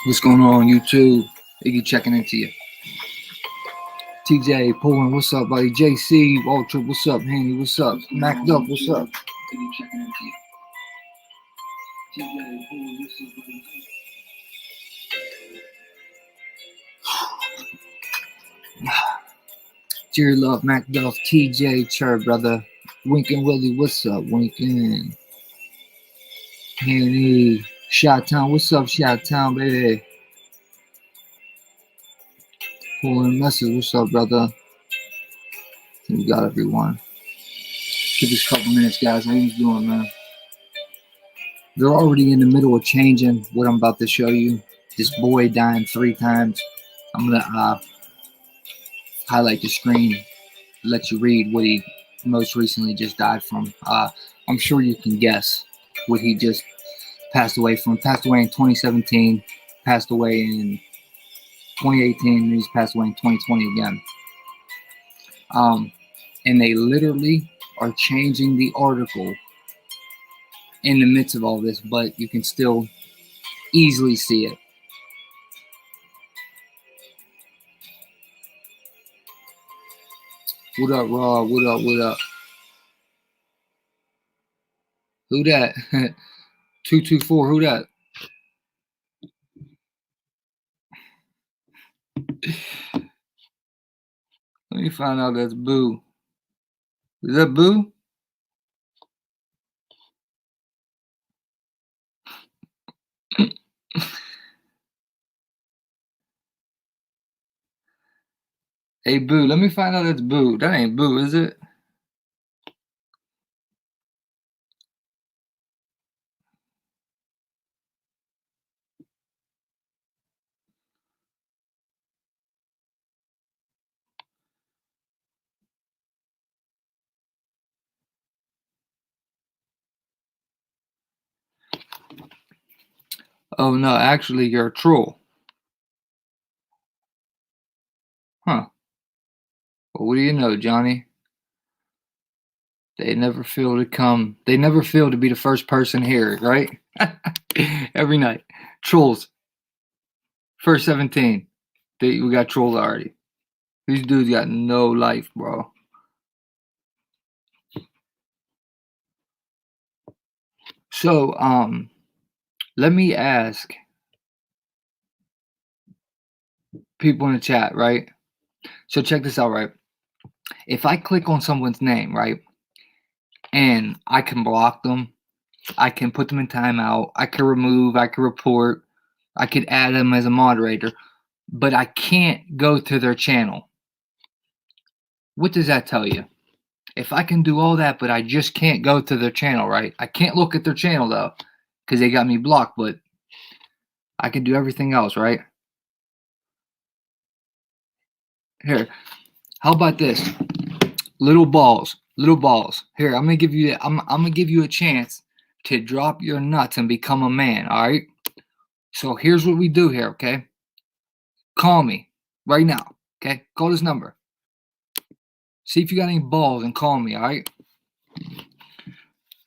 What's going on, YouTube? Iggy checking into you. TJ, Pulling, what's up, buddy? JC, Ultra, what's up? Handy, what's up? Mac Duck, what's up? Iggy checking into you. TJ, Pulling, what's up, buddy? Dear Love, Mac Duff, TJ, Chur, brother. Winkin' Willie, what's up? Winkin'. Handy, Shot Town, what's up, Shot Town, baby? Pulling message, what's up, brother? We got everyone. Give us a couple minutes, guys. How you doing, man? They're already in the middle of changing what I'm about to show you. This boy dying 3 times. I'm gonna highlight the screen, let you read what he most recently just died from. I'm sure you can guess what he just passed away from. Passed away in 2017, passed away in 2018, and he's passed away in 2020 again. And they literally are changing the article in the midst of all this, but you can still easily see it. What up, Raw? What up? What up? Who that? 224. Who that? Let me find out that's Boo. Is that Boo? Hey, Boo. Let me find out that's Boo. That ain't Boo, is it? Oh, no. Actually, you're a troll. Huh. Well, what do you know, Johnny? They never fail to come. They never fail to be the first person here, right? Every night. Trolls. First 17. We got trolls already. These dudes got no life, bro. So, let me ask people in the chat, right? So check this out, right? If I click on someone's name, right, and I can block them, I can put them in timeout, I can remove, I can report, I could add them as a moderator, but I can't go to their channel. What does that tell you? If I can do all that, but I just can't go to their channel, right? I can't look at their channel, though, because they got me blocked, but I can do everything else, right? Here, how about this? Little balls. Here, I'm gonna give you. I'm gonna give you a chance to drop your nuts and become a man. All right. So here's what we do here. Okay. Call me right now. Okay. Call this number. See if you got any balls and call me. All right.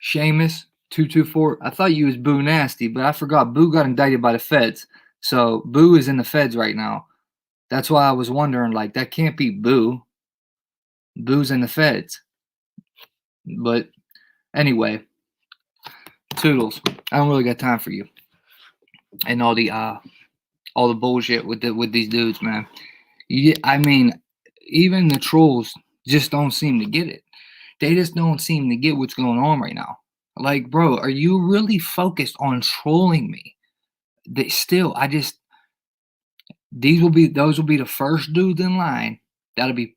Seamus 224. I thought you was Boo Nasty, but I forgot Boo got indicted by the feds. So Boo is in the feds right now. That's why I was wondering. Like that can't be Boo. Boo's in the feds. But anyway. Toodles, I don't really got time for you and all the bullshit with these dudes, man. I mean, even the trolls just don't seem to get it. They just don't seem to get what's going on right now. Like, bro, are you really focused on trolling me? Those will be the first dudes in line that'll be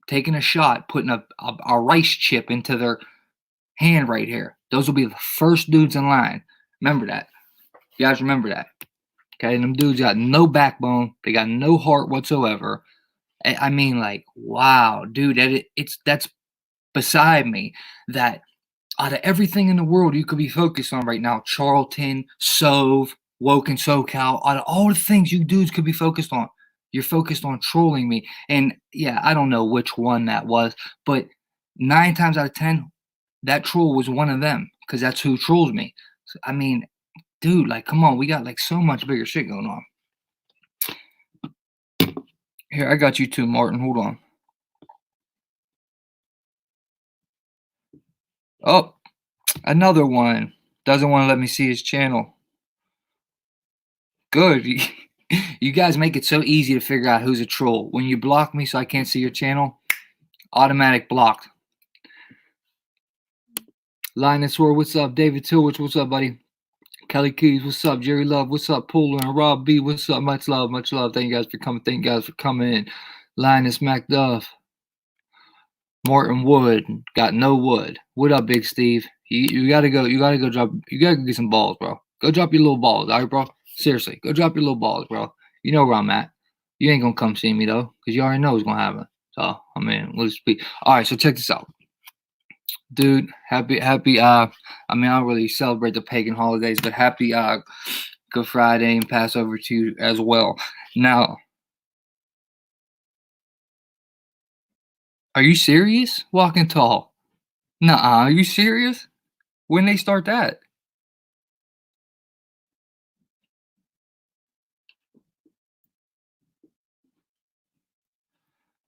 taking a shot, putting a rice chip into their hand right here. Those will be the first dudes in line. Remember that. You guys remember that. Okay, and them dudes got no backbone. They got no heart whatsoever. I mean, like, wow, dude, that's beside me. That out of everything in the world you could be focused on right now, Charlton, Sove, Woke and SoCal, out of all the things you dudes could be focused on, you're focused on trolling me. And yeah, I don't know which one that was, but 9 times out of 10, that troll was one of them, because that's who trolls me. So, I mean, dude, like, come on, we got like so much bigger shit going on. Here, I got you too, Martin. Hold on. Oh, another one. Doesn't want to let me see his channel. Good. You guys make it so easy to figure out who's a troll. When you block me so I can't see your channel, automatic blocked. Linus Ward, what's up? David Tillwich, what's up, buddy? Kelly Keys, what's up? Jerry Love, what's up? Pooler and Rob B, what's up? Much love, much love. Thank you guys for coming. Thank you guys for coming in. Linus MacDuff, Morton Wood, got no wood. What up, Big Steve? You gotta go. You gotta go drop. You gotta go get some balls, bro. Go drop your little balls, all right, bro. Seriously, go drop your little balls, bro. You know where I'm at. You ain't gonna come see me though, because you already know what's gonna happen. So I mean, let's speak. All right, so check this out. Dude, happy I mean, I don't really celebrate the pagan holidays, but happy Good Friday and Passover to you as well. Now, are you serious? Walking tall? Nuh-uh, are you serious? When they start that?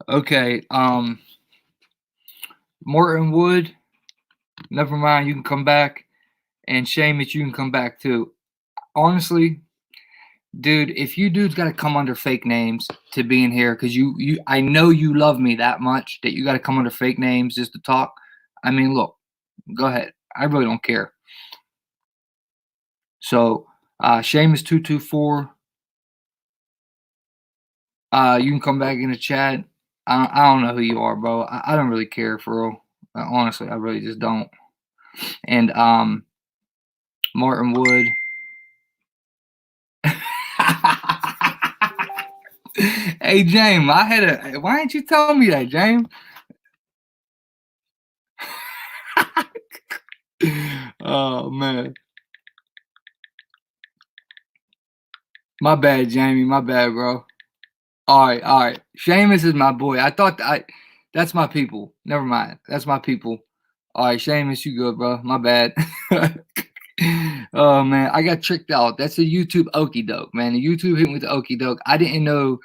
Okay, Morton Wood, never mind, you can come back. And Seamus, you can come back too. Honestly, dude, if you dudes got to come under fake names to be in here, because I know you love me that much that you got to come under fake names just to talk. I mean, look, go ahead. I really don't care. So, Seamus 224. You can come back in the chat. I don't know who you are, bro. I don't really care for real. Honestly, I really just don't. And Martin Wood. Hey James, why didn't you tell me that, James? Oh man. My bad, Jamie. My bad, bro. All right. Seamus is my boy. That's my people. Never mind. That's my people. All right, Seamus, you good, bro? My bad. Oh man, I got tricked out. That's a YouTube okie doke, man. The YouTube hit me with the okie doke. I didn't know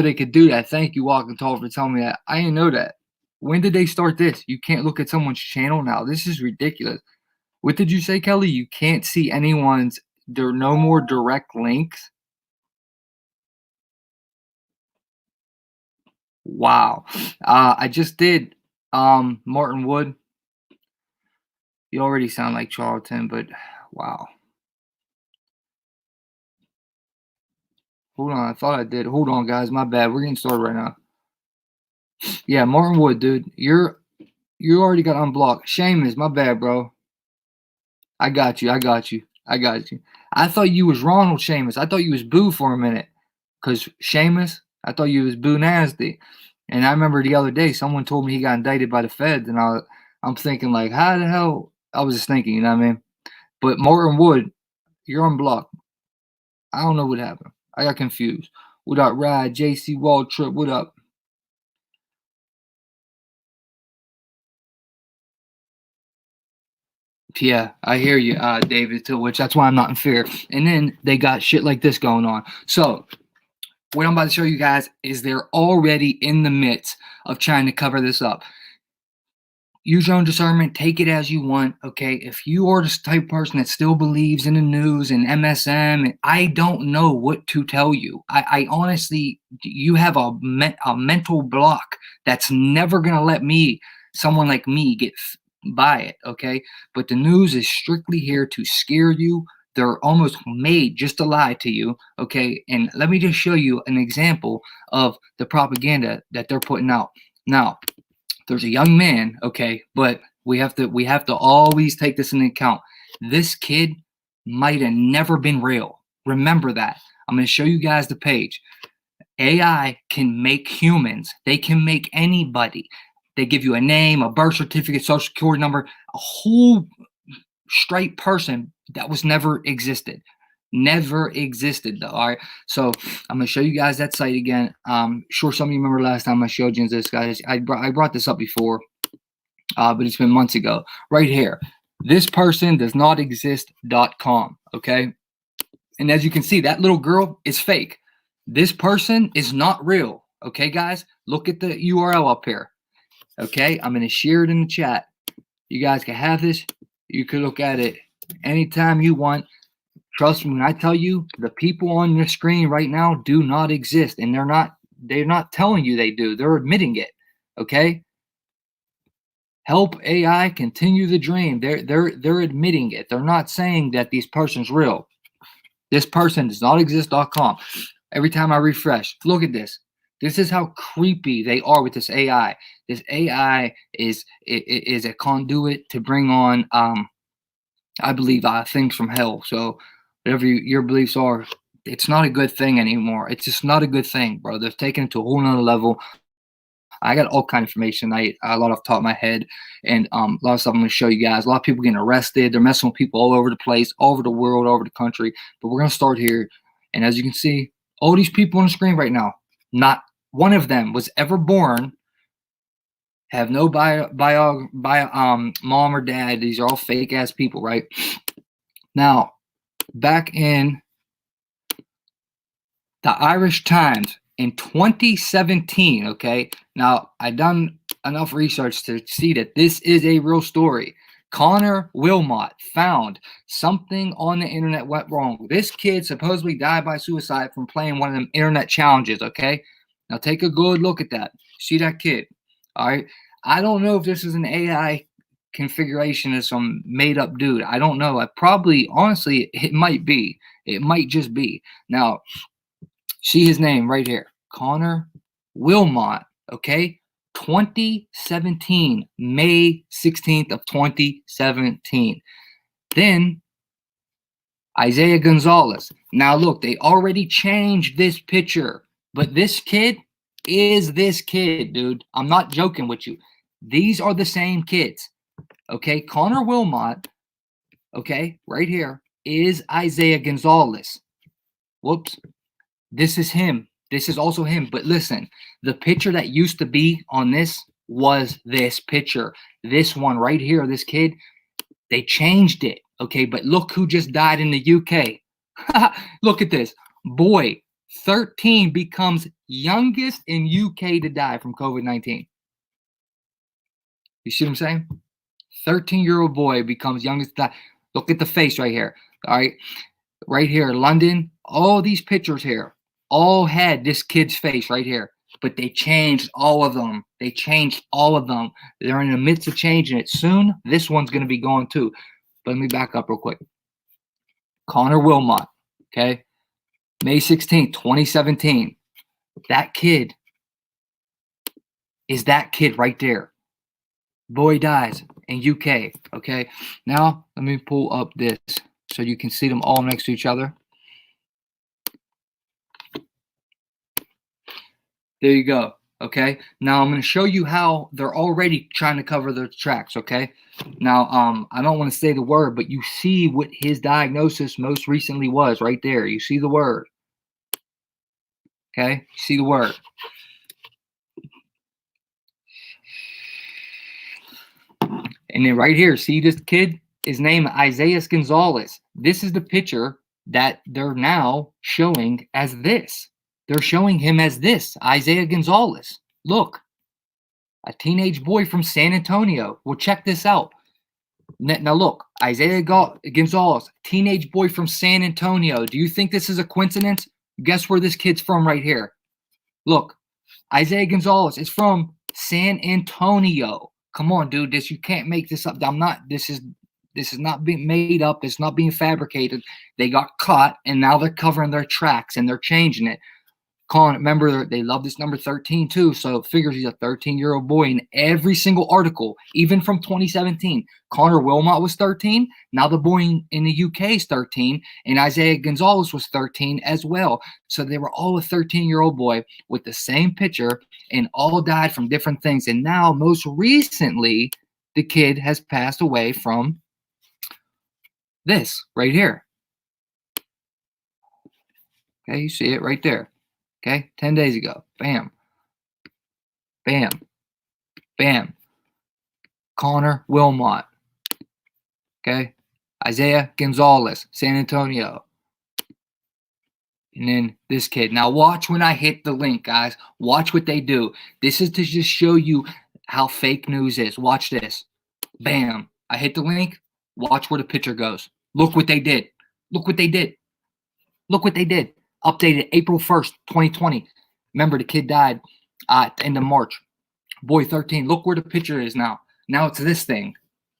they could do that. Thank you, Walking Tall, for telling me that. I didn't know that. When did they start this? You can't look at someone's channel now. This is ridiculous. What did you say, Kelly? You can't see anyone's. There are no more direct links. Wow. I just did Martin Wood. You already sound like Charlton, but wow. Hold on, I thought I did. Hold on, guys. My bad. We're getting started right now. Yeah, Martin Wood, dude. You already got unblocked. Seamus, my bad, bro. I got you. I thought you was Ronald Seamus. I thought you was Boo for a minute. Cause Seamus, I thought you was Boo Nasty. And I remember the other day someone told me he got indicted by the feds, and I'm thinking like, how the hell? I was just thinking, you know what I mean? But Martin Wood, you're unblocked. I don't know what happened. I got confused. What up, Ride? JC Wall Trip, what up? Yeah, I hear you, David, to which that's why I'm not in fear. And then they got shit like this going on. So what I'm about to show you guys is they're already in the midst of trying to cover this up. Use your own discernment. Take it as you want, okay? If you are the type of person that still believes in the news and MSM, I don't know what to tell you. I honestly, you have a mental block that's never going to let someone like me, get by it, okay? But the news is strictly here to scare you. They're almost made just to lie to you, okay? And let me just show you an example of the propaganda that they're putting out. Now, there's a young man, okay, but we have to always take this into account. This kid might have never been real. Remember that. I'm going to show you guys the page. AI can make humans. They can make anybody. They give you a name, a birth certificate, social security number, a whole straight person that was never existed. Never existed though. All right. So I'm gonna show you guys that site again. Sure some of you remember last time I showed you this, guys. I brought this up before, but it's been months ago. Right here. This person does not exist.com. Okay. And as you can see, that little girl is fake. This person is not real. Okay, guys, look at the URL up here. Okay, I'm going to share it in the chat. You guys can have this. You can look at it anytime you want. Trust me when I tell you, the people on your screen right now do not exist, and they're not telling you they do. They're admitting it. Okay? Help AI continue the dream. They're admitting it. They're not saying that this person's real. This person does not exist.com. Every time I refresh, look at this. This is how creepy they are with this AI. This AI is a conduit to bring on I believe things from hell. So whatever your beliefs are, it's not a good thing anymore. It's just not a good thing, bro. They're taking it to a whole nother level. I got all kind of information. A lot off the top of my head, and a lot of stuff I'm going to show you guys. A lot of people getting arrested. They're messing with people all over the place, all over the world, all over the country. But we're going to start here. And as you can see, all these people on the screen right now, not one of them was ever born. Have no mom or dad. These are all fake ass people, right? Now, back in the Irish Times in 2017, okay? Now, I've done enough research to see that this is a real story. Connor Wilmot found something on the internet went wrong. This kid supposedly died by suicide from playing one of them internet challenges, okay? Now, take a good look at that. See that kid, all right? I don't know if this is an AI configuration of some made-up dude. I don't know. Honestly, it might be. It might just be. Now, see his name right here. Connor Wilmot, okay? 2017, May 16th of 2017. Then Isaiah Gonzalez. Now look, they already changed this picture, but this kid is this kid, dude. I'm not joking with you. These are the same kids, okay? Connor Wilmot, okay, right here, is Isaiah Gonzalez. Whoops. This is him. This is also him. But listen, the picture that used to be on this was this picture. This one right here, this kid, they changed it. Okay, but look who just died in the UK. Look at this. Boy, 13 becomes youngest in UK to die from COVID-19. You see what I'm saying? 13-year-old boy becomes youngest to die. Look at the face right here. All right. Right here, London, all these pictures here all had this kid's face right here, but they changed all of them. They changed all of them. They're in the midst of changing it. Soon, this one's going to be gone too. But let me back up real quick. Connor Wilmot, okay? May 16th, 2017. That kid is that kid right there. Boy dies in UK, okay? Now, let me pull up this so you can see them all next to each other. There you go. Okay. Now I'm going to show you how they're already trying to cover their tracks. Okay. Now, I don't want to say the word, but you see what his diagnosis most recently was right there. You see the word. Okay. You see the word. And then right here, see this kid? His name Isaiah Gonzalez. This is the picture that they're now showing as this. They're showing him as this, Isaiah Gonzalez. Look, a teenage boy from San Antonio. Well, check this out. Now look, Isaiah Gonzalez, teenage boy from San Antonio. Do you think this is a coincidence? Guess where this kid's from right here. Look, Isaiah Gonzalez is from San Antonio. Come on, dude. You can't make this up. This is not being made up. It's not being fabricated. They got caught and now they're covering their tracks and they're changing it. Remember, they love this number 13 too, so it figures he's a 13-year-old boy in every single article, even from 2017. Connor Wilmot was 13. Now the boy in the UK is 13, and Isaiah Gonzalez was 13 as well. So they were all a 13-year-old boy with the same picture, and all died from different things. And now, most recently, the kid has passed away from this right here. Okay, you see it right there. Okay, 10 days ago. Bam. Bam. Bam. Connor Wilmot. Okay. Isaiah Gonzalez, San Antonio. And then this kid. Now watch when I hit the link, guys. Watch what they do. This is to just show you how fake news is. Watch this. Bam. I hit the link. Watch where the picture goes. Look what they did. Look what they did. Look what they did. Updated April 1st, 2020. Remember, the kid died at the end of March. Boy 13. Look where the picture is now. Now it's this thing.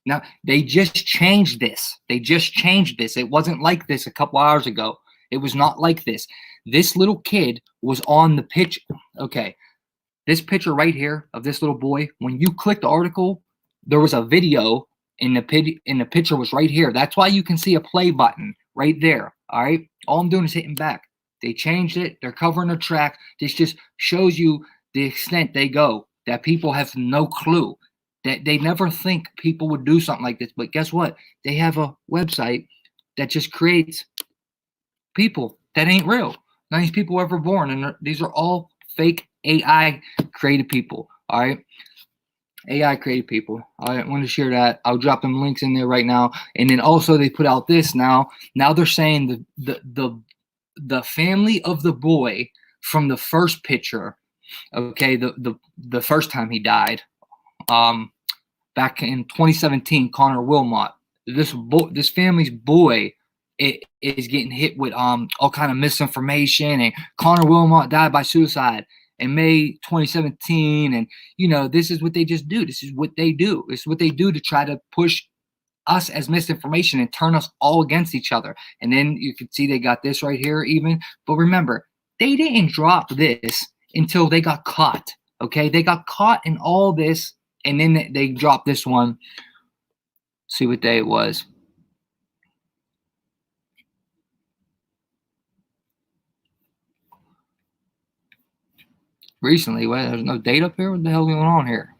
Now, they just changed this. They just changed this. It wasn't like this a couple hours ago. It was not like this. This little kid was on the picture. Okay. This picture right here of this little boy, when you click the article, there was a video and the picture was right here. That's why you can see a play button right there. All right. All I'm doing is hitting back. They changed it. They're covering their track. This just shows you the extent they go, that people have no clue. That they never think people would do something like this. But guess what? They have a website that just creates people that ain't real. None of these people were ever born. And these are all fake AI created people. All right. AI created people. I want to share that. I'll drop them links in there right now. And then also they put out this now. Now they're saying the family of the boy from the first picture. Okay, the first time he died. Back in 2017, Connor Wilmot. This family's boy is getting hit with all kind of misinformation, and Connor Wilmot died by suicide in May 2017, and this is what they just do. This is what they do. This is what they do to try to push us as misinformation and turn us all against each other. And then you can see they got this right here even. But remember, they didn't drop this until they got caught. Okay, they got caught in all this, and then they dropped this one. See what day it was. Recently. Well, there's no date up here. What the hell's going on here?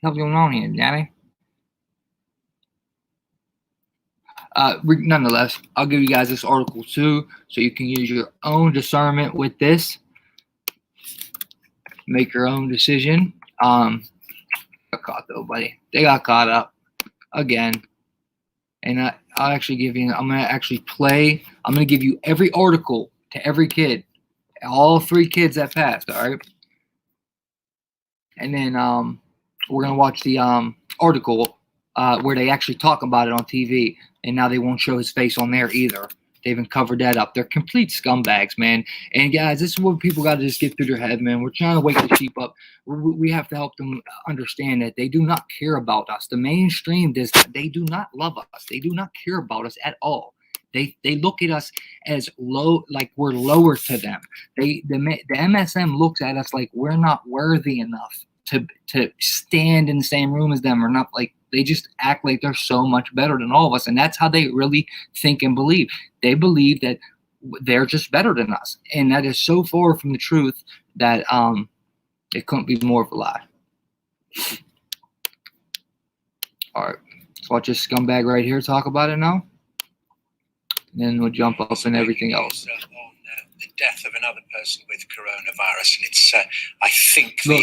What the hell's going on here, Danny? Nonetheless, I'll give you guys this article too, so you can use your own discernment with this. Make your own decision. Got caught though, buddy. They got caught up again. And I'll actually give you. I'm gonna actually play. I'm gonna give you every article to every kid, all 3 kids that passed. All right. And then we're gonna watch the article where they actually talk about it on TV, and now they won't show his face on there either. They even covered that up. They're complete scumbags, man. And guys, this is what people got to just get through their head, man. We're trying to wake the sheep up. We have to help them understand that they do not care about us. The mainstream does not. They do not love us. They do not care about us at all. They look at us as low, like we're lower to them. The MSM looks at us like we're not worthy enough to stand in the same room as them, or not. Like they just act like they're so much better than all of us, and that's how they really think and believe. They believe that they're just better than us, and that is so far from the truth that it couldn't be more of a lie. All right, let's watch this scumbag right here talk about it now. Then we'll jump up and everything else. On the death of another person with coronavirus, and it's I think Look,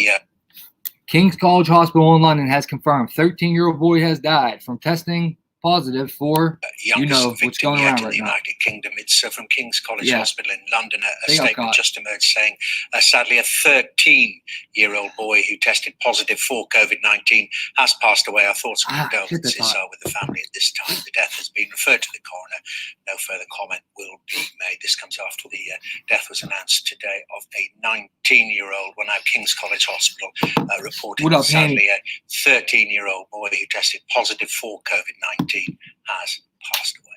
King's College Hospital in London has confirmed 13-year-old boy has died from testing positive for what's going around right now. United Kingdom. It's from King's College Hospital in London. A statement just emerged saying, sadly, a 13-year-old boy who tested positive for COVID-19 has passed away. Our thoughts and condolences are with the family at this time. The death has been referred to the coroner. No further comment will be made. This comes after the death was announced today of a 19-year-old, now King's College Hospital reported sadly a 13-year-old boy who tested positive for COVID-19 has passed away.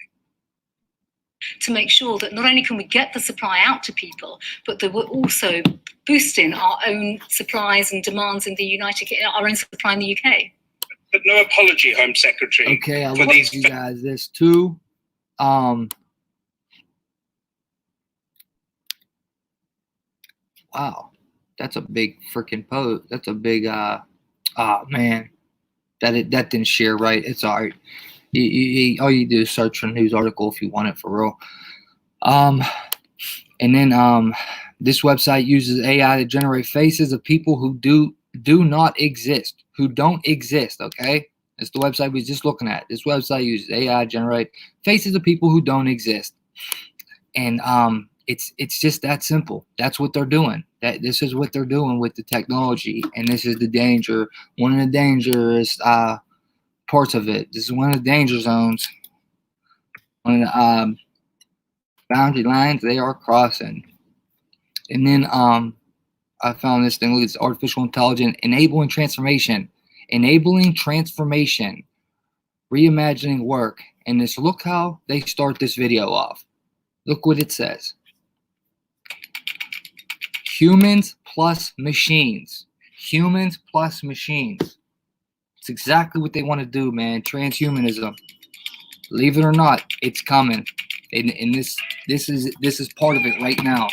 To make sure that not only can we get the supply out to people, but that we're also boosting our own supplies and demands in the United Kingdom, our own supply in the UK. But no apology, Home Secretary. Okay, I'll let you guys this too. Wow, that's a big freaking post. That's a big man. That didn't share right. It's all right. All you do is search for a news article if you want it for real. And then this website uses AI to generate faces of people who do not exist, who don't exist. Okay, it's the website we was just looking at. This website uses AI to generate faces of people who don't exist. And it's just that simple. That's what they're doing. This is what they're doing with the technology, and this is the danger. One of the dangerous parts of it. This is one of the danger zones. One of the boundary lines they are crossing. And then I found this thing. Look, it's artificial intelligence enabling transformation, reimagining work. And this, look how they start this video off. Look what it says. Humans plus machines. Humans plus machines. It's exactly what they want to do, man. Transhumanism. Believe it or not, it's coming. And this is part of it right now.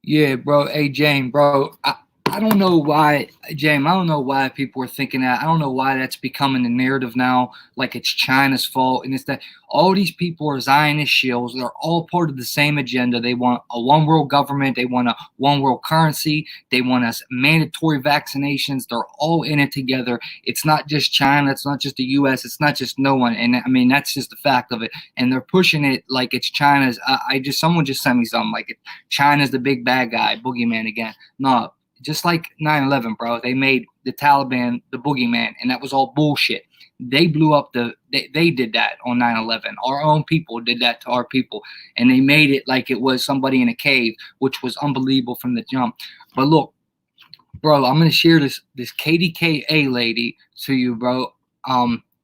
Yeah, bro. Hey, James, bro. I don't know why, James. I don't know why people are thinking that. I don't know why that's becoming the narrative now. Like it's China's fault, and it's that all these people are Zionist shills. They're all part of the same agenda. They want a one world government. They want a one world currency. They want us mandatory vaccinations. They're all in it together. It's not just China. It's not just the U.S. It's not just no one. And I mean that's just the fact of it. And they're pushing it like it's China's. Someone just sent me something like China's the big bad guy, boogeyman again. No. Just like 9/11, bro. They made the Taliban the boogeyman, and that was all bullshit. They blew up they did that on 9/11. Our own people did that to our people, and they made it like it was somebody in a cave, which was unbelievable from the jump. But look, bro, I'm gonna share this KDKA lady to you, bro,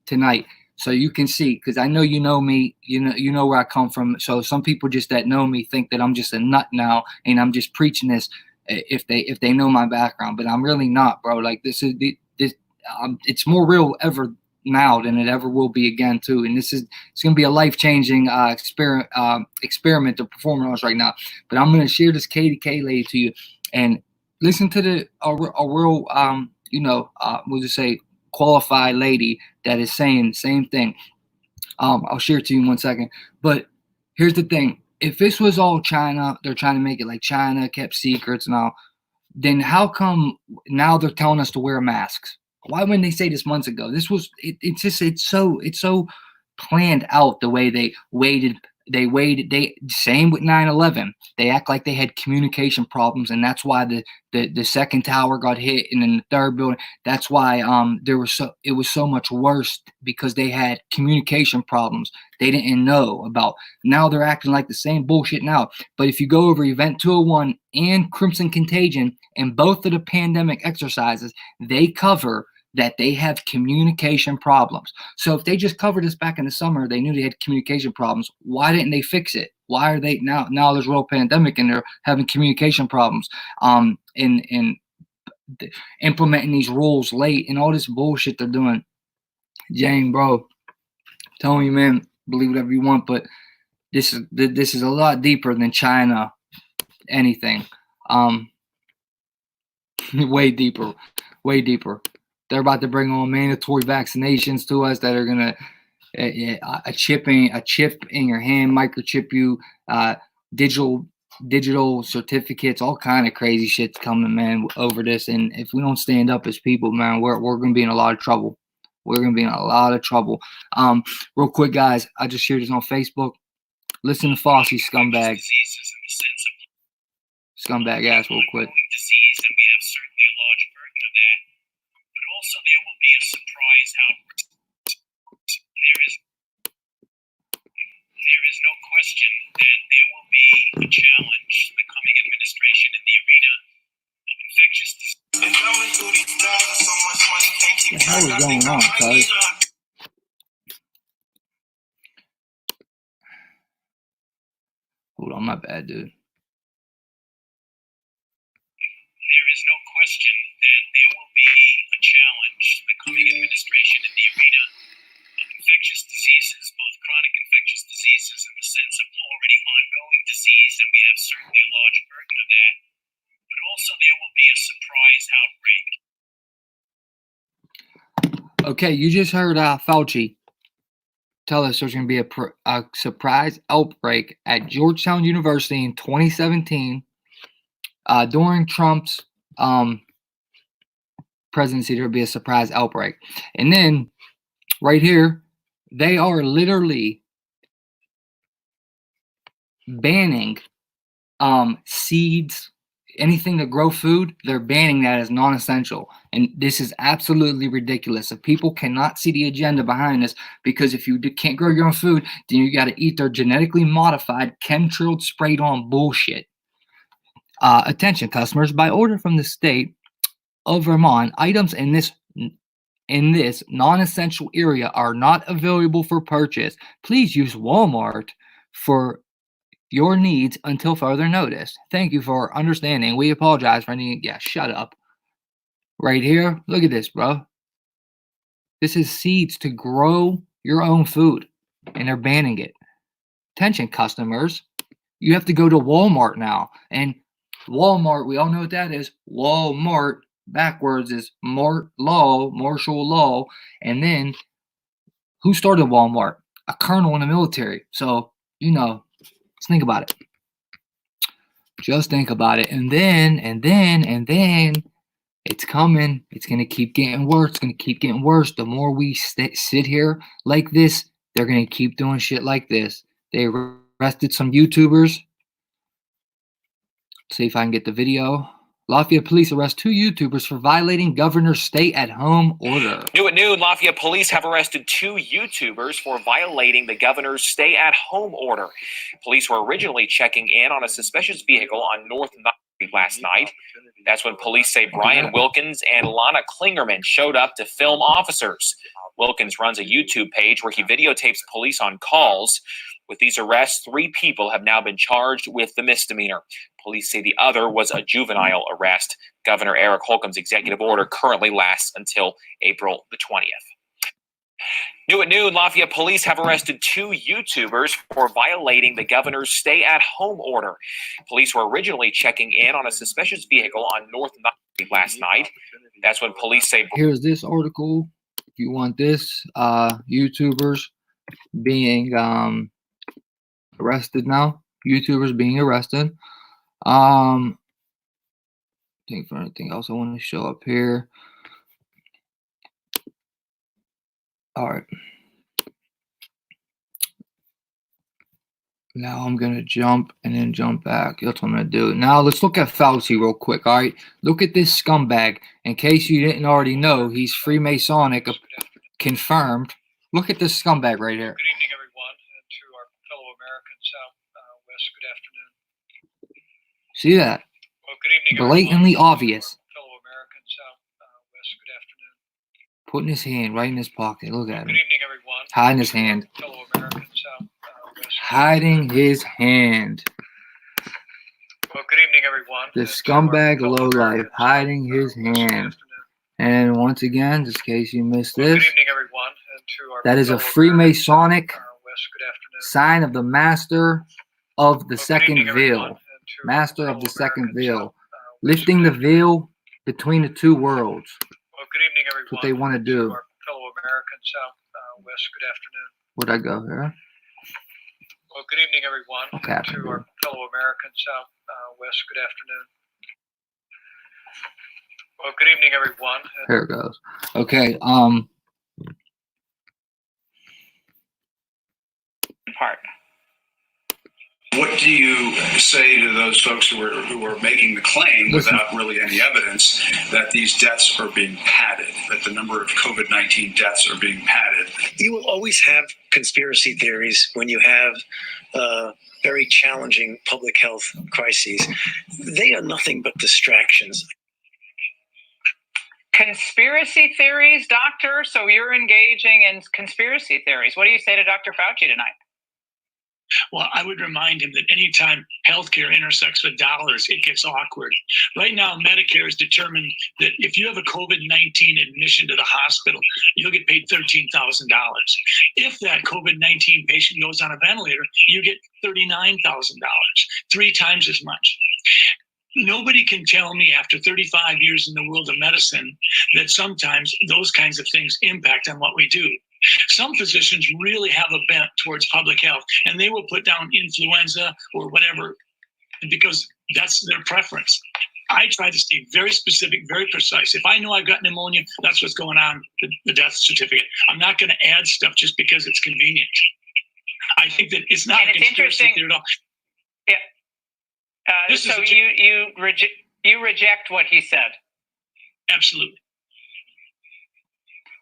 tonight, so you can see, because I know you know me, you know where I come from. So some people just that know me think that I'm just a nut now, and I'm just preaching this. If they know my background, but I'm really not, bro. Like this is it's more real ever now than it ever will be again too. And it's gonna be a life-changing experiment to perform on us right now. But I'm gonna share this KDK lady to you and listen to a real we'll just say qualified lady that is saying the same thing. I'll share it to you in 1 second. But here's the thing. If this was all China, they're trying to make it like China kept secrets and all, then how come now they're telling us to wear masks? Why wouldn't they say this months ago? This was it's so planned out the way they waited. They same with 9/11. They act like they had communication problems, and that's why the second tower got hit, and then the third building. That's why it was so much worse, because they had communication problems they didn't know about. Now they're acting like the same bullshit now. But if you go over Event 201 and Crimson Contagion and both of the pandemic exercises, they cover that they have communication problems. So if they just covered this back in the summer, they knew they had communication problems. Why didn't they fix it? Why are they now there's a real pandemic and they're having communication problems, in implementing these rules late and all this bullshit they're doing. Jane, bro, I'm telling you, man, believe whatever you want, but this is a lot deeper than China anything. Way deeper. They're about to bring on mandatory vaccinations to us that are gonna a chip in your hand, microchip you, digital certificates, all kind of crazy shit's coming, man, over this. And if we don't stand up as people, man, we're gonna be in a lot of trouble. we're going to be in a lot of trouble. Real quick, guys, I just shared this on Facebook. Listen to Fauci, scumbag. Scumbag ass, real quick. Disease, and we have certainly a large burden of that. But also there will be a surprise outbreak. There is no question that there will be a challenge to the coming administration in the arena of infectious disease. What the hell is going on, cuz? Hold on, my bad, dude. There is no question that there will be a challenge to the coming administration in the arena of infectious diseases, both chronic infectious diseases in the sense of already ongoing disease, and we have certainly a large burden of that, but also there will be a surprise outbreak. Okay, you just heard Fauci tell us there's going to be a surprise outbreak at Georgetown University in 2017 during Trump's presidency. There will be a surprise outbreak. And then right here, they are literally banning seeds, anything to grow food. They're banning that as non-essential, and this is absolutely ridiculous. If people cannot see the agenda behind this, because if you can't grow your own food, then you got to eat their genetically modified, chemtrailed, sprayed on bullshit. Attention, customers! By order from the state of Vermont, items in this non-essential area are not available for purchase. Please use Walmart for your needs until further notice. Thank you for understanding. We apologize for any. Yeah, shut up. Right here, look at this, bro. This is seeds to grow your own food, and they're banning it. Attention, customers. You have to go to Walmart now, and Walmart, we all know what that is. Walmart backwards is martial law, and then who started Walmart? A colonel in the military. So, you know, let's think about it. Just think about it. And then it's coming. It's going to keep getting worse. It's going to keep getting worse. The more we sit here like this, they're going to keep doing shit like this. They arrested some YouTubers. See if I can get the video. Lafayette police arrest 2 YouTubers for violating governor's stay-at-home order. New at noon, Lafayette police have arrested 2 YouTubers for violating the governor's stay-at-home order. Police were originally checking in on a suspicious vehicle on North 9th Street last night. That's when police say Brian Wilkins and Lana Klingerman showed up to film officers. Wilkins runs a YouTube page where he videotapes police on calls. With these arrests, 3 people have now been charged with the misdemeanor. Police say the other was a juvenile arrest. Governor Eric Holcomb's executive order currently lasts until April the 20th. New at noon, Lafayette police have arrested 2 YouTubers for violating the governor's stay-at-home order. Police were originally checking in on a suspicious vehicle on North 9th Street last night. That's when police say... Here's this article. If you want this, YouTubers being arrested now. YouTubers being arrested. I think for anything else I want to show up here. All right. Now I'm going to jump and then jump back. That's what I'm going to do. Now let's look at Fauci real quick, all right? Look at this scumbag. In case you didn't already know, he's Freemasonic, confirmed. Look at this scumbag right here. Good evening, everyone, and to our fellow Americans out west, good afternoon. See that? Well, good evening, blatantly obvious. Fellow Americans out west, good afternoon. Putting his hand right in his pocket. Look at him. Good evening, everyone. Hiding his hand. Fellow Americans out west. Hiding his hand. Well, good evening, everyone. The scumbag lowlife hiding his hand. And once again, just in case you missed this, good evening, everyone, and to our that is a Freemasonic west, good afternoon. sign of the Master of the Second evening, everyone, Veil. and to Master our of the fellow Second Americans Veil. out, Lifting the veil between the 2 worlds. Well, good evening, everyone. That's what they want to do. To our fellow Americans out west, good afternoon. Where'd I go here? Well, good evening, everyone. Okay, and to our fellow Americans out west, good afternoon. Well, good evening, everyone. Here it goes. Okay, part. What do you say to those folks who are making the claim without really any evidence that these deaths are being padded, that the number of COVID-19 deaths are being padded? You will always have conspiracy theories when you have very challenging public health crises. They are nothing but distractions. Conspiracy theories, doctor? So you're engaging in conspiracy theories. What do you say to Dr. Fauci tonight? Well, I would remind him that anytime healthcare intersects with dollars, it gets awkward. Right now, Medicare has determined that if you have a COVID-19 admission to the hospital, you'll get paid $13,000. If that COVID-19 patient goes on a ventilator, you get $39,000, 3 times as much. Nobody can tell me after 35 years in the world of medicine that sometimes those kinds of things impact on what we do. Some physicians really have a bent towards public health, and they will put down influenza or whatever because that's their preference. I try to stay very specific, very precise. If I know I've got pneumonia, that's what's going on with the death certificate. I'm not going to add stuff just because it's convenient. I think that it's not a conspiracy theory at all. Yeah. So you reject what he said? Absolutely.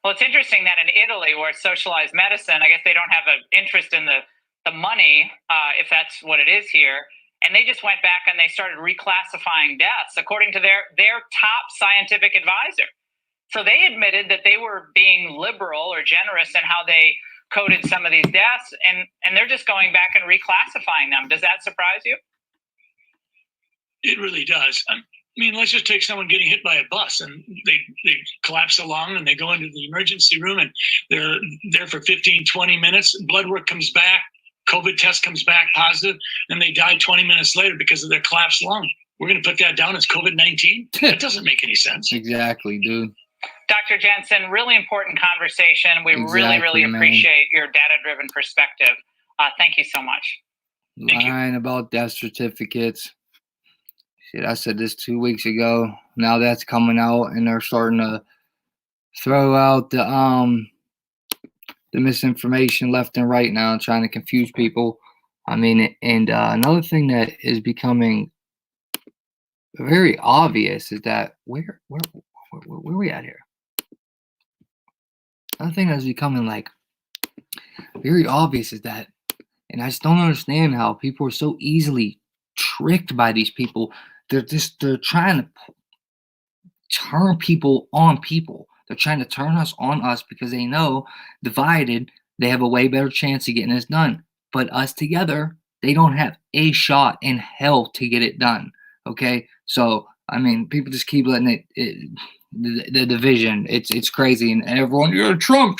Well, it's interesting that in Italy, where it's socialized medicine, I guess they don't have an interest in the money, if that's what it is here. And they just went back and they started reclassifying deaths according to their top scientific advisor. So they admitted that they were being liberal or generous in how they coded some of these deaths, and they're just going back and reclassifying them. Does that surprise you? It really does. I mean, let's just take someone getting hit by a bus and they collapse a lung and they go into the emergency room and they're there for 15, 20 minutes. Blood work comes back, COVID test comes back positive, and they die 20 minutes later because of their collapsed lung. We're going to put that down as COVID-19? That doesn't make any sense. Exactly, dude. Dr. Jensen, really important conversation. We really appreciate your data-driven perspective. Thank you so much. Lying about death certificates. Shit, I said this 2 weeks ago. Now that's coming out, and they're starting to throw out the misinformation left and right now, trying to confuse people. I mean, and another thing that is becoming very obvious is that where are we at here? Another thing that's becoming like very obvious is that, and I just don't understand how people are so easily tricked by these people. They're trying to turn people on people. They're trying to turn us on us because they know divided, they have a way better chance of getting this done. But us together, they don't have a shot in hell to get it done. Okay? So, I mean, people just keep letting the division. It's crazy. And everyone, you're Trump.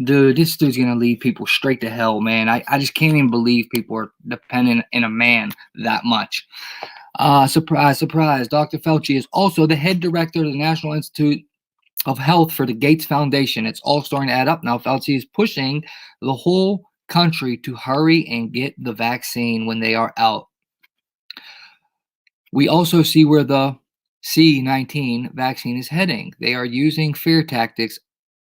Dude, this dude's going to lead people straight to hell, man. I just can't even believe people are dependent in a man that much. Surprise, surprise. Dr. Fauci is also the head director of the National Institute of Health for the Gates Foundation. It's all starting to add up now. Fauci is pushing the whole country to hurry and get the vaccine when they are out. We also see where the C-19 vaccine is heading. They are using fear tactics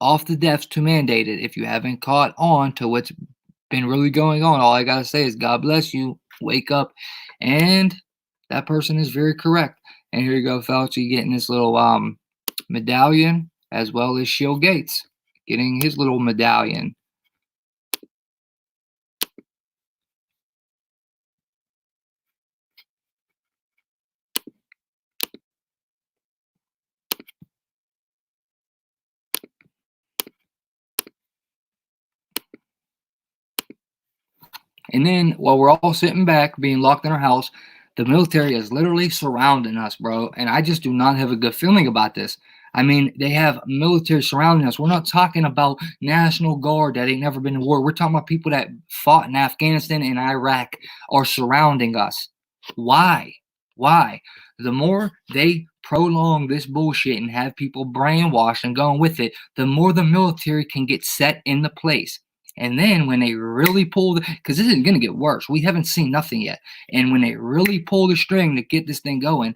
off the deaths to mandate it. If you haven't caught on to what's been really going on, all I got to say is God bless you. Wake up. And that person is very correct. And here you go, Fauci getting this little medallion, as well as Shield Gates getting his little medallion. And then while we're all sitting back, being locked in our house, the military is literally surrounding us, bro. And I just do not have a good feeling about this. I mean, they have military surrounding us. We're not talking about National Guard that ain't never been to war. We're talking about people that fought in Afghanistan and Iraq are surrounding us. Why? The more they prolong this bullshit and have people brainwashed and going with it, the more the military can get set into place. And then when they really pull because this isn't going to get worse. We haven't seen nothing yet. And when they really pull the string to get this thing going,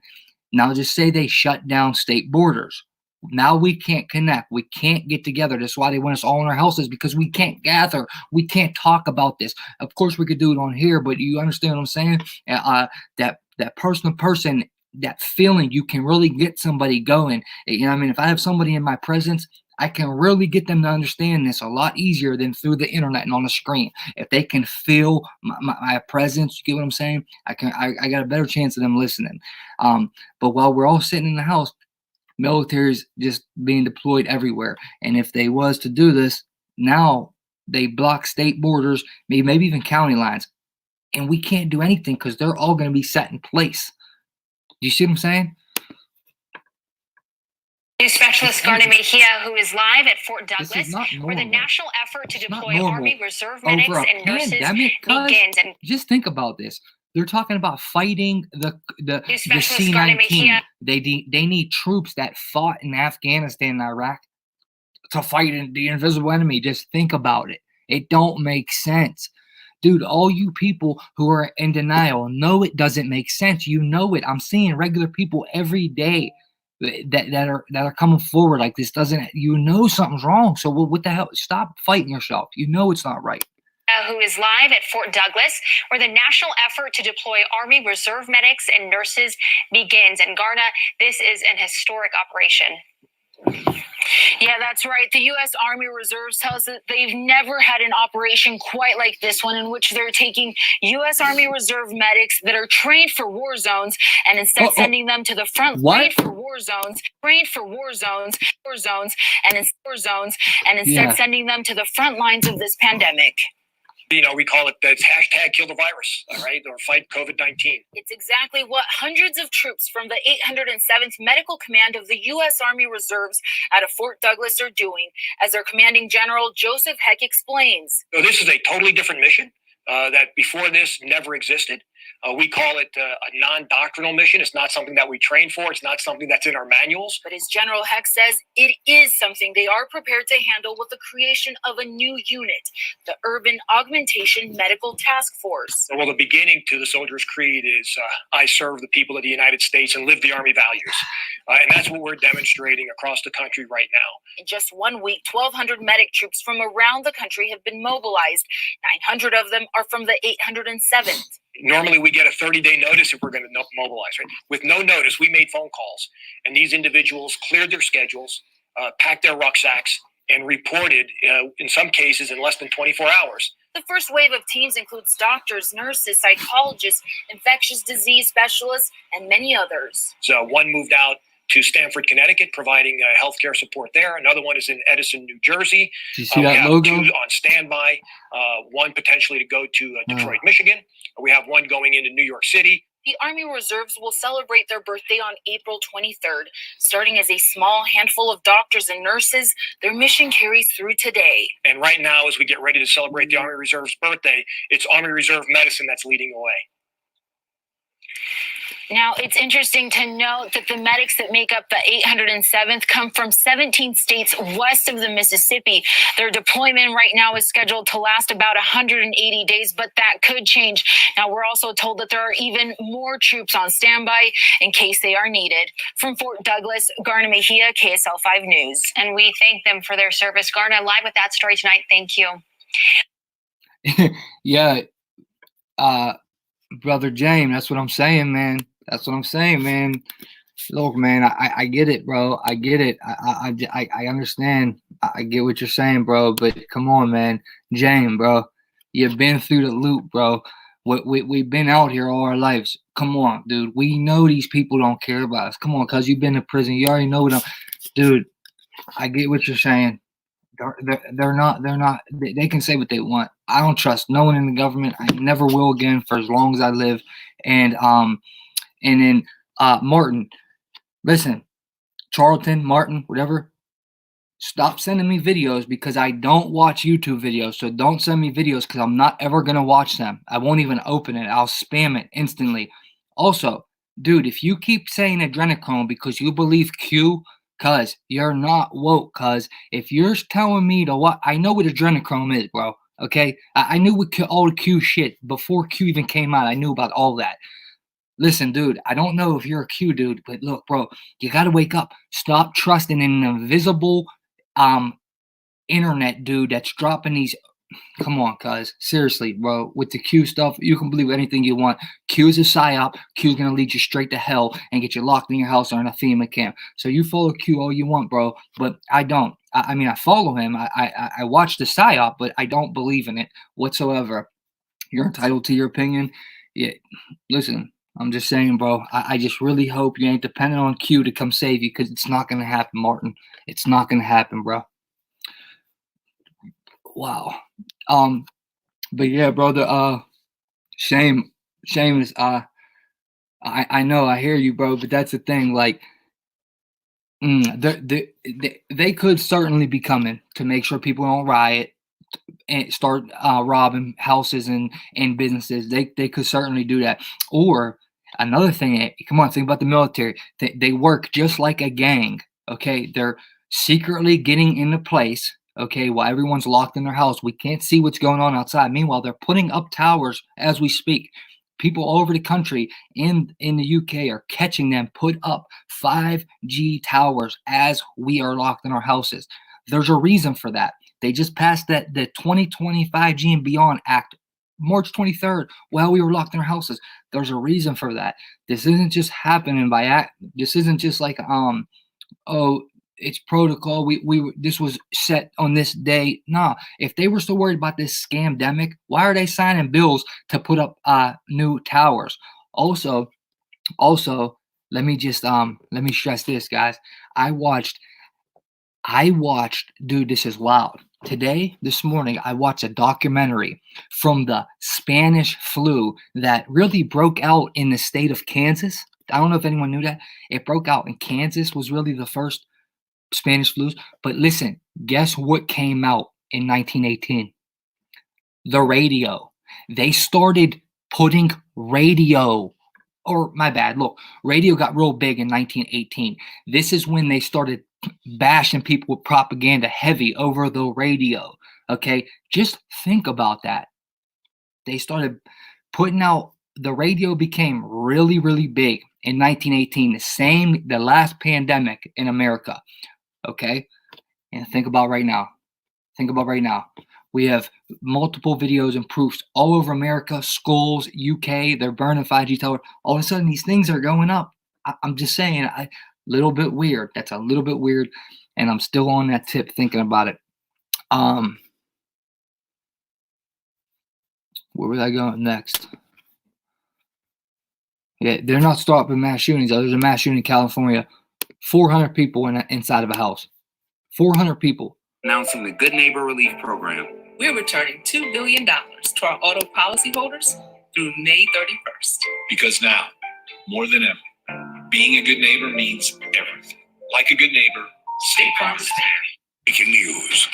now just say they shut down state borders. Now we can't connect. We can't get together. That's why they want us all in our houses, because we can't gather. We can't talk about this. Of course, we could do it on here, but you understand what I'm saying? That person to person, that feeling, you can really get somebody going. You know what I mean? If I have somebody in my presence, I can really get them to understand this a lot easier than through the internet and on the screen. If they can feel my presence, you get what I'm saying? I got a better chance of them listening. But while we're all sitting in the house, military's just being deployed everywhere. And if they was to do this, now they block state borders, maybe even county lines. And we can't do anything because they're all going to be set in place. Do you see what I'm saying? News specialist Garna Mejia, who is live at Fort Douglas, where the national effort to deploy Army Reserve medics and nurses begins. And just think about this. They're talking about fighting the C-19. They need troops that fought in Afghanistan and Iraq to fight the invisible enemy. Just think about it. It don't make sense. Dude, all you people who are in denial know it doesn't make sense. You know it. I'm seeing regular people every day that are coming forward like this. You know something's wrong. So what the hell? Stop fighting yourself. You know it's not right. Who is live at Fort Douglas, where the national effort to deploy Army Reserve medics and nurses begins. And Garna, this is an historic operation. Yeah, that's right. The U.S. Army Reserves tells us that they've never had an operation quite like this one, in which they're taking U.S. Army Reserve medics that are trained for war zones and instead sending them to the front line for war zones, and instead sending them to the front lines of this pandemic. You know, we call it the hashtag kill the virus, all right, or fight COVID-19. It's exactly what hundreds of troops from the 807th Medical Command of the U.S. Army Reserves out of Fort Douglas are doing, as their commanding general Joseph Heck explains. So this is a totally different mission that before this never existed. We call it a non-doctrinal mission. It's not something that we train for. It's not something that's in our manuals. But as General Heck says, it is something they are prepared to handle with the creation of a new unit, the Urban Augmentation Medical Task Force. Well, the beginning to the Soldier's Creed is I serve the people of the United States and live the Army values. And that's what we're demonstrating across the country right now. In just 1 week, 1,200 medic troops from around the country have been mobilized. 900 of them are from the 807th. Normally, we get a 30-day notice if we're going to mobilize, right? With no notice, we made phone calls, and these individuals cleared their schedules, packed their rucksacks, and reported, in some cases, in less than 24 hours. The first wave of teams includes doctors, nurses, psychologists, infectious disease specialists, and many others. So one moved out to Stamford, Connecticut, providing healthcare support there. Another one is in Edison, New Jersey. Do you see that logo? 2 on standby. One potentially to go to Detroit, Michigan. We have one going into New York City. The Army Reserves will celebrate their birthday on April 23rd. Starting as a small handful of doctors and nurses, their mission carries through today. And right now, as we get ready to celebrate the Army Reserve's birthday, it's Army Reserve medicine that's leading the way. Now, it's interesting to note that the medics that make up the 807th come from 17 states west of the Mississippi. Their deployment right now is scheduled to last about 180 days, but that could change. Now, we're also told that there are even more troops on standby in case they are needed. From Fort Douglas, Garna Mejia, KSL 5 News. And we thank them for their service. Garna, live with that story tonight. Thank you. Yeah, Brother James, that's what I'm saying, man. That's what I'm saying, man. Look, man, I get it, bro. I get it. I understand. I get what you're saying, bro. But come on, man. James, bro. You've been through the loop, bro. We've been out here all our lives. Come on, dude. We know these people don't care about us. Come on, cuz you've been to prison. You already know them. Dude, I get what you're saying. They're not, they can say what they want. I don't trust no one in the government. I never will again for as long as I live. And then Martin, listen, Charlton, Martin, whatever, stop sending me videos because I don't watch YouTube videos. So don't send me videos because I'm not ever going to watch them. I won't even open it. I'll spam it instantly. Also, dude, if you keep saying adrenochrome because you believe Q, cuz you're not woke, cuz if you're telling me to what, I know what adrenochrome is, bro. Okay, I knew what all the Q shit before Q even came out. I knew about all that. Listen, dude, I don't know if you're a Q dude, but look, bro, you got to wake up. Stop trusting in an invisible internet dude that's dropping these. Come on, cuz. Seriously, bro. With the Q stuff, you can believe anything you want. Q is a psyop. Q is going to lead you straight to hell and get you locked in your house or in a FEMA camp. So you follow Q all you want, bro. But I don't. I mean, I follow him. I watch the psyop, but I don't believe in it whatsoever. You're entitled to your opinion. Yeah, listen, I'm just saying, bro. I just really hope you ain't dependent on Q to come save you, because it's not going to happen, Martin. It's not going to happen, bro. Wow. But yeah, brother, shame is, I know, I hear you, bro, but that's the thing, like, they could certainly be coming to make sure people don't riot and start robbing houses and businesses. They could certainly do that. Or another thing, come on, think about the military. They work just like a gang, okay? They're secretly getting into place, okay, while everyone's locked in their house. We can't see what's going on outside. Meanwhile, they're putting up towers as we speak. People all over the country in the UK are catching them put up 5G towers as we are locked in our houses. There's a reason for that. They just passed the 2020 5G and Beyond Act, March 23rd, while we were locked in our houses. There's a reason for that. This isn't just happening by act. This isn't just like oh, it's protocol. This was set on this day. Nah, if they were so worried about this scamdemic, why are they signing bills to put up new towers? Also, let me stress this, guys. I watched, dude, this is wild. This morning, I watched a documentary from the Spanish flu that really broke out in the state of Kansas. I don't know if anyone knew that. It broke out in Kansas, was really the first Spanish flus. But listen, guess what came out in 1918? The radio. They started putting radio, or my bad, look, radio got real big in 1918. This is when they started bashing people with propaganda heavy over the radio. Okay, just think about that. They started putting out, the radio became really, really big in 1918, the last pandemic in America. Okay, and think about right now. We have multiple videos and proofs all over America, schools, UK, they're burning 5G tower. All of a sudden, these things are going up. I'm just saying, little bit weird. That's a little bit weird, and I'm still on that tip thinking about it. Where was I going next? Yeah, they're not stopping mass shootings. There's a mass shooting in California. 400 people inside of a house. 400 people. Announcing the Good Neighbor Relief Program. We're returning $2 billion to our auto policyholders through May 31st. Because now, more than ever, being a good neighbor means everything. Like a good neighbor, State Farm is there. Breaking news.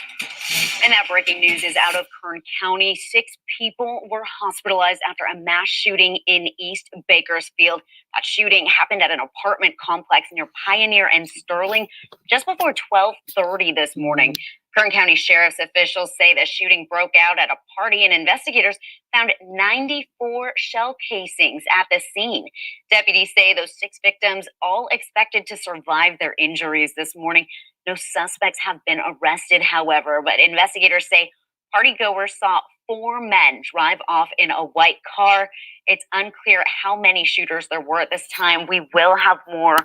And that breaking news is out of Kern County. 6 people were hospitalized after a mass shooting in East Bakersfield. That shooting happened at an apartment complex near Pioneer and Sterling just before 12:30 this morning. Kern County Sheriff's officials say the shooting broke out at a party, and investigators found 94 shell casings at the scene. Deputies say those 6 victims all expected to survive their injuries this morning. No suspects have been arrested, however, but investigators say partygoers saw 4 men drive off in a white car. It's unclear how many shooters there were at this time. We will have more.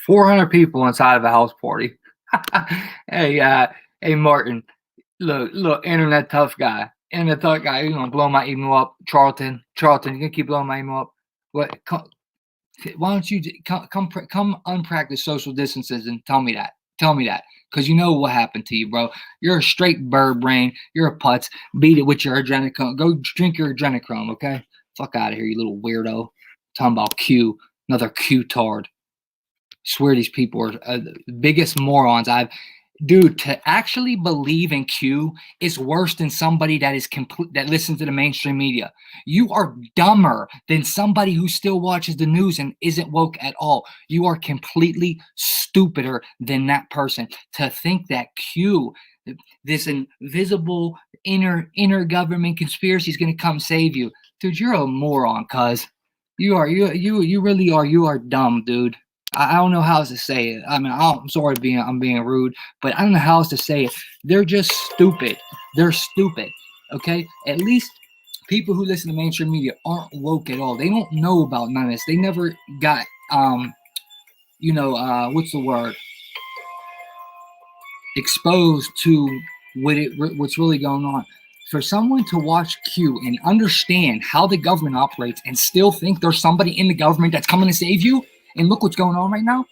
400 people inside of a house party. Hey, Martin, look, internet tough guy. You're gonna blow my email up, Charlton. You're gonna keep blowing my email up. What? Why don't you come unpractice social distances and tell me that? Because you know what happened to you, bro. You're a straight bird brain. You're a putz. Beat it with your adrenochrome. Go drink your adrenochrome, okay? Fuck out of here, you little weirdo. Talking about Q, another Q-tard. Swear these people are the biggest morons Dude, to actually believe in Q is worse than somebody that listens to the mainstream media. You are dumber than somebody who still watches the news and isn't woke at all. You are completely stupider than that person to think that Q, this invisible inner government conspiracy, is going to come save you. Dude, you're a moron, cuz. You really are. You are dumb, dude. I don't know how else to say it. I mean, I'm sorry I'm being rude, but I don't know how else to say it. They're just stupid. They're stupid. Okay? At least people who listen to mainstream media aren't woke at all. They don't know about none of this. They never got what's the word? Exposed to what's really going on. For someone to watch Q and understand how the government operates and still think there's somebody in the government that's coming to save you, and look what's going on right now.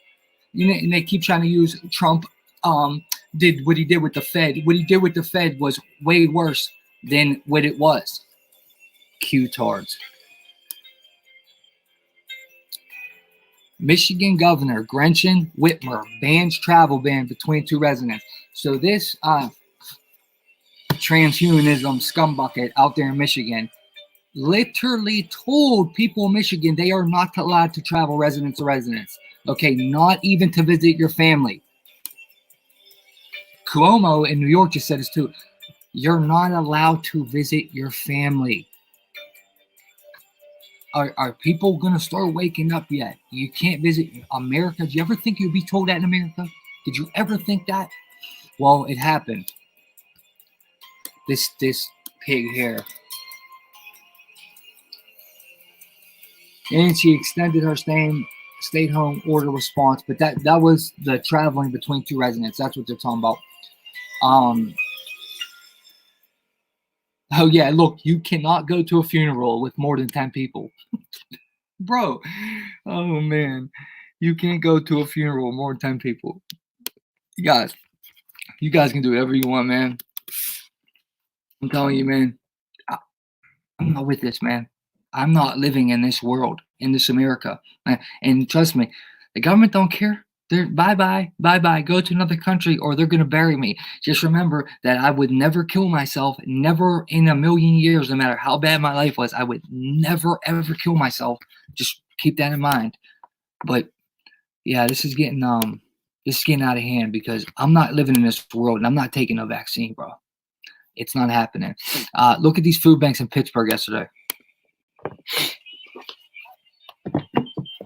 And they keep trying to use Trump did what he did with the Fed. What he did with the Fed was way worse than what it was. Q-tards. Michigan Governor Gretchen Whitmer bans travel ban between two residents. So this transhumanism scumbucket out there in Michigan literally told people in Michigan they are not allowed to travel residence to residence. Okay, not even to visit your family. Cuomo in New York just said this too. You're not allowed to visit your family. Are people going to start waking up yet? You can't visit America. Did you ever think you'd be told that in America? Did you ever think that? Well, it happened. This pig here. And she extended her stay-home order response, but that was the traveling between two residents. That's what they're talking about. Oh yeah, look, you cannot go to a funeral with more than 10 people. Bro, oh man, you can't go to a funeral with more than 10 people. You guys can do whatever you want, man. I'm telling you, man, I'm not with this, man. I'm not living in this world, in this America. And trust me, the government don't care. They're bye-bye. Go to another country or they're going to bury me. Just remember that I would never kill myself. Never in a million years, no matter how bad my life was, I would never, ever kill myself. Just keep that in mind. But yeah, this is getting out of hand because I'm not living in this world and I'm not taking a vaccine, bro. It's not happening. Look at these food banks in Pittsburgh yesterday.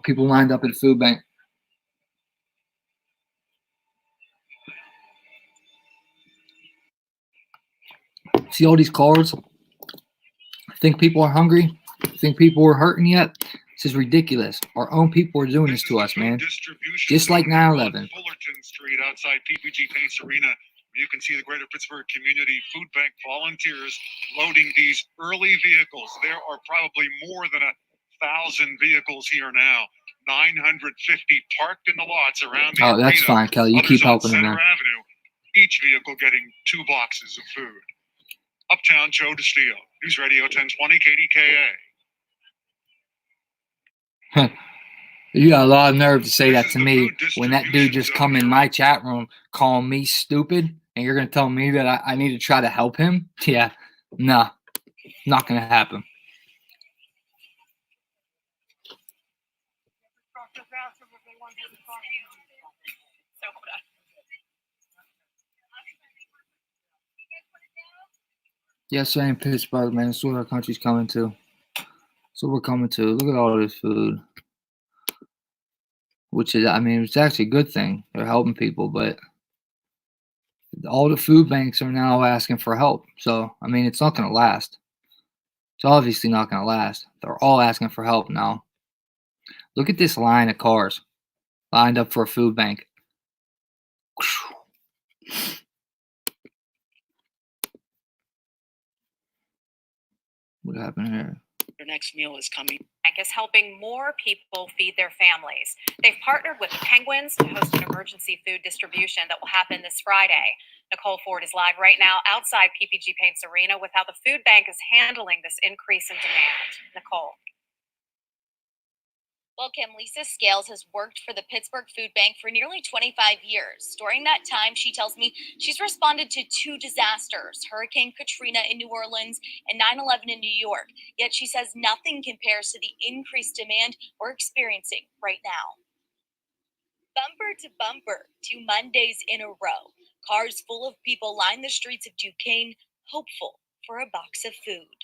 People lined up at the food bank. See all these cards? Think people are hungry? Think people are hurting yet? This is ridiculous. Our own people are doing this to us, man. Just like 9/11. Fullerton Street outside PPG Paints Arena. You can see the Greater Pittsburgh Community Food Bank volunteers loading these early vehicles. There are probably more than 1,000 vehicles here now. 950 parked in the lots around the arena. That's fine, Kelly. You keep helping them, man. Avenue, each vehicle getting 2 boxes of food. Uptown, Joe DeStio, News Radio 1020 KDKA. You got a lot of nerve to say that to me when that dude just come in my chat room calling me stupid, and you're going to tell me that I need to try to help him? Yeah, nah, not going to happen. Yes, I'm in Pittsburgh, man. That's what our country's coming to. So we're coming to. Look at all this food. Which is, I mean, it's actually a good thing. They're helping people, but all the food banks are now asking for help. So, I mean, it's not going to last. It's obviously not going to last. They're all asking for help now. Look at this line of cars lined up for a food bank. What happened here? Your next meal is coming. Is helping more people feed their families. They've partnered with Penguins to host an emergency food distribution that will happen this Friday. Nicole Ford is live right now outside PPG Paints Arena with how the food bank is handling this increase in demand. Nicole. Well, Kim, Lisa Scales has worked for the Pittsburgh Food Bank for nearly 25 years. During that time, she tells me she's responded to 2 disasters, Hurricane Katrina in New Orleans and 9/11 in New York. Yet she says nothing compares to the increased demand we're experiencing right now. Bumper to bumper, 2 Mondays in a row. Cars full of people line the streets of Duquesne, hopeful for a box of food.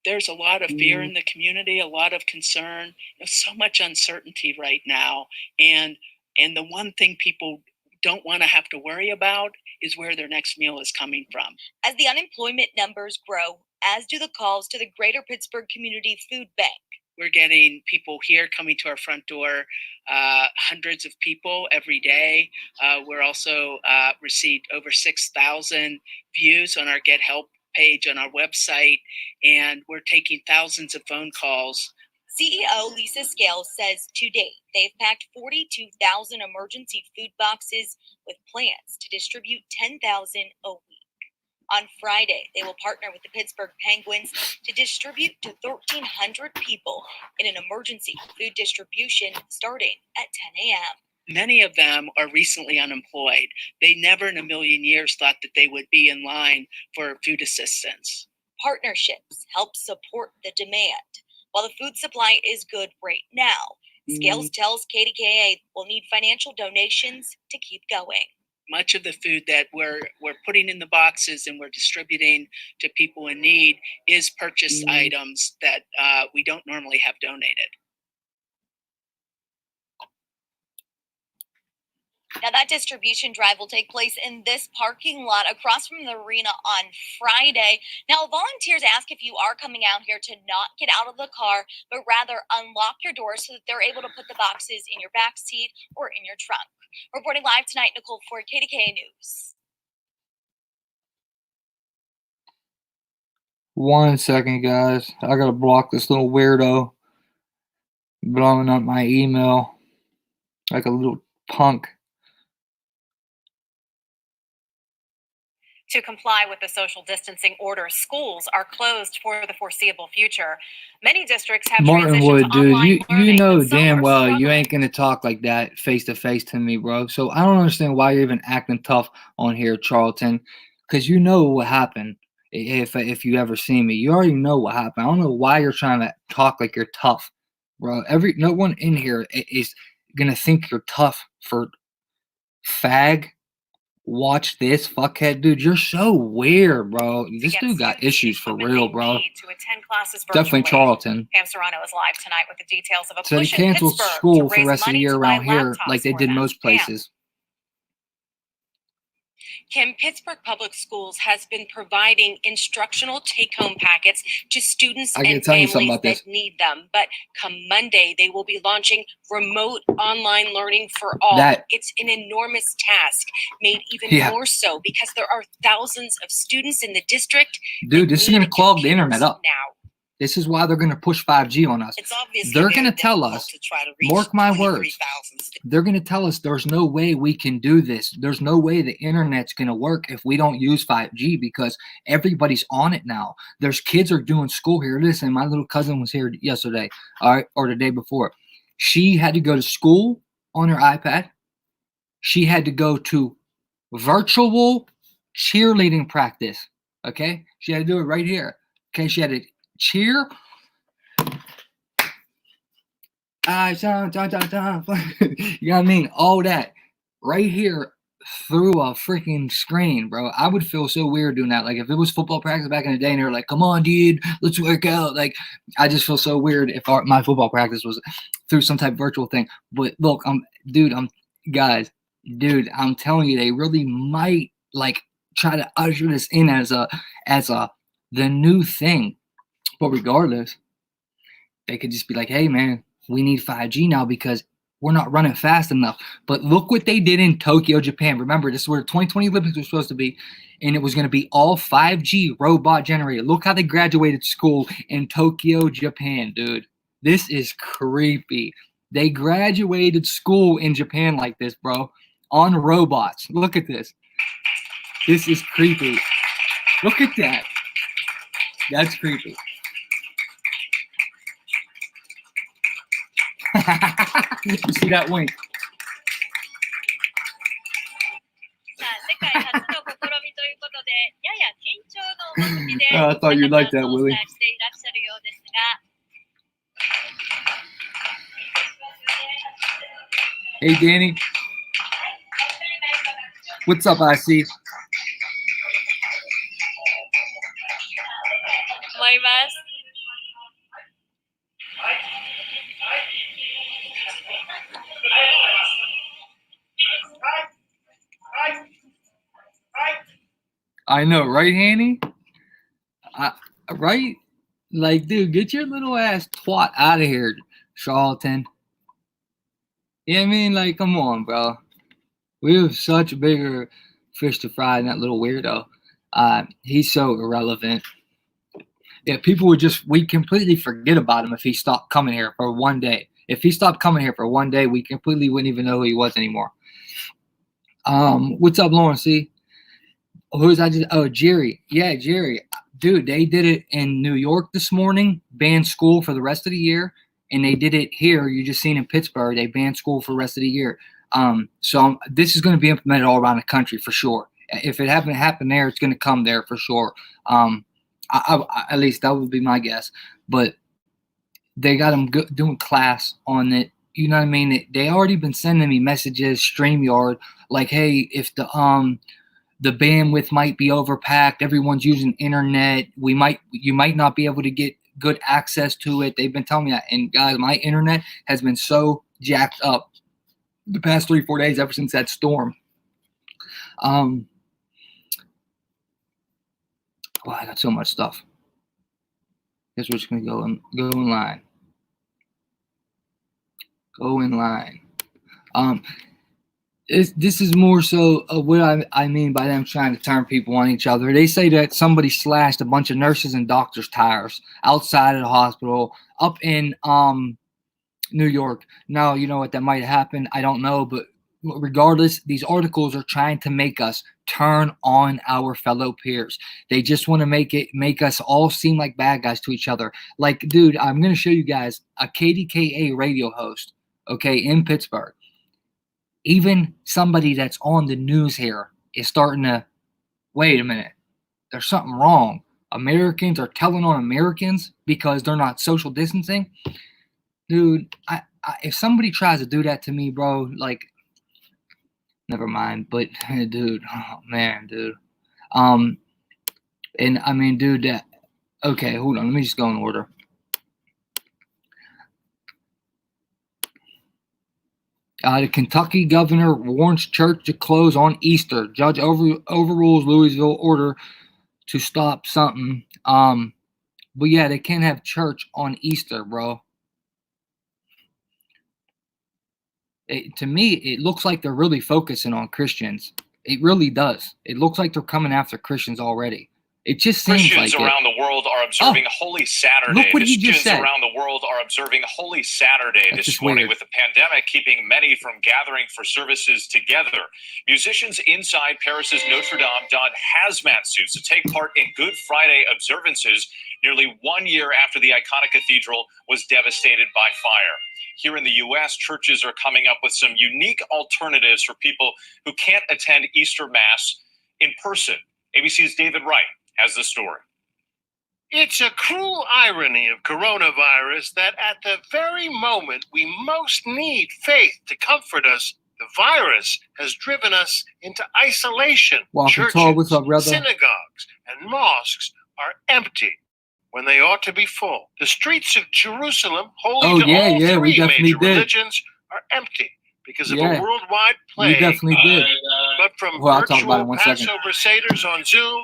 there's a lot of fear in the community, a lot of concern, so much uncertainty right now. And the one thing people don't want to have to worry about is where their next meal is coming from. As the unemployment numbers grow, as do the calls to the Greater Pittsburgh Community Food Bank. We're getting people here coming to our front door, hundreds of people every day. We're also received over 6,000 views on our Get Help page on our website, and we're taking thousands of phone calls. CEO Lisa Scales says to date, they've packed 42,000 emergency food boxes with plans to distribute 10,000 a week. On Friday, they will partner with the Pittsburgh Penguins to distribute to 1,300 people in an emergency food distribution starting at 10 a.m. Many of them are recently unemployed. They never in a million years thought that they would be in line for food assistance. Partnerships help support the demand. While the food supply is good right now, Scales tells KDKA will need financial donations to keep going. Much of the food that we're putting in the boxes and we're distributing to people in need is purchased items that we don't normally have donated. Now, that distribution drive will take place in this parking lot across from the arena on Friday. Now, volunteers ask if you are coming out here to not get out of the car, but rather unlock your doors so that they're able to put the boxes in your back seat or in your trunk. Reporting live tonight, Nicole for KDKA News. 1 second, guys. I gotta block this little weirdo blowing up my email like a little punk. To comply with the social distancing order, schools are closed for the foreseeable future. Many districts have Martin Wood, dude, you know damn well struggling. you ain't gonna talk like that face to face to me, bro. So I don't understand why you're even acting tough on here, Charlton, because you know what happened. If you ever see me, you already know what happened. I don't know why you're trying to talk like you're tough, bro. No one in here is gonna think you're tough for fag. Watch this, fuckhead, dude. You're so weird, bro. This dude got issues for real, bro. To attend classes Definitely virtually. Charlton. Pam Serrano is live tonight with the details of a So they push in canceled Pittsburgh school to for the raise rest of the money year to buy around here, laptops like they for did them. most Pam. places. Kim, Pittsburgh Public Schools has been providing instructional take-home packets to students I gotta and tell you something families about this. that need them. But come Monday, they will be launching remote online learning for all. It's an enormous task, made even more so because there are thousands of students in the district. Dude, this is gonna clog the internet up. Now. This is why they're gonna push 5G on us. They're gonna tell us, mark my words, they're gonna tell us there's no way we can do this. There's no way the internet's gonna work if we don't use 5G because everybody's on it now. There's kids are doing school here. Listen, my little cousin was here yesterday, or the day before. She had to go to school on her iPad. She had to go to virtual cheerleading practice. Okay, she had to do it right here. Okay, she had to cheer. You know what I mean? All that right here through a freaking screen, bro. I would feel so weird doing that. Like if it was football practice back in the day and they were like, come on, dude, let's work out. Like I just feel so weird if my football practice was through some type of virtual thing. But look, I'm telling you, they really might like try to usher this in as the new thing. But regardless, they could just be like, hey, man, we need 5G now because we're not running fast enough. But look what they did in Tokyo, Japan. Remember, this is where the 2020 Olympics were supposed to be, and it was going to be all 5G robot generated. Look how they graduated school in Tokyo, Japan, dude. This is creepy. They graduated school in Japan like this, bro, on robots. Look at this. This is creepy. Look at that. That's creepy. You see that wink? I thought you'd like that, Willie. Hey, Danny. What's up, IC? 思います。I know, right, Hanny? Right? Like, dude, get your little ass twat out of here, charlatan. You know what I mean? Like, come on, bro. We have such bigger fish to fry than that little weirdo. He's so irrelevant. Yeah, people we'd completely forget about him if he stopped coming here for one day. If he stopped coming here for one day, we completely wouldn't even know who he was anymore. What's up, Lauren? See? Jerry. Yeah, Jerry. Dude, they did it in New York this morning, banned school for the rest of the year. And they did it here. You just seen in Pittsburgh, they banned school for the rest of the year. So this is going to be implemented all around the country for sure. If it hasn't happened there, it's going to come there for sure. At least that would be my guess. But they got them doing class on it. You know what I mean? They already been sending me messages, StreamYard, like, hey, if the bandwidth might be overpacked, everyone's using internet, you might not be able to get good access to it. They've been telling me that. And guys, my internet has been so jacked up the past 3-4 days ever since that storm. I got so much stuff. Guess we're just gonna go in line. Go in line. This is more so what I mean by them trying to turn people on each other. They say that somebody slashed a bunch of nurses and doctors' tires outside of the hospital up in New York. Now, you know what, that might happen. I don't know, but regardless, these articles are trying to make us turn on our fellow peers. They just want to make us all seem like bad guys to each other. Like, dude, I'm going to show you guys a KDKA radio host, okay, in Pittsburgh. Even somebody that's on the news here is starting to, wait a minute, there's something wrong. Americans are telling on Americans because they're not social distancing. Dude, if somebody tries to do that to me, bro, like, never mind. But, dude, oh, man, dude. And, I mean, dude, okay, hold on. Let me just go in order. The Kentucky governor warns church to close on Easter. Judge overrules Louisville order to stop something. But yeah, they can't have church on Easter, bro. To me, it looks like they're really focusing on Christians. It really does. It looks like they're coming after Christians already. It just seems Christians like around the world are observing Holy Saturday. Look what he just said. Christians around the world are observing Holy Saturday this morning, with the pandemic keeping many from gathering for services together. Musicians inside Paris's Notre Dame donned hazmat suits to take part in Good Friday observances nearly 1 year after the iconic cathedral was devastated by fire. Here in the U.S., churches are coming up with some unique alternatives for people who can't attend Easter Mass in person. ABC's David Wright has the story. It's a cruel irony of coronavirus that at the very moment we most need faith to comfort us, the virus has driven us into isolation. Churches, what's up, brother? synagogues, and mosques are empty when they ought to be full. The streets of Jerusalem, holy to all three major religions, are empty because of a worldwide plague. We definitely did. But from virtual Passover Seders on Zoom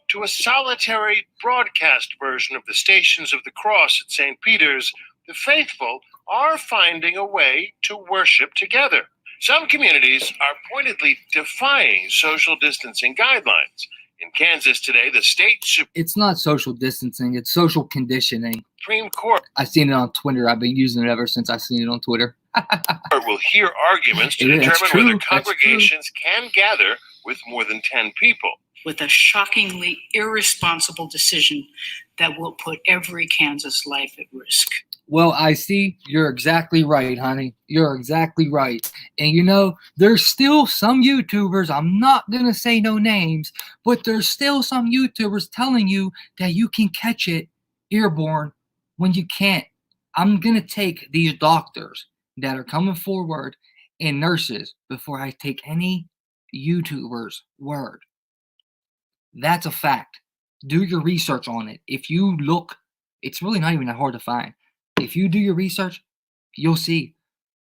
to a solitary broadcast version of the Stations of the Cross at St. Peter's, the faithful are finding a way to worship together. Some communities are pointedly defying social distancing guidelines. In Kansas today, the state It's not social distancing, it's social conditioning. Supreme Court. I've seen it on Twitter. I've been using it ever since I've seen it on Twitter. will hear arguments to determine whether congregations can gather with more than 10 people. With a shockingly irresponsible decision that will put every Kansas life at risk. Well, I see. You're exactly right, honey. You're exactly right. And you know, there's still some YouTubers, I'm not going to say no names, but there's still some YouTubers telling you that you can catch it airborne when you can't. I'm going to take these doctors that are coming forward and nurses before I take any YouTuber's word. That's a fact. Do your research on it. If you look, it's really not even that hard to find. If you do your research, you'll see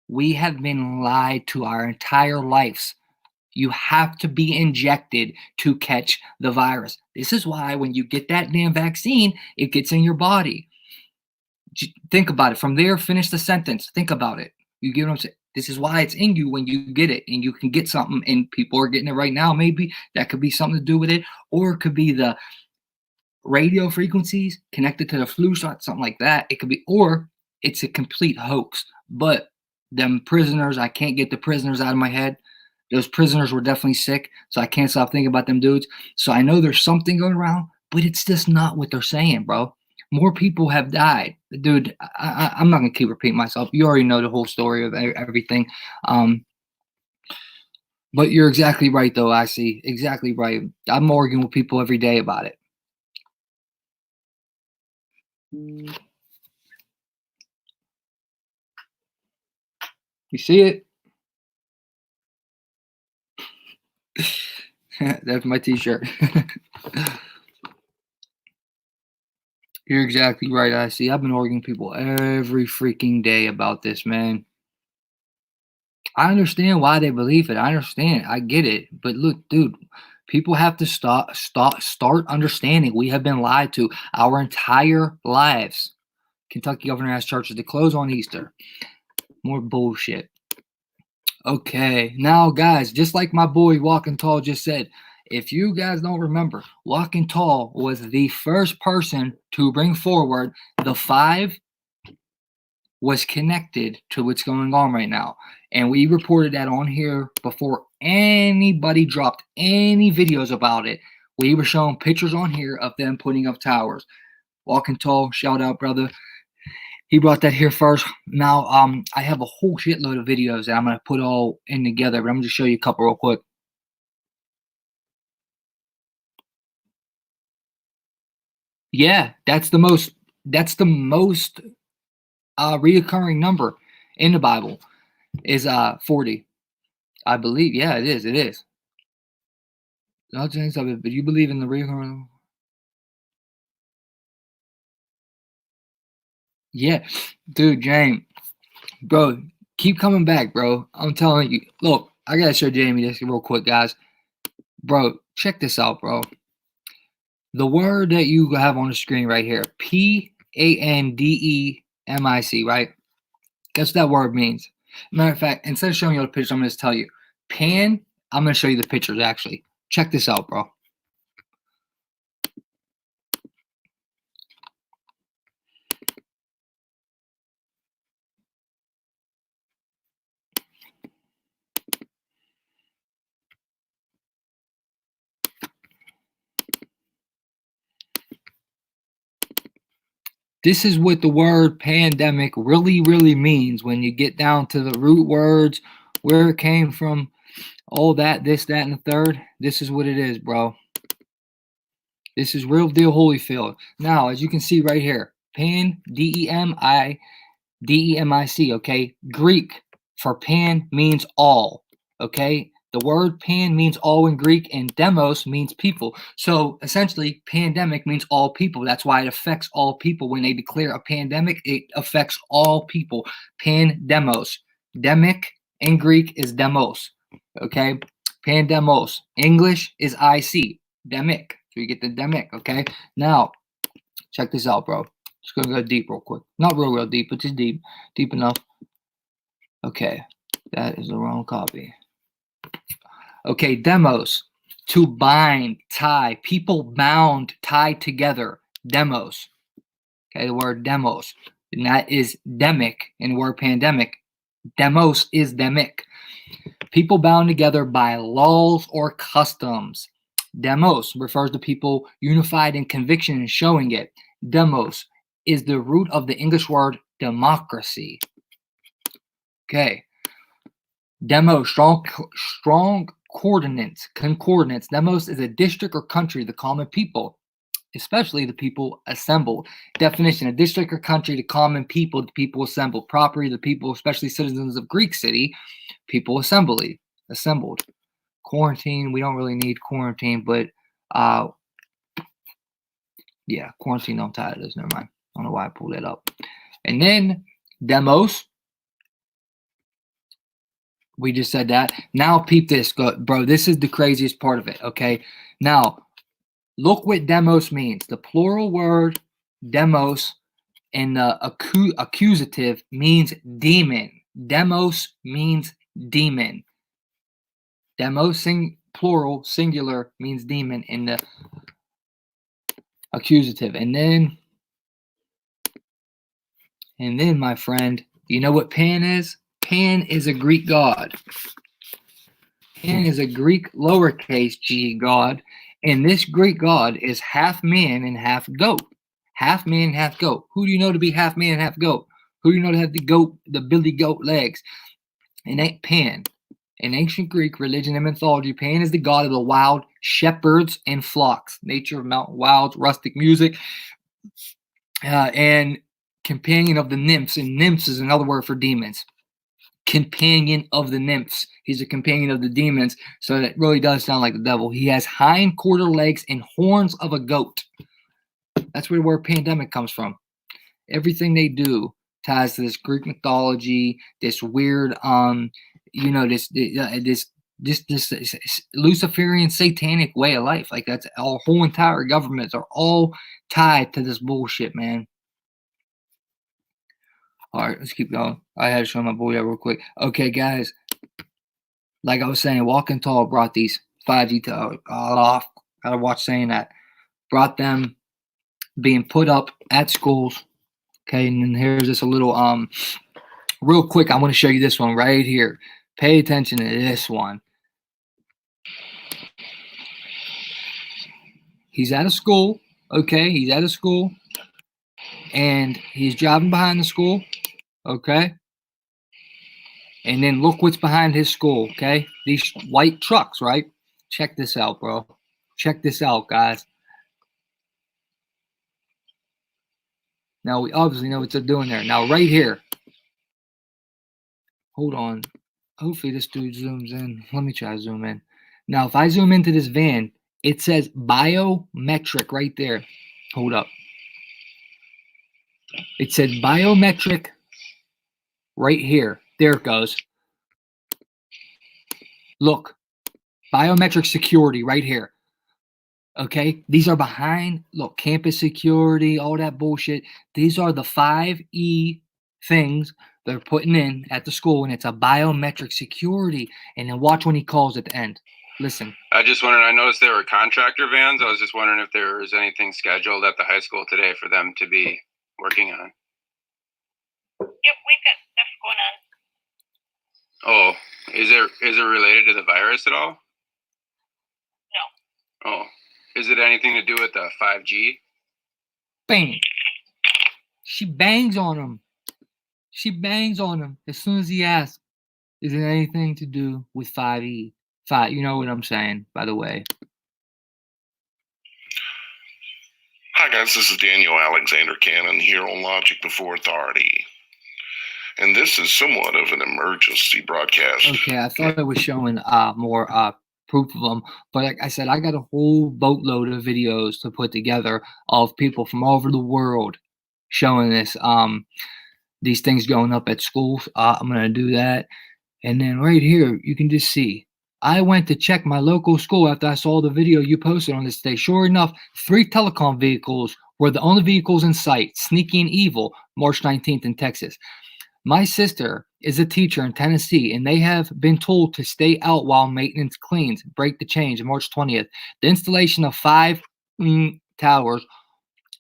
we have been lied to our entire lives. You have to be injected to catch the virus. This is why when you get that damn vaccine, it gets in your body. Think about it. From there, finish the sentence. Think about it. You get what I'm saying? This is why it's in you when you get it, and you can get something, and people are getting it right now. Maybe that could be something to do with it, or it could be the radio frequencies connected to the flu shot, something like that. It could be, or it's a complete hoax. But them prisoners, I can't get the prisoners out of my head. Those prisoners were definitely sick, so I can't stop thinking about them dudes. So I know there's something going around, but it's just not what they're saying, bro. More people have died. Dude, I'm not going to keep repeating myself. You already know the whole story of everything. But you're exactly right, though, I see. Exactly right. I'm arguing with people every day about it. You see it? That's my t-shirt. You're exactly right, I see. I've been arguing with people every freaking day about this, man. I understand why they believe it. I understand. I get it. But look, dude, people have to start understanding we have been lied to our entire lives. Kentucky governor has churches to close on Easter. More bullshit. Okay, now guys, just like my boy Walking Tall just said, if you guys don't remember, Walking Tall was the first person to bring forward the 5 was connected to what's going on right now. And we reported that on here before anybody dropped any videos about it. We were showing pictures on here of them putting up towers. Walking Tall, shout out, brother. He brought that here first. Now, I have a whole shitload of videos that I'm going to put all in together, but I'm going to show you a couple real quick. Yeah, that's the most reoccurring number in the Bible is 40. I believe. Yeah, it is. It is. I'll change of it, but you believe in the reoccurring. Yeah, dude, James, bro, keep coming back, bro. I'm telling you. Look, I gotta show Jamie this real quick, guys. Bro, check this out, bro. The word that you have on the screen right here, Pandemic, right? Guess what that word means? Matter of fact, instead of showing you the pictures, I'm going to tell you. I'm going to show you the pictures, actually. Check this out, bro. This is what the word pandemic really, really means when you get down to the root words, where it came from, all that, this, that, and the third. This is what it is, bro. This is real deal Holyfield. Now, as you can see right here, Pandemic, okay? Greek for pan means all, okay? The word pan means all in Greek, and demos means people. So essentially, pandemic means all people. That's why it affects all people. When they declare a pandemic, it affects all people. Pandemos. Demic in Greek is demos, okay? Pandemos. English is IC. Demic. So you get the demic, okay? Now, check this out, bro. Just gonna go deep real quick. Not real deep, but just deep. Deep enough. Okay. That is the wrong copy. Okay, demos. To bind, tie. People bound, tied together. Demos. Okay, the word demos. And that is demic in the word pandemic. Demos is demic. People bound together by laws or customs. Demos refers to people unified in conviction and showing it. Demos is the root of the English word democracy. Okay. Demos, strong coordinates, concordance. Demos is a district or country, the common people, especially the people assembled. Definition: a district or country, the common people, the people assembled. Property, the people, especially citizens of Greek city, people assembled. Quarantine, we don't really need quarantine, but yeah, quarantine don't tie to this. Never mind. I don't know why I pulled that up. And then demos. We just said that. Now peep this, bro. This is the craziest part of it, okay? Now, look what demos means. The plural word demos and the accusative means demon. Demos means demon. Demos plural singular means demon in the accusative. And then my friend, you know what Pan is? Pan is a Greek god. Pan is a Greek lowercase g god, and this Greek god is half man and half goat. Half man, half goat. Who do you know to be half man and half goat? Who do you know to have the billy goat legs? And ain't Pan. In ancient Greek religion and mythology, Pan is the god of the wild shepherds and flocks, nature of mountain wilds, rustic music, and companion of the nymphs. And nymphs is another word for demons. Companion of the nymphs. He's a companion of the demons, so that really does sound like the devil. He has hind quarter legs and horns of a goat. That's where the word pandemic comes from. Everything they do ties to this Greek mythology, this weird, this Luciferian satanic way of life. Like that's our whole entire governments are all tied to this bullshit, man. All right, let's keep going. I had to show my boy that real quick. Okay, guys. Like I was saying, Walking Tall brought these 5G to off. Gotta watch saying that. Brought them being put up at schools. Okay, and then here's just a little real quick. I want to show you this one right here. Pay attention to this one. He's at a school. Okay, he's at a school, and he's driving behind the school. Okay. And then look what's behind his school, okay? These white trucks, right? Check this out, bro. Check this out, guys. Now, we obviously know what they're doing there. Now, right here. Hold on. Hopefully, this dude zooms in. Let me try to zoom in. Now, if I zoom into this van, it says Biometric right there. Hold up. It said Biometric right here. There it goes. Look, biometric security right here. Okay, these are behind, look, campus security, all that bullshit. These are the 5E things they're putting in at the school, and it's a biometric security. And then watch when he calls at the end. Listen. I just wondered, I noticed there were contractor vans. I was just wondering if there was anything scheduled at the high school today for them to be working on. Yep, we've got stuff going on. Oh, is it related to the virus at all? No. Oh, is it anything to do with the 5G? Bang. She bangs on him. She bangs on him as soon as he asks, is it anything to do with 5E? You know what I'm saying, by the way. Hi guys, this is Daniel Alexander Cannon here on Logic Before Authority. And this is somewhat of an emergency broadcast. Okay, I thought it was showing more proof of them. But like I said, I got a whole boatload of videos to put together of people from all over the world showing this, these things going up at schools. I'm going to do that. And then right here, you can just see. I went to check my local school after I saw the video you posted on this day. Sure enough, 3 telecom vehicles were the only vehicles in sight. Sneaky and evil, March 19th in Texas. My sister is a teacher in Tennessee, and they have been told to stay out while maintenance cleans. Break the change, March 20th. The installation of 5 towers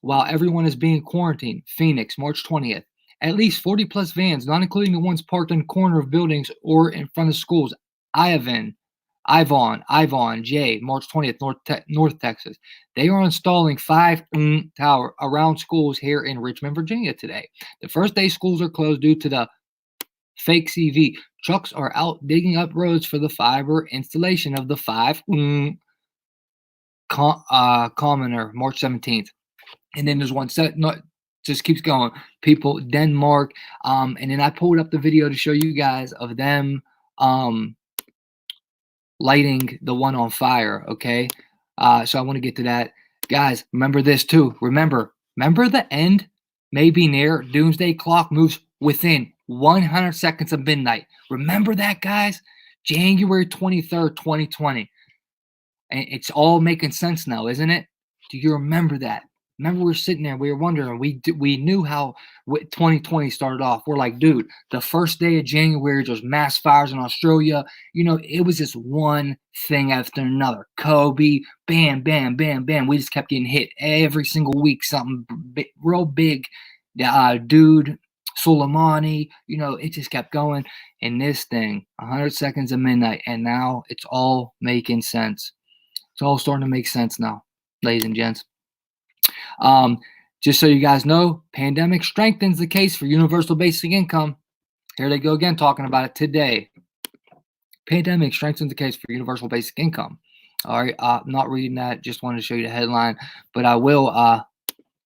while everyone is being quarantined. Phoenix, March 20th. At least 40 plus vans, not including the ones parked in the corner of buildings or in front of schools. Ivan, J, March 20th, North Texas. They are installing 5 tower around schools here in Richmond, Virginia today. The first day schools are closed due to the fake CV. Trucks are out digging up roads for the fiber installation of the 5 commoner, March 17th. And then there's one set, just keeps going. People, Denmark. And then I pulled up the video to show you guys of them lighting the one on fire, okay? So I want to get to that. Guys, remember this too. Remember the end may be near. Doomsday clock moves within 100 seconds of midnight. Remember that, guys? January 23rd, 2020. And it's all making sense now, isn't it? Do you remember that? Remember, we were sitting there, we were wondering, we knew how 2020 started off. We're like, dude, the first day of January, there's mass fires in Australia. You know, it was just one thing after another. Kobe, bam, bam, bam, bam. We just kept getting hit every single week. Something real big. Dude, Soleimani, you know, it just kept going. And this thing, 100 seconds of midnight, and now it's all making sense. It's all starting to make sense now, ladies and gents. Just so you guys know, pandemic strengthens the case for universal basic income. Here they go again talking about it today. Pandemic strengthens the case for universal basic income. All right, not reading that, just wanted to show you the headline, but I will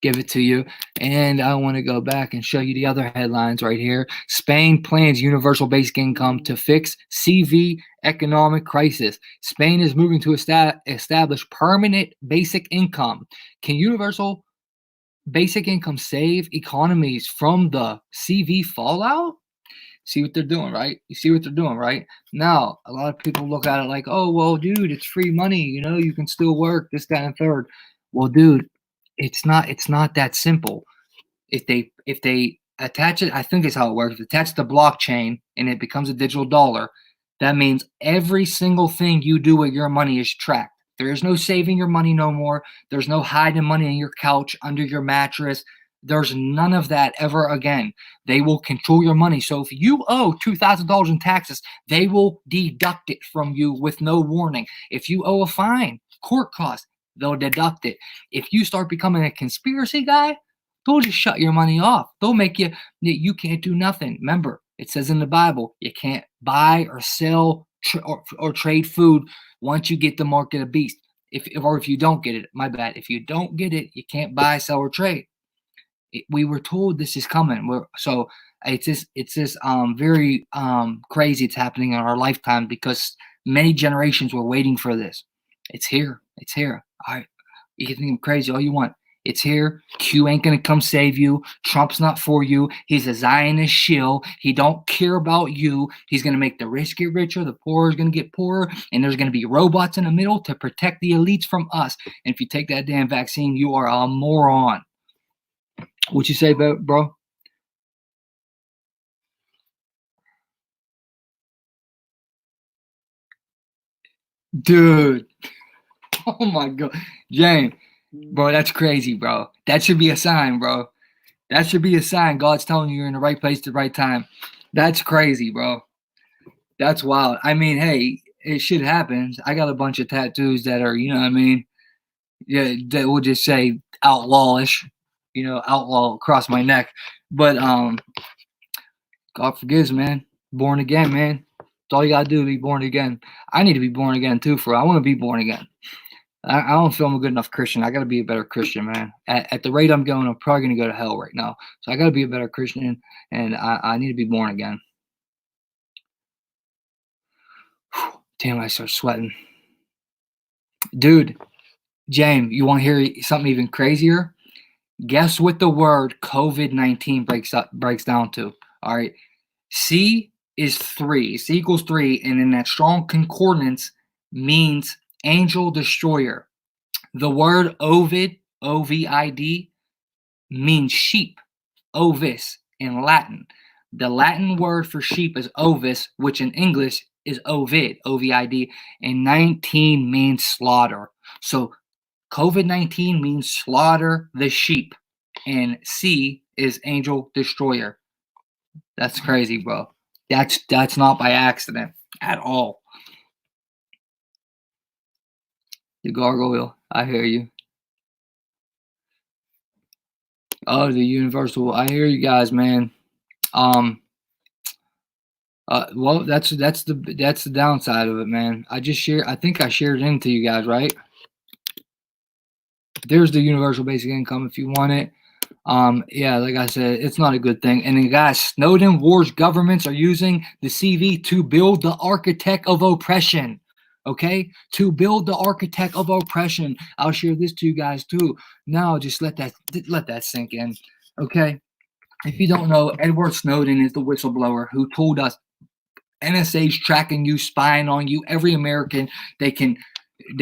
give it to you. And I want to go back and show you the other headlines right here. Spain plans universal basic income to fix CV economic crisis. Spain is moving to establish permanent basic income. Can universal basic income save economies from the CV fallout? See what they're doing, right? You see what they're doing, right? Now, a lot of people look at it like, oh, well, dude, it's free money. You know, you can still work, this, that, and third. Well, dude, it's not that simple. If they attach it, I think is how it works. If attach the blockchain and it becomes a digital dollar, that means every single thing you do with your money is tracked. There is no saving your money no more. There's no hiding money in your couch, under your mattress. There's none of that ever again. They will control your money. So if you owe $2,000 in taxes, they will deduct it from you with no warning. If you owe a fine, court costs, they'll deduct it. If you start becoming a conspiracy guy, they'll just shut your money off. They'll make you can't do nothing. Remember, it says in the Bible, you can't buy or sell or trade food once you get the mark of the beast. If you don't get it, my bad. If you don't get it, you can't buy, sell, or trade. We were told this is coming. So it's just very crazy. It's happening in our lifetime because many generations were waiting for this. It's here. It's here. All right. You can think I'm crazy all you want. It's here. Q ain't gonna come save you. Trump's not for you. He's a Zionist shill. He don't care about you. He's gonna make the rich get richer. The poor is gonna get poorer. And there's gonna be robots in the middle to protect the elites from us. And if you take that damn vaccine, you are a moron. What you say, bro? Dude. Oh my God. James. Bro, that's crazy, bro. That should be a sign, bro. That should be a sign God's telling you you're in the right place at the right time. That's crazy, bro. That's wild. I mean, hey, it shit happens. I got a bunch of tattoos that are, you know what I mean? Yeah, that will just say outlawish, you know, outlaw across my neck. But God forgives, man. Born again, man. That's all you gotta do to be born again. I need to be born again too, I want to be born again. I don't feel I'm a good enough Christian. I got to be a better Christian, man. At the rate I'm going, I'm probably going to go to hell right now. So I got to be a better Christian, and I need to be born again. Whew, damn, I start sweating. Dude, James, you want to hear something even crazier? Guess what the word COVID-19 breaks down to? All right. C is 3. C equals 3, and in that strong concordance means angel destroyer. The word ovid, O-V-I-D, means sheep, ovis in Latin. The Latin word for sheep is ovis, which in English is ovid, O-V-I-D, and 19 means slaughter. So COVID-19 means slaughter the sheep, and C is angel destroyer. That's crazy, bro. That's not by accident at all. The gargoyle, I hear you. Oh, the universal, I hear you guys, man. Well, that's the downside of it, man. I think I shared it into you guys, right? There's the universal basic income if you want it. Yeah, like I said, it's not a good thing. And then, guys, Snowden wars governments are using the CV to build the architect of oppression. Okay, to build the architect of oppression. I'll share this to you guys too. Now, just let that sink in. Okay? If you don't know, Edward Snowden is the whistleblower who told us NSA's tracking you, spying on you. Every American, they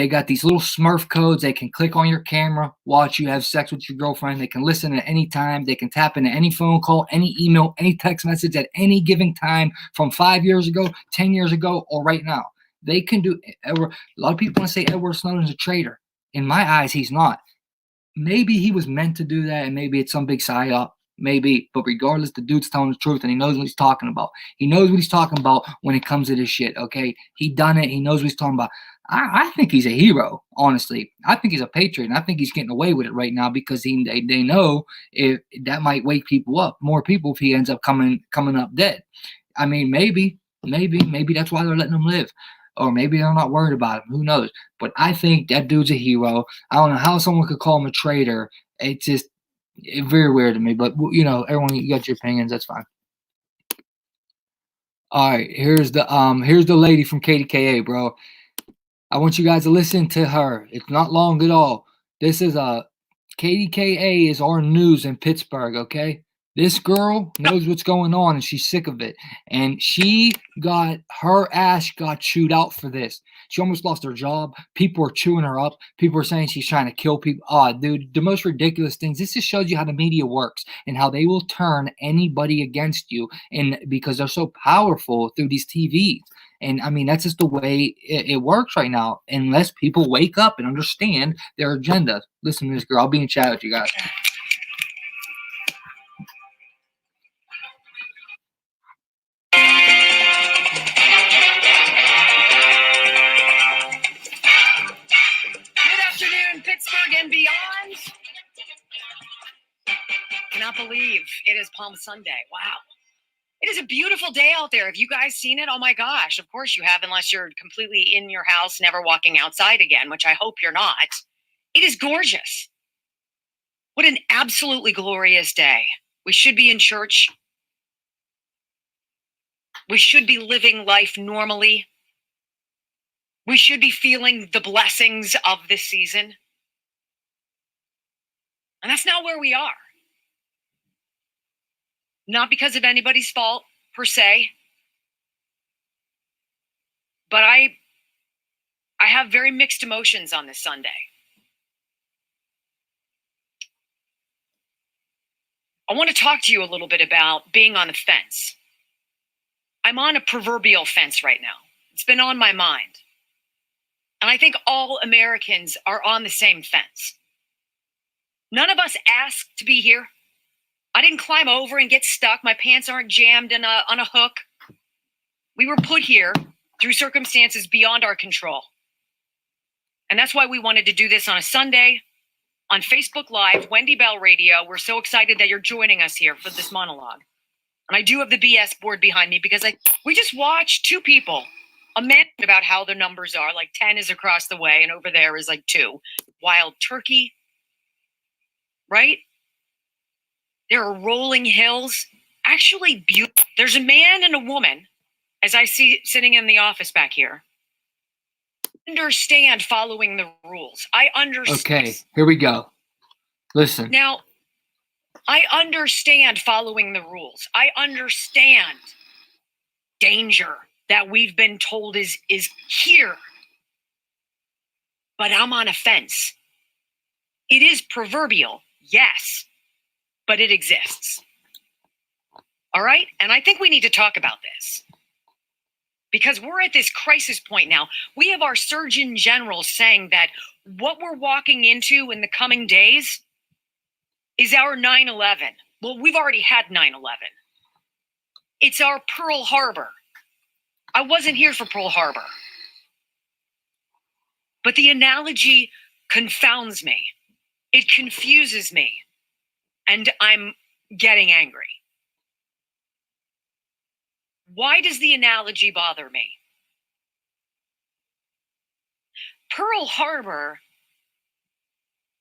got these little Smurf codes. They can click on your camera, watch you have sex with your girlfriend. They can listen at any time. They can tap into any phone call, any email, any text message at any given time from 5 years ago, 10 years ago, or right now. They can do. A lot of people want to say Edward Snowden's a traitor. In my eyes, he's not. Maybe he was meant to do that, and maybe it's some big psyop. Maybe, but regardless, the dude's telling the truth, and he knows what he's talking about. He knows what he's talking about when it comes to this shit, okay? He done it. He knows what he's talking about. I think he's a hero, honestly. I think he's a patriot, and I think he's getting away with it right now because they know if that might wake people up, more people, if he ends up coming up dead. I mean, maybe that's why they're letting him live. Or maybe they're not worried about him. Who knows? But I think that dude's a hero. I don't know how someone could call him a traitor. It's just very weird to me. But, you know, everyone, you got your opinions. That's fine. All right. Here's the lady from KDKA, bro. I want you guys to listen to her. It's not long at all. This is KDKA is our news in Pittsburgh, okay? This girl knows what's going on, and she's sick of it. And her ass got chewed out for this. She almost lost her job. People are chewing her up. People are saying she's trying to kill people. Dude, the most ridiculous things. This just shows you how the media works and how they will turn anybody against you, and because they're so powerful through these TVs. And I mean, that's just the way it works right now, unless people wake up and understand their agenda. Listen to this girl. I'll be in chat with you guys. Pittsburgh and beyond. Cannot believe it is Palm Sunday. Wow. It is a beautiful day out there. Have you guys seen it? Oh my gosh. Of course you have, unless you're completely in your house, never walking outside again, which I hope you're not. It is gorgeous. What an absolutely glorious day. We should be in church. We should be living life normally. We should be feeling the blessings of this season. And that's not where we are. Not because of anybody's fault, per se. But I have very mixed emotions on this Sunday. I want to talk to you a little bit about being on the fence. I'm on a proverbial fence right now. It's been on my mind. And I think all Americans are on the same fence. None of us asked to be here. I didn't climb over and get stuck. My pants aren't jammed on a hook. We were put here through circumstances beyond our control. And that's why we wanted to do this on a Sunday on Facebook Live, Wendy Bell Radio. We're so excited that you're joining us here for this monologue. And I do have the BS board behind me because we just watched two people amend about how the numbers are. Like 10 is across the way and over there is like 2. Wild turkey. Right? There are rolling hills. Actually beautiful. There's a man and a woman, as I see sitting in the office back here. Understand following the rules. I understand. Okay, here we go. Listen. Now, I understand following the rules. I understand danger that we've been told is here. But I'm on a fence. It is proverbial, yes, but it exists. All right? And I think we need to talk about this. Because we're at this crisis point now. We have our Surgeon General saying that what we're walking into in the coming days is our 9/11. Well, we've already had 9/11. It's our Pearl Harbor. I wasn't here for Pearl Harbor. But the analogy confounds me. It confuses me. And I'm getting angry. Why does the analogy bother me? Pearl Harbor,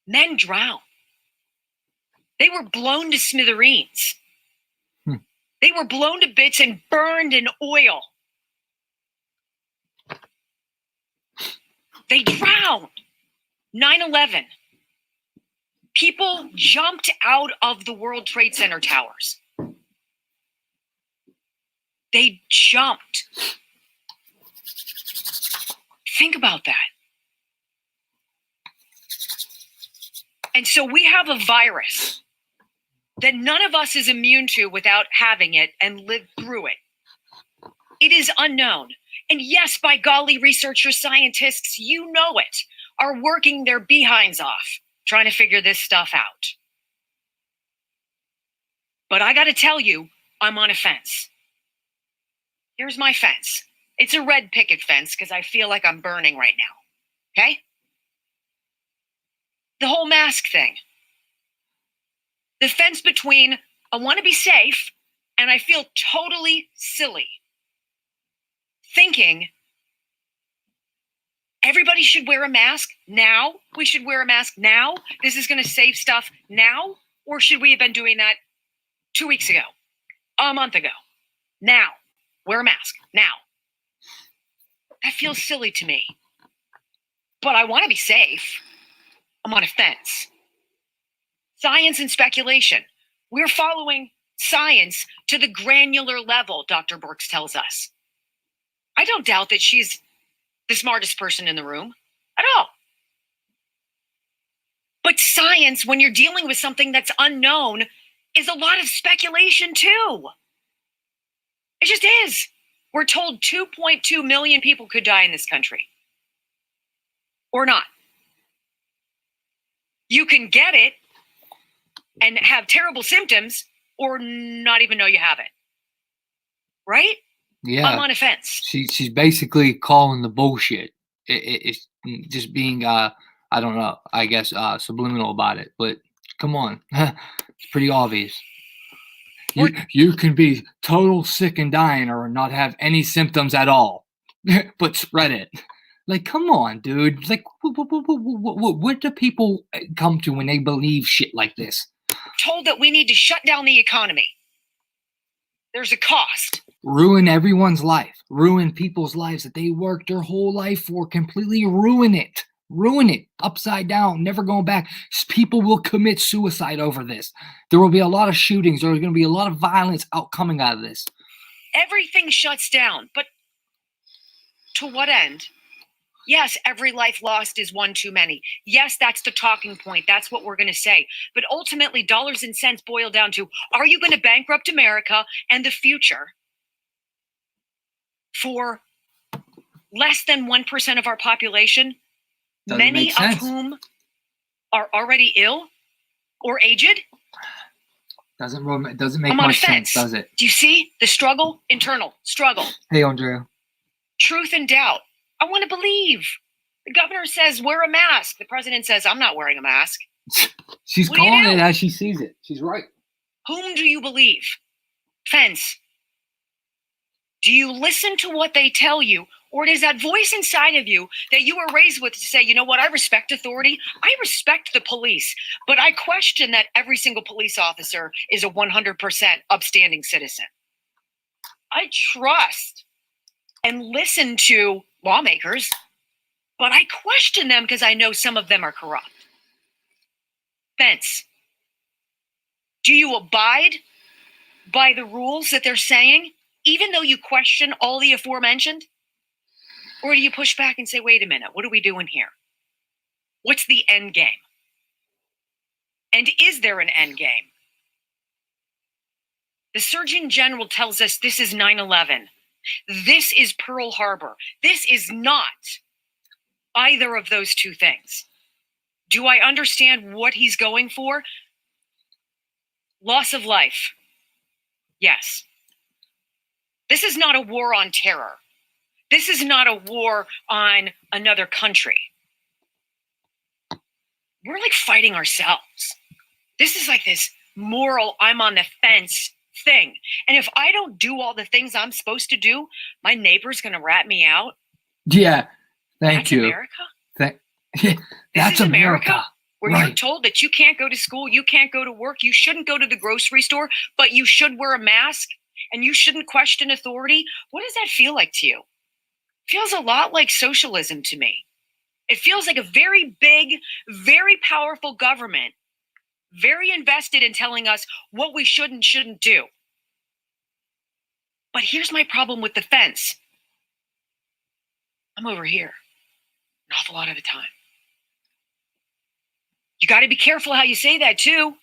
men drowned. They were blown to smithereens. They were blown to bits and burned in oil. They drowned. 9/11. People jumped out of the World Trade Center towers. They jumped. Think about that. And so we have a virus that none of us is immune to without having it and lived through it. It is unknown. And yes, by golly, researchers, scientists, you know it, are working their behinds off trying to figure this stuff out. But I got to tell you, I'm on a fence. Here's my fence. It's a red picket fence because I feel like I'm burning right now. Okay? The whole mask thing. The fence between I want to be safe and I feel totally silly thinking everybody should wear a mask now. We should wear a mask now. This is going to save stuff now. Or should we have been doing that 2 weeks ago, a month ago? Now, wear a mask now. That feels silly to me. But I want to be safe. I'm on a fence. Science and speculation. We're following science to the granular level, Dr. Birx tells us. I don't doubt that she's the smartest person in the room at all. But science, when you're dealing with something that's unknown, is a lot of speculation too. It just is. We're told 2.2 million people could die in this country. Or not. You can get it and have terrible symptoms or not even know you have it. Right? Yeah. I'm on a fence. She's basically calling the bullshit. It's just being, I don't know, I guess subliminal about it. But come on. It's pretty obvious. You can be total sick and dying or not have any symptoms at all, but spread it. Like, come on, dude. Like, what do people come to when they believe shit like this? Told that we need to shut down the economy. There's a cost. Ruin everyone's life. Ruin people's lives that they worked their whole life for. Completely ruin it. Ruin it. Upside down. Never going back. People will commit suicide over this. There will be a lot of shootings. There's going to be a lot of violence coming out of this. Everything shuts down. But to what end? Yes, every life lost is one too many. Yes, that's the talking point. That's what we're going to say. But ultimately, dollars and cents boil down to, are you going to bankrupt America and the future for less than 1% of our population, many of whom are already ill or aged? Doesn't make much sense, does it? Do you see the struggle? Internal struggle. Hey, Andrea. Truth and doubt. I want to believe. The governor says, wear a mask. The president says, I'm not wearing a mask. She's calling it as she sees it. She's right. Whom do you believe? Fence. Do you listen to what they tell you? Or does that voice inside of you that you were raised with to say, you know what, I respect authority. I respect the police. But I question that every single police officer is a 100% upstanding citizen. I trust and listen to lawmakers, but I question them because I know some of them are corrupt. Fence. Do you abide by the rules that they're saying, even though you question all the aforementioned? Or do you push back and say, wait a minute, what are we doing here? What's the end game? And is there an end game? The Surgeon General tells us this is 9/11. This is Pearl Harbor. This is not either of those two things. Do I understand what he's going for? Loss of life. Yes. This is not a war on terror. This is not a war on another country. We're like fighting ourselves. This is like this moral, I'm on the fence thing. And if I don't do all the things I'm supposed to do, my neighbor's going to rat me out. Yeah. Thank you. America? That's America. Where you're told that you can't go to school, you can't go to work, you shouldn't go to the grocery store, but you should wear a mask and you shouldn't question authority. What does that feel like to you? It feels a lot like socialism to me. It feels like a very big, very powerful government very invested in telling us what we should and shouldn't do. But here's my problem with the fence. I'm over here an awful lot of the time. You got to be careful how you say that too,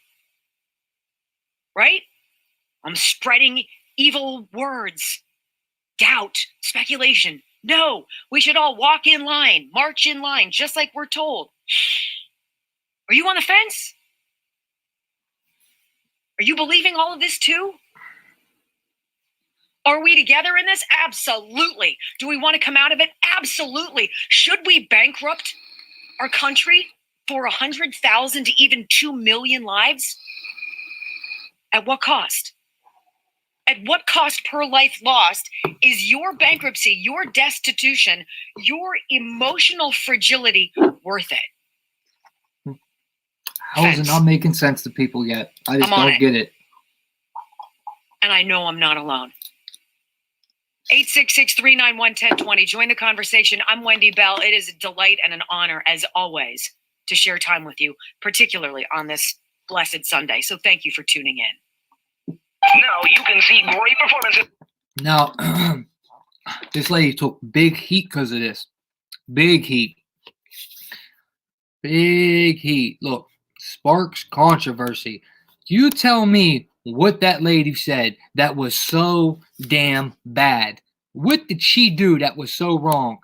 right? I'm spreading evil words, doubt, speculation. No, we should all walk in line, march in line, just like we're told. Are you on the fence? Are you believing all of this too? Are we together in this? Absolutely. Do we want to come out of it? Absolutely. Should we bankrupt our country for 100,000 to even 2 million lives? At what cost? At what cost per life lost is your bankruptcy, your destitution, your emotional fragility worth it? How is it not making sense to people yet? I just don't get it. And I know I'm not alone. 866-391-1020. Join the conversation. I'm Wendy Bell. It is a delight and an honor, as always, to share time with you, particularly on this blessed Sunday. So thank you for tuning in. Now you can see great performances. Now, this lady took big heat because of this. Big heat. Big heat. Look, sparks controversy. You tell me what that lady said that was so damn bad. What did she do that was so wrong?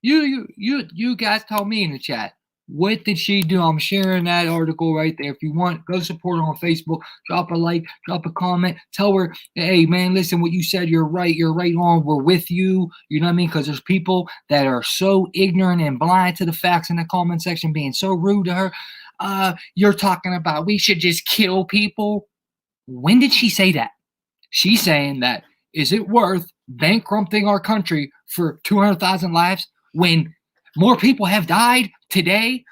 You guys tell me in the chat. What did she do? I'm sharing that article right there. If you want, go support her on Facebook. Drop a like, drop a comment. Tell her, hey, man, listen, what you said, you're right. You're right on. We're with you. You know what I mean? Because there's people that are so ignorant and blind to the facts in the comment section, being so rude to her. You're talking about we should just kill people. When did she say that? She's saying that, is it worth bankrupting our country for 200,000 lives when more people have died today?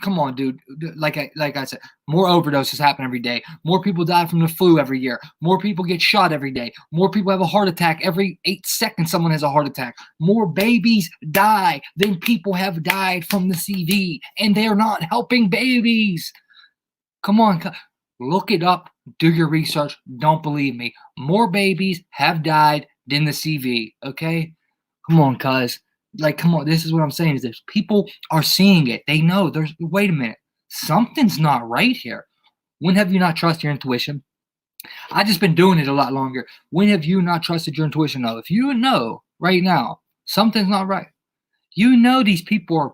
Come on, dude. Like I said, more overdoses happen every day. More people die from the flu every year. More people get shot every day. More people have a heart attack. Every 8 seconds, someone has a heart attack. More babies die than people have died from the CV, and they're not helping babies. Come on, look it up. Do your research. Don't believe me. More babies have died than the CV. Okay, come on, cuz. Like, come on. This is what I'm saying. Is this people are seeing it? They know. Wait a minute. Something's not right here. When have you not trusted your intuition? I've just been doing it a lot longer. When have you not trusted your intuition? Though, if you know right now something's not right, you know these people are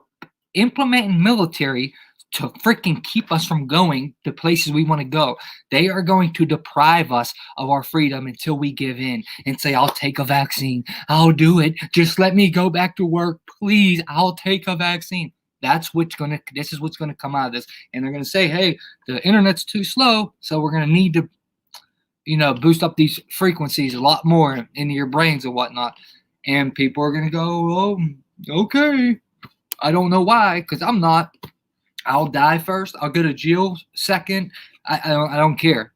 implementing military to freaking keep us from going to places we want to go. They are going to deprive us of our freedom until we give in and say, I'll take a vaccine. I'll do it. Just let me go back to work. Please, I'll take a vaccine. This is what's going to come out of this. And they're going to say, hey, the internet's too slow, so we're going to need to, boost up these frequencies a lot more into your brains and whatnot. And people are going to go, oh, okay. I don't know why, because I'm not. I'll die first. I'll go to jail second. I don't care.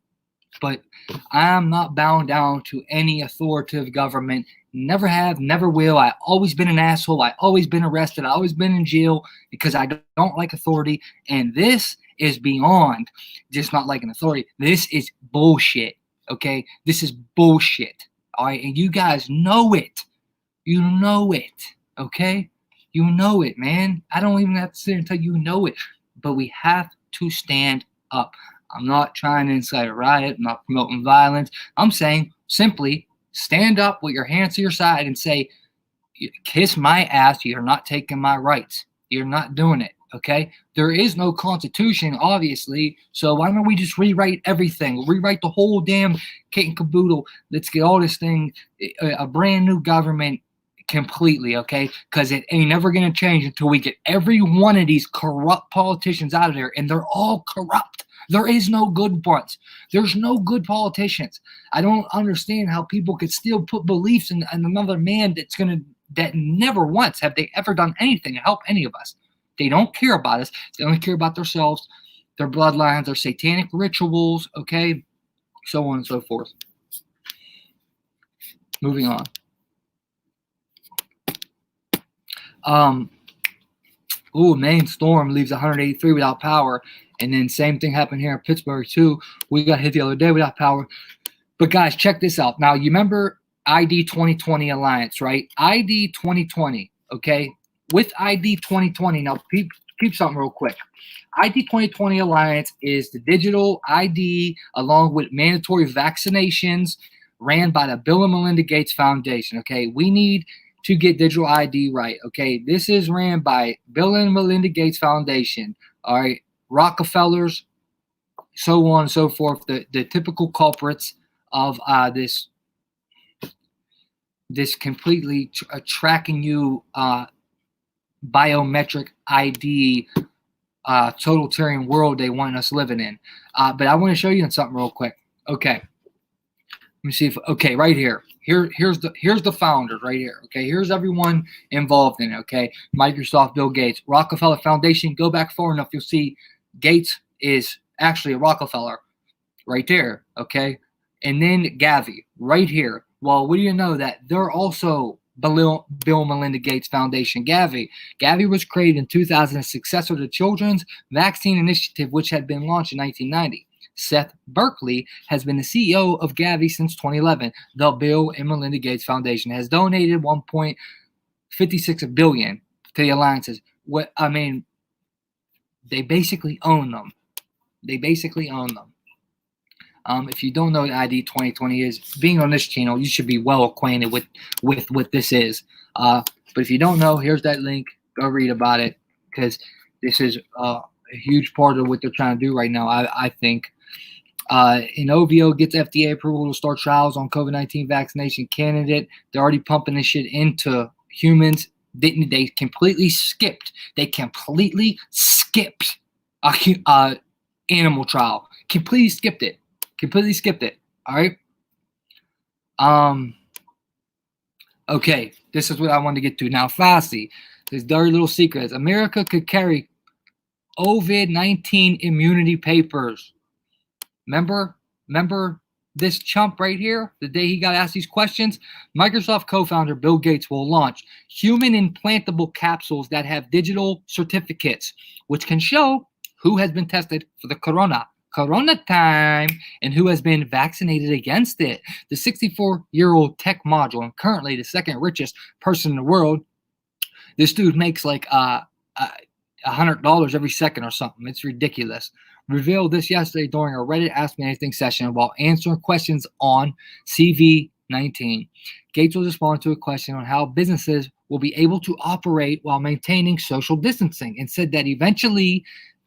But I'm not bound down to any authoritative government. Never have, never will. I've always been an asshole. I've always been arrested. I've always been in jail because I don't like authority. And this is beyond just not like an authority. This is bullshit. Okay? This is bullshit. All right? And you guys know it. You know it. Okay? You know it, man. I don't even have to sit and tell you know it. But we have to stand up. I'm not trying to incite a riot. I'm not promoting violence. I'm saying simply stand up with your hands to your side and say, kiss my ass. You're not taking my rights. You're not doing it. Okay? There is no constitution, obviously. So why don't we just rewrite everything? Rewrite the whole damn kit and caboodle. Let's get all this thing, a brand new government completely, okay? Because it ain't never going to change until we get every one of these corrupt politicians out of there, and they're all corrupt. There is no good ones. There's no good politicians. I don't understand how people could still put beliefs in another man that never once have they ever done anything to help any of us. They don't care about us. They only care about themselves, their bloodlines, their satanic rituals, okay? So on and so forth. Moving on. main storm leaves 183 without power. And then same thing happened here in Pittsburgh too. We got hit the other day without power. But guys, check this out. Now, you remember ID 2020 Alliance, right? ID 2020, okay? With ID 2020, now keep something real quick. ID 2020 Alliance is the digital ID along with mandatory vaccinations ran by the Bill and Melinda Gates Foundation, okay? We need to get digital ID right, okay? This is ran by Bill and Melinda Gates Foundation, all right? Rockefellers, so on and so forth, the typical culprits of this completely tracking you biometric ID totalitarian world they want us living in. But I want to show you something real quick. Okay. Let me see if right here. Here's the founders right here. Okay, here's everyone involved in it. Okay, Microsoft, Bill Gates, Rockefeller Foundation. Go back far enough, you'll see Gates is actually a Rockefeller right there. Okay, and then Gavi right here. Well, what do you know that they're also Bill and Melinda Gates Foundation. Gavi was created in 2000 as successor to the Children's Vaccine Initiative, which had been launched in 1990. Seth Berkley has been the CEO of Gavi since 2011. The Bill and Melinda Gates Foundation has donated $1.56 billion to the alliances. They basically own them. If you don't know what ID 2020 is, being on this channel, you should be well acquainted with what this is. But if you don't know, here's that link. Go read about it, because this is a huge part of what they're trying to do right now, I think. OVO gets FDA approval to start trials on COVID-19 vaccination candidate. They're already pumping this shit into humans. They completely skipped. Animal trial. Completely skipped it. All right. Okay. This is what I want to get to now. Fauci, this dirty little secret is America could carry COVID-19 immunity papers. Remember this chump right here? The day he got asked these questions, Microsoft co-founder Bill Gates will launch human implantable capsules that have digital certificates, which can show who has been tested for the corona time and who has been vaccinated against it. The 64-year-old tech module and currently the second richest person in the world. This dude makes like $100 every second or something. It's ridiculous. Revealed this yesterday during a Reddit Ask Me Anything session while answering questions on CV-19. Gates was responding to a question on how businesses will be able to operate while maintaining social distancing and said that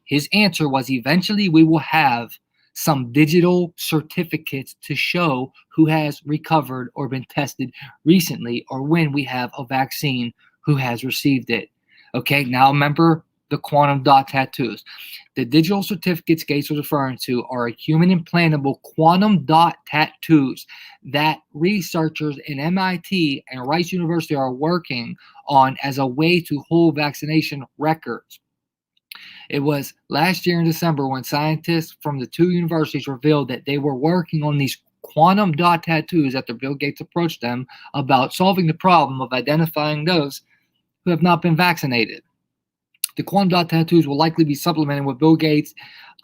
his answer was eventually we will have some digital certificates to show who has recovered or been tested recently, or when we have a vaccine, who has received it. Okay, now remember the quantum dot tattoos. The digital certificates Gates was referring to are human implantable quantum dot tattoos that researchers in MIT and Rice University are working on as a way to hold vaccination records. It was last year in December when scientists from the two universities revealed that they were working on these quantum dot tattoos after Bill Gates approached them about solving the problem of identifying those who have not been vaccinated. The quantum dot tattoos will likely be supplemented with Bill Gates'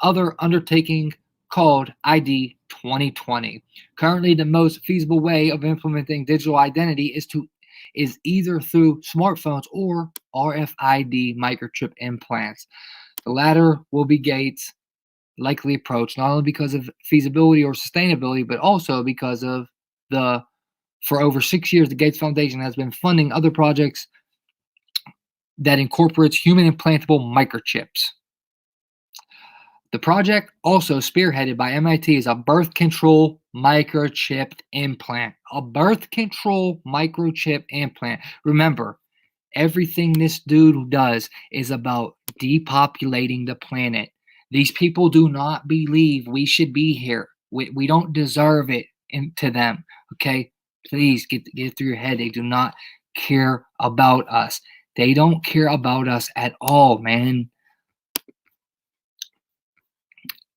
other undertaking called ID 2020. Currently, the most feasible way of implementing digital identity is either through smartphones or RFID microchip implants. The latter will be Gates' likely approach, not only because of feasibility or sustainability, but also because of for over 6 years, the Gates Foundation has been funding other projects that incorporates human implantable microchips. The project, also spearheaded by MIT, is a birth control microchip implant. A birth control microchip implant. Remember, everything this dude does is about depopulating the planet. These people do not believe we should be here. We don't deserve it to them. Okay? Please get it through your head. They do not care about us. They don't care about us at all, man.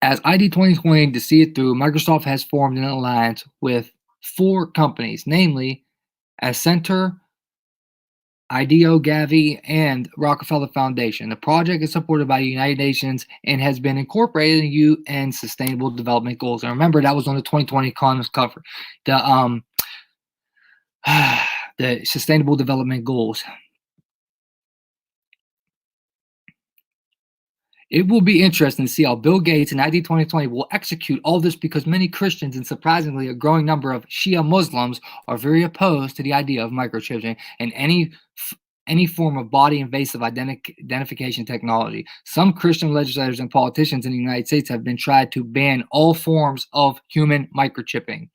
As ID 2020 to see it through, Microsoft has formed an alliance with 4 companies, namely Accenture, IDEO, Gavi, and Rockefeller Foundation. The project is supported by the United Nations and has been incorporated in UN Sustainable Development Goals. And remember, that was on the 2020 Economist cover. The Sustainable Development Goals. It will be interesting to see how Bill Gates in ID 2020 will execute all this, because many Christians and surprisingly a growing number of Shia Muslims are very opposed to the idea of microchipping and any form of body invasive identification technology. Some Christian legislators and politicians in the United States have been tried to ban all forms of human microchipping.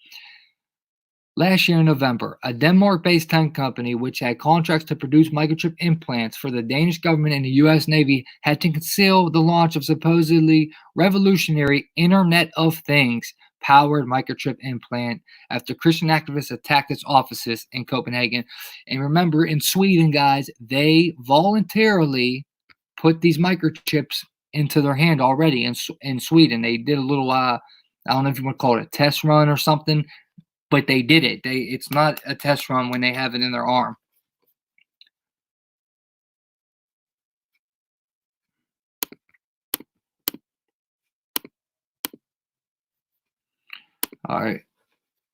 Last year in November, a Denmark-based tech company which had contracts to produce microchip implants for the Danish government and the U.S. Navy had to conceal the launch of supposedly revolutionary Internet of Things powered microchip implant after Christian activists attacked its offices in Copenhagen. And remember, in Sweden, guys, they voluntarily put these microchips into their hand already in Sweden. They did a little, I don't know if you want to call it a test run or something, but they did it. It's not a test run when they have it in their arm. All right.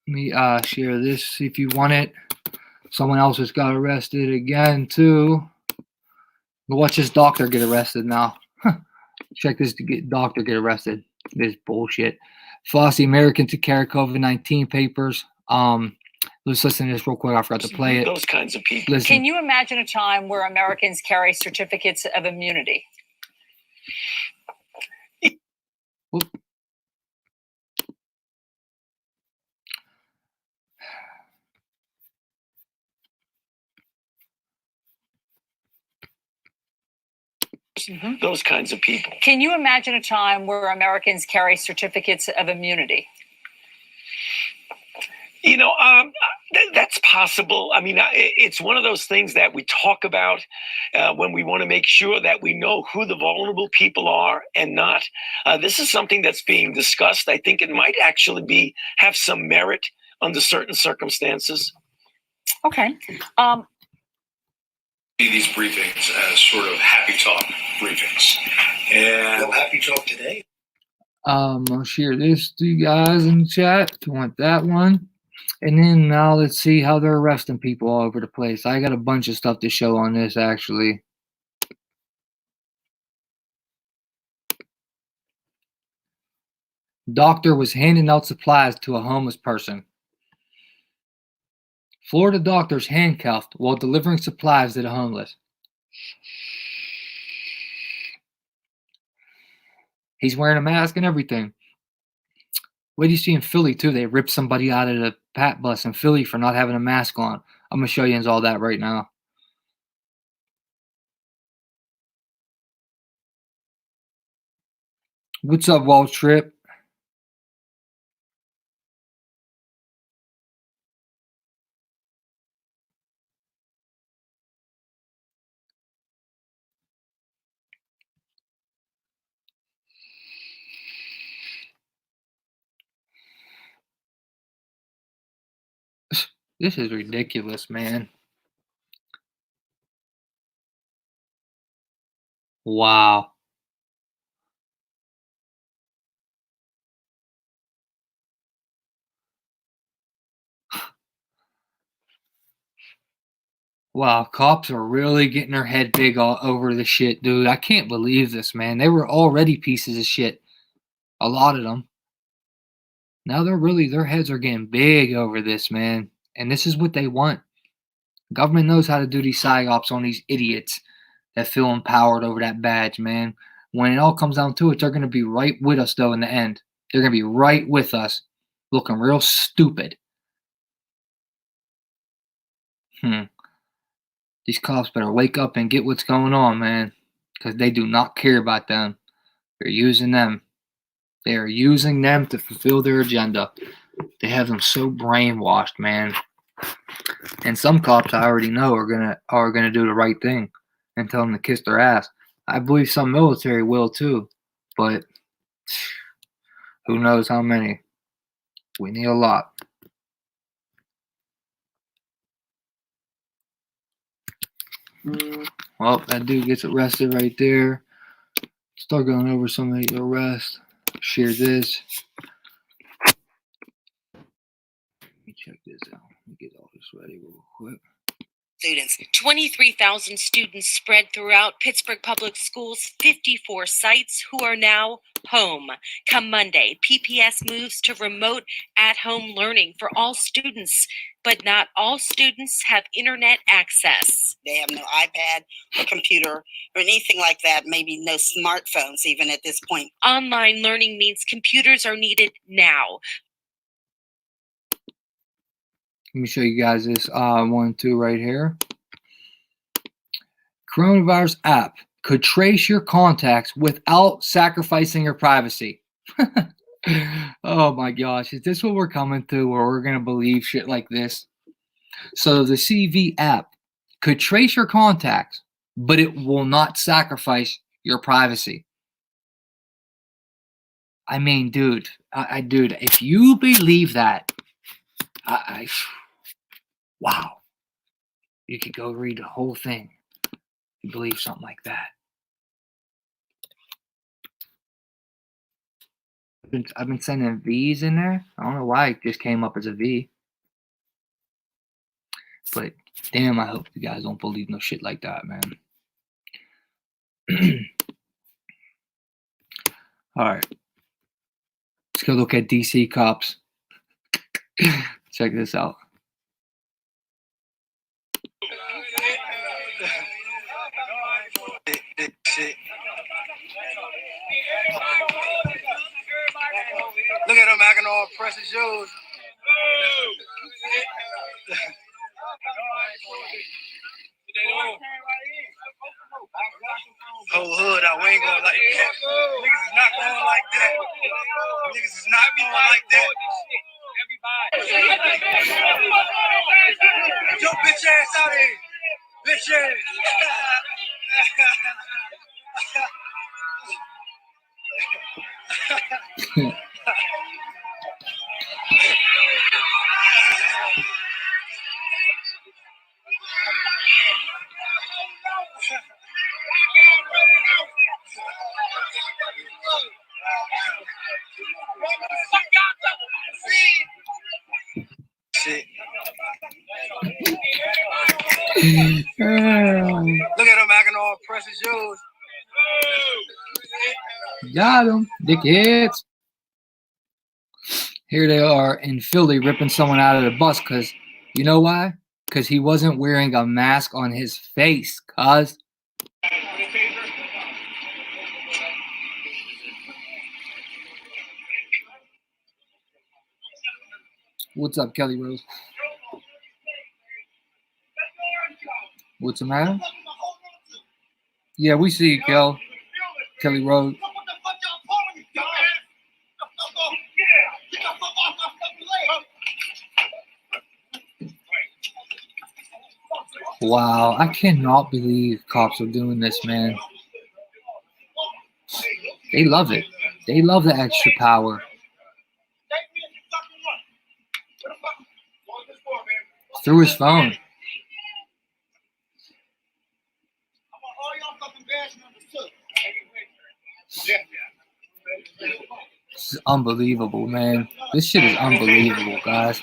Let me share this if you want it. Someone else just got arrested again, too. Watch this doctor get arrested now. Check this doctor get arrested. This bullshit. Fauci, American to carry COVID-19 papers. Let's listen to this real quick. I forgot to play it. Those kinds of people. Listen. Can you imagine a time where Americans carry certificates of immunity? Those kinds of people. Can you imagine a time where Americans carry certificates of immunity? You know, that's possible. I mean, it's one of those things that we talk about when we want to make sure that we know who the vulnerable people are and not. This is something that's being discussed. I think it might actually have some merit under certain circumstances. Okay. These briefings as sort of happy talk briefings. And no happy talk today. I'll share this to you guys in the chat if you want that one. And then now let's see how they're arresting people all over the place. I got a bunch of stuff to show on this, actually. Doctor was handing out supplies to a homeless person. Florida doctor's handcuffed while delivering supplies to the homeless. He's wearing a mask and everything. What do you see in Philly, too? They ripped somebody out of the Pat bus in Philly for not having a mask on. I'm going to show you all that right now. What's up, Wall Trip? This is ridiculous, man. Wow. Wow, cops are really getting their head big all over the shit, dude. I can't believe this, man. They were already pieces of shit. A lot of them. Now their heads are getting big over this, man. And this is what they want. Government knows how to do these psyops on these idiots that feel empowered over that badge, man. When it all comes down to it, they're going to be right with us, though, in the end. They're going to be right with us, looking real stupid. These cops better wake up and get what's going on, man, because they do not care about them. They're using them. They are using them to fulfill their agenda. They have them so brainwashed, man. And some cops I already know are gonna do the right thing and tell them to kiss their ass. I believe some military will too, but who knows how many? We need a lot. Well, that dude gets arrested right there. Start going over some of the arrests. Share this. Let me check this out. Let me get all this ready real quick. Students. 23,000 students spread throughout Pittsburgh Public Schools' 54 sites who are now home. Come Monday, PPS moves to remote at-home learning for all students, but not all students have internet access. They have no iPad or computer or anything like that, maybe no smartphones even at this point. Online learning means computers are needed now. Let me show you guys this 1, 2 right here. Coronavirus app could trace your contacts without sacrificing your privacy. Oh my gosh, is this what we're coming to, where we're gonna believe shit like this? So the CV app could trace your contacts, but it will not sacrifice your privacy. I mean, dude, dude, if you believe that, wow, you could go read the whole thing. You believe something like that. I've been sending V's in there. I don't know why it just came up as a V. But damn, I hope you guys don't believe no shit like that, man. All right. Let's go look at DC cops. Check this out. Look at them acting all pressing shoes. Whole hood out, we ain't going like that. Niggas is not going like that. Niggas is not going like that. Get your bitch ass out of here. Bitch ass. Shit. Look at them acting all pressing shoes. Got them, dickheads. Here they are in Philly ripping someone out of the bus because, you know why? Because he wasn't wearing a mask on his face, cuz. What's up, Kelly Rose? What's the matter? Yeah, we see you, Kelly Rose. Wow, I cannot believe cops are doing this, man. They love it. They love the extra power. Through his phone. This is unbelievable, man. This shit is unbelievable, guys.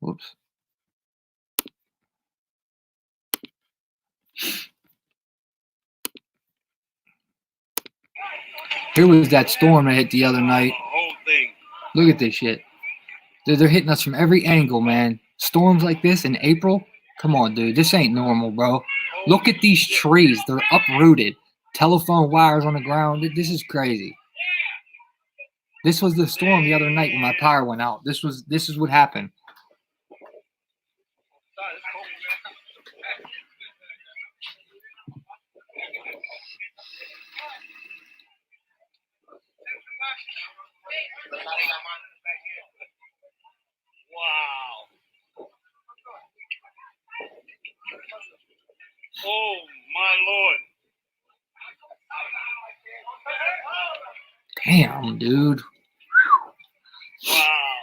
Whoops. Here was that storm that hit the other night. Look at this shit. They're hitting us from every angle, man. Storms like this in April? Come on, dude. This ain't normal, bro. Look at these trees. They're uprooted. Telephone wires on the ground. This is crazy. This was the storm the other night when my power went out. This is what happened. Wow. Oh my Lord. Damn, dude. Wow.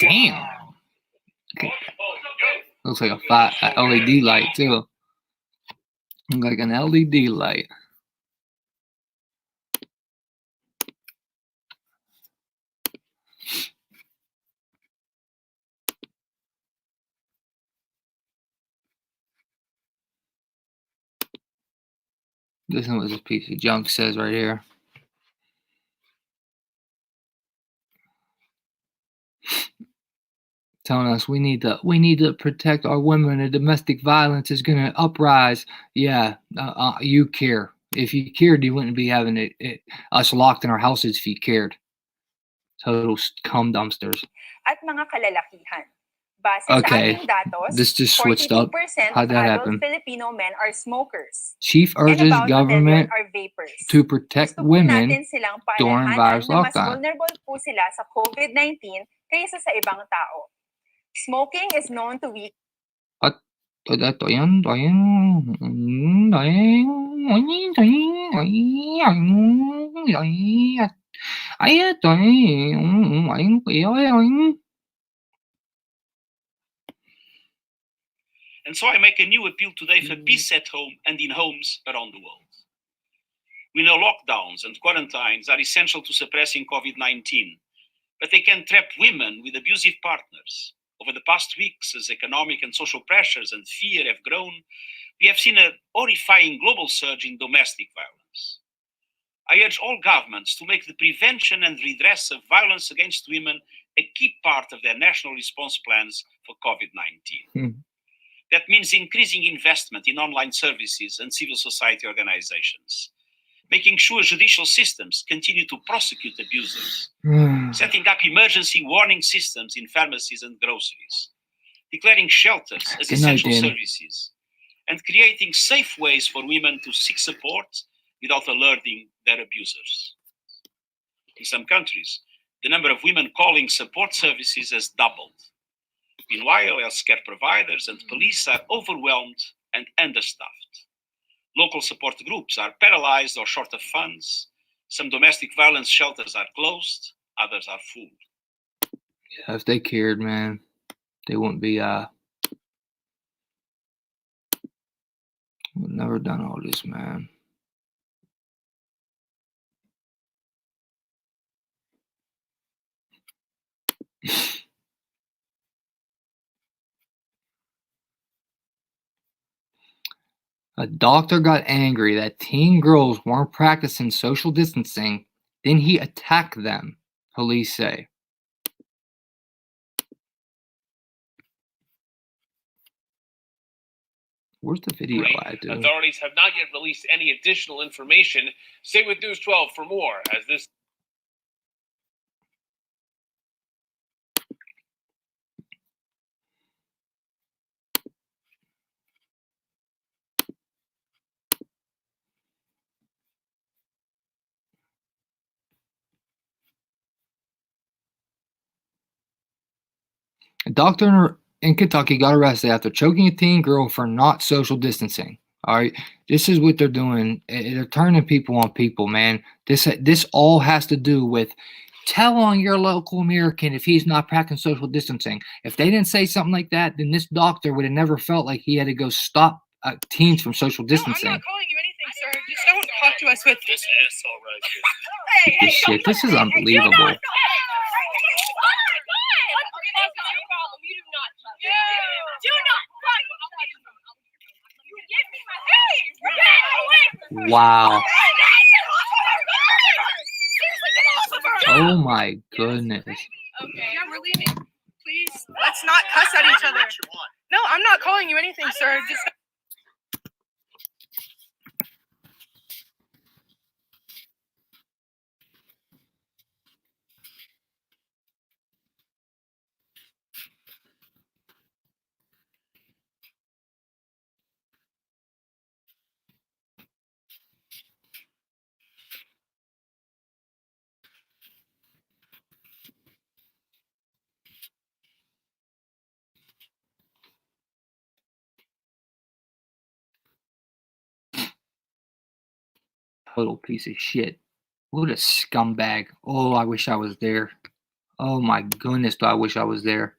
Damn. Looks like a LED light too. Looks like an LED light. Listen to what this piece of junk says right here. Telling us we need to protect our women and domestic violence is going to uprise. Yeah, you care. If you cared, you wouldn't be having us locked in our houses if you cared. Total cum dumpsters. At mga kalalakihan. Base Okay, sa ating datos, this just switched up. 42% How'd of that adult happen? Filipino men are smokers. Chief And urges about 1 government million are vapers. to protect Gusto po women natin silang during paalahanan virus na mas lockdown. vulnerable po sila sa COVID-19 kaysa sa ibang tao. Smoking is known to weaken And so I make a new appeal today for peace at home and in homes around the world. We know lockdowns and quarantines are essential to suppressing COVID-19, but they can trap women with abusive partners. Over the past weeks, as economic and social pressures and fear have grown, we have seen a horrifying global surge in domestic violence. I urge all governments to make the prevention and redress of violence against women a key part of their national response plans for COVID-19. That means increasing investment in online services and civil society organizations, making sure judicial systems continue to prosecute abusers, setting up emergency warning systems in pharmacies and groceries, declaring shelters as essential services, and creating safe ways for women to seek support without alerting their abusers. In some countries, the number of women calling support services has doubled. Meanwhile, healthcare providers and police are overwhelmed and understaffed. Local support groups are paralyzed or short of funds. Some domestic violence shelters are closed, others are full. Yeah, if they cared, man, they wouldn't be we've never done all this, man. A doctor got angry that teen girls weren't practicing social distancing, then he attacked them, police say. Where's the video at, dude? Authorities have not yet released any additional information. Stay with News 12 for more as this. A doctor in Kentucky got arrested after choking a teen girl for not social distancing. All right, this is what they're doing. They're turning people on people, man. This all has to do with tell on your local American if he's not practicing social distancing. If they didn't say something like that, then this doctor would have never felt like he had to go stop teens from social distancing. I'm not calling you anything, sir. Just don't talk to us with this asshole right here. This shit, this is unbelievable. Wow. Oh my goodness. Okay. Yeah, we're leaving. Please, let's not cuss at each other. No, I'm not calling you anything, sir. Just. Total piece of shit. What a scumbag. Oh, I wish I was there. Oh my goodness, do I wish I was there.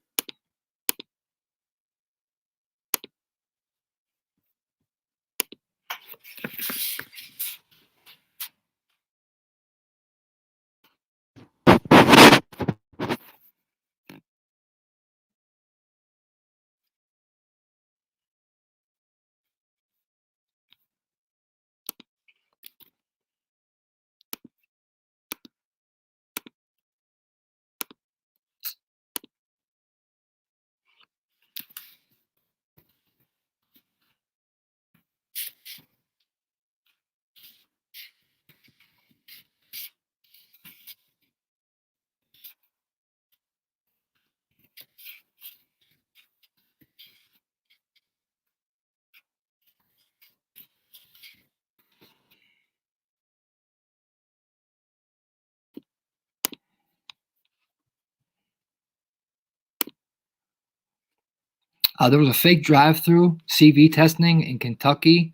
There was a fake drive-through CV testing in Kentucky.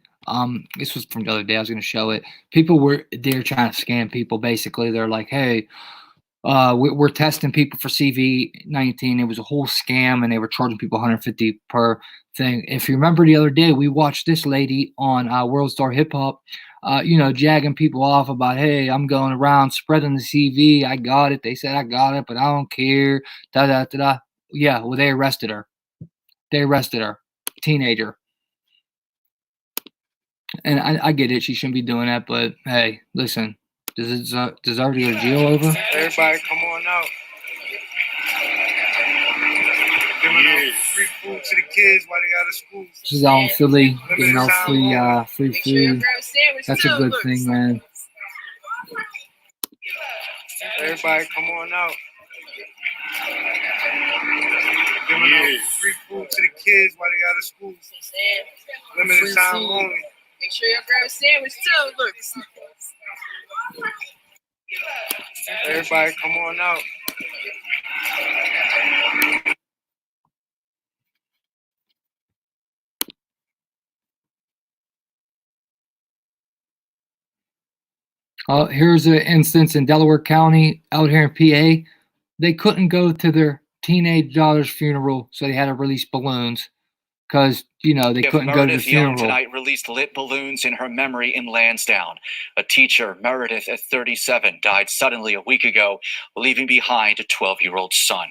This was from the other day. I was going to show it. People were there trying to scam people. Basically, they're like, "Hey, we're testing people for CV-19." It was a whole scam, and they were charging people $150 per thing. If you remember the other day, we watched this lady on World Star Hip Hop, jagging people off about, "Hey, I'm going around spreading the CV. I got it. They said I got it, but I don't care." Da da da da. Yeah, well, they arrested her. Teenager. And I get it. She shouldn't be doing that, but hey, listen, does it deserve to go to jail over? Everybody, come on out. Giving out free food to the kids while they out of school. This is out in Philly, giving out free food. That's a good thing, man. Everybody, come on out. Giving out free food to the kids while they out of school. Limited time only. Make sure you grab a sandwich too. Look. Everybody, come on out. Here's an instance in Delaware County, out here in PA. They couldn't go to their teenage daughter's funeral, so they had to release balloons because, they couldn't go to the funeral. Tonight released lit balloons in her memory in Lansdowne. A teacher, Meredith, at 37, died suddenly a week ago, leaving behind a 12-year-old son.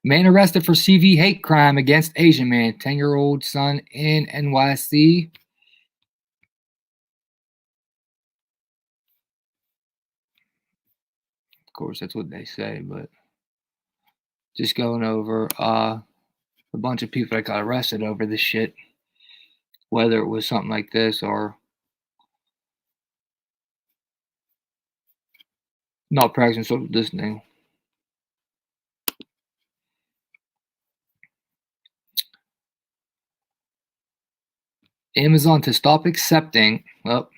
Man arrested for CV hate crime against Asian man, 10-year-old son in NYC. Of course, that's what they say, but just going over a bunch of people that got arrested over this shit, whether it was something like this or not practicing social distancing. Amazon to stop accepting, well,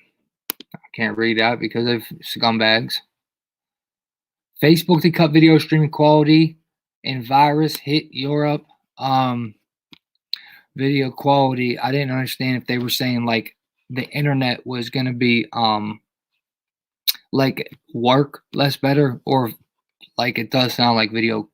I can't read that because of scumbags. Facebook to cut video streaming quality, and virus hit Europe. Video quality, I didn't understand if they were saying like the internet was going to be like work less better, or like it does sound like video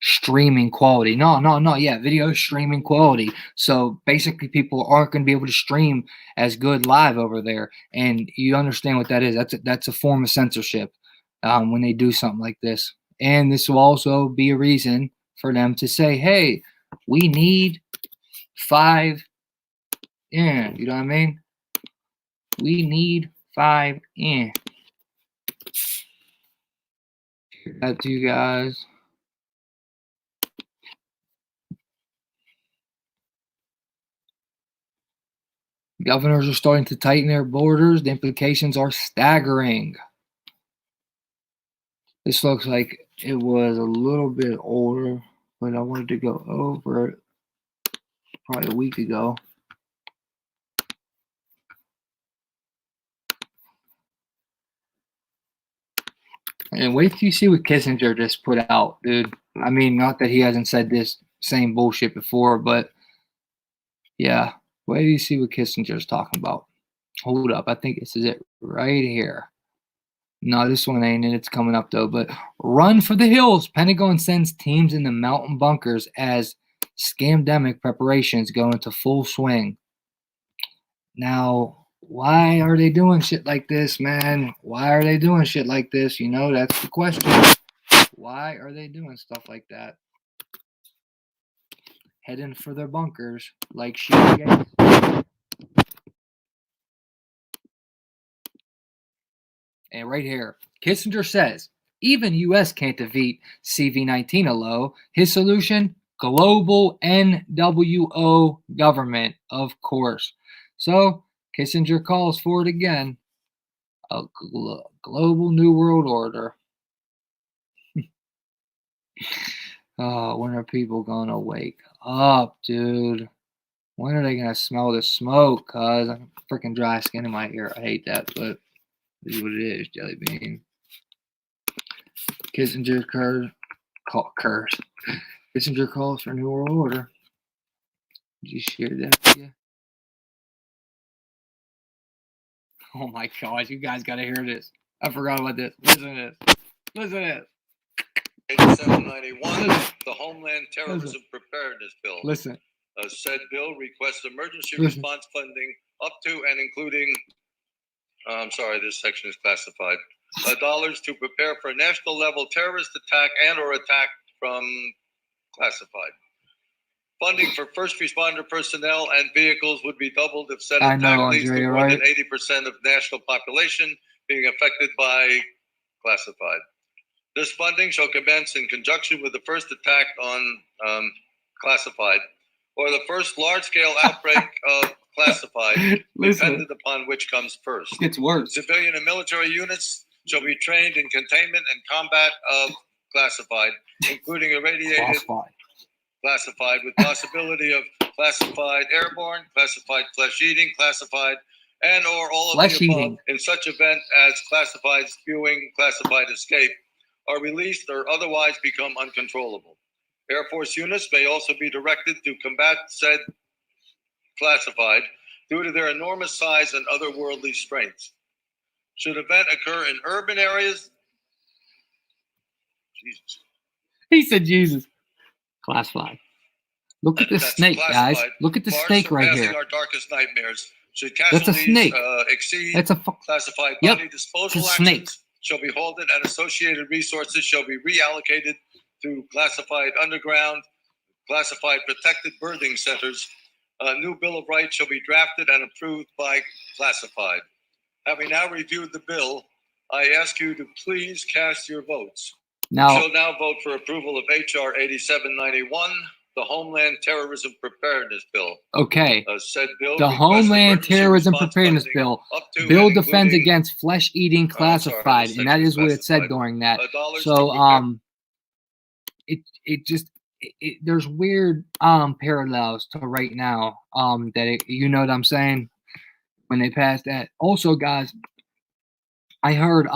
streaming quality. No, yeah, video streaming quality. So basically people aren't going to be able to stream as good live over there, and you understand what that is. That's a form of censorship when they do something like this. And this will also be a reason for them to say, hey, we need 5 in, you know what I mean? We need 5 in. That to you guys. Governors are starting to tighten their borders. The implications are staggering. This looks like it was a little bit older, but I wanted to go over it probably a week ago. And wait till you see what Kissinger just put out, dude. I mean, not that he hasn't said this same bullshit before, but yeah. Wait till you see what Kissinger's talking about. Hold up. I think this is it right here. No, this one ain't, and it's coming up though. But run for the hills. Pentagon sends teams into mountain bunkers as scamdemic preparations go into full swing. Now, why are they doing shit like this, man? Why are they doing shit like this? You know, that's the question. Why are they doing stuff like that? Heading for their bunkers like shit. And right here, Kissinger says, even U.S. can't defeat CV-19 alone. His solution, global NWO government, of course. So, Kissinger calls for it again. A global new world order. Oh, when are people going to wake up, dude? When are they going to smell the smoke? Cuz I'm freaking dry skin in my ear. I hate that, but this is what it is, Jelly Bean. Kissinger Kissinger calls for new world order. Did you share that? Yeah. Oh my gosh, you guys gotta hear this. I forgot about this. Listen to this. Listen to this. 8791, the Homeland Terrorism Preparedness Bill. Listen. Said bill requests emergency response funding up to and including, I'm sorry, this section is classified, dollars to prepare for a national level terrorist attack and or attack from classified. Funding for first responder personnel and vehicles would be doubled if said attack leads to more than 80% of national population being affected by classified. This funding shall commence in conjunction with the first attack on classified or the first large-scale outbreak of classified, dependent upon which comes first. It gets worse. Civilian and military units shall be trained in containment and combat of classified, including irradiated classified with possibility of classified airborne, classified flesh eating, classified, and or all of the above in such event as classified spewing, classified escape are released or otherwise become uncontrollable. Air Force units may also be directed to combat said classified due to their enormous size and otherworldly strengths. Should event occur in urban areas? Jesus. He said Jesus. Classified. Look at the snake, guys. Look at the snake right here. Our darkest nightmares. Should That's a snake. Exceed That's a classified body disposal actions shall be halted and associated resources shall be reallocated to classified underground, classified protected birthing centers. A new Bill of Rights shall be drafted and approved by classified. Having now reviewed the bill, I ask you to please cast your votes. Now, We shall now vote for approval of H.R. 8791, the Homeland Terrorism Preparedness Bill. okay. Said bill The requests Homeland emergency Terrorism response Preparedness funding Bill. up to Bill and defends including- against flesh-eating classified, and that is what it said during that. So, there's weird parallels to right now. You know what I'm saying? When they passed that. Also, guys, I heard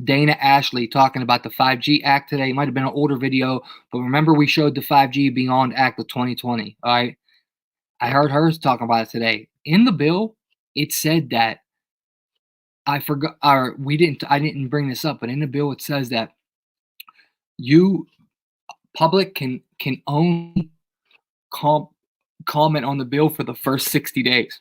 Dana Ashley talking about the 5G Act today. It might have been an older video, but remember we showed the 5G Beyond Act of 2020. All right. I heard her talking about it today. In the bill, it said that I didn't bring this up, but in the bill it says that public can only comment on the bill for the first 60 days.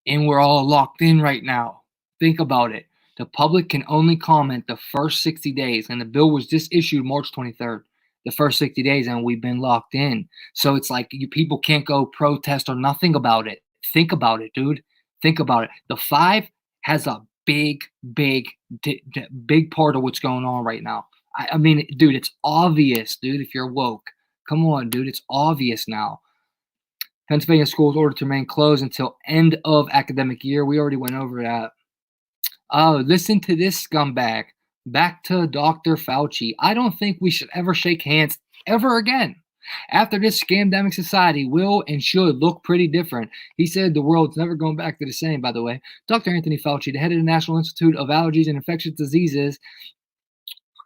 And we're all locked in right now. Think about it. The public can only comment the first 60 days, and the bill was just issued March 23rd. The first 60 days, and we've been locked in. So it's like people can't go protest or nothing about it. Think about it, dude. Think about it. The 5 has a big part of what's going on right now. I mean, dude, it's obvious, dude, if you're woke. Come on, dude, it's obvious now. Pennsylvania schools ordered to remain closed until end of academic year. We already went over that. Oh, listen to this scumbag. Back to Dr. Fauci. I don't think we should ever shake hands ever again. After this, scamdemic society will and should look pretty different. He said the world's never going back to the same, by the way. Dr. Anthony Fauci, the head of the National Institute of Allergies and Infectious Diseases,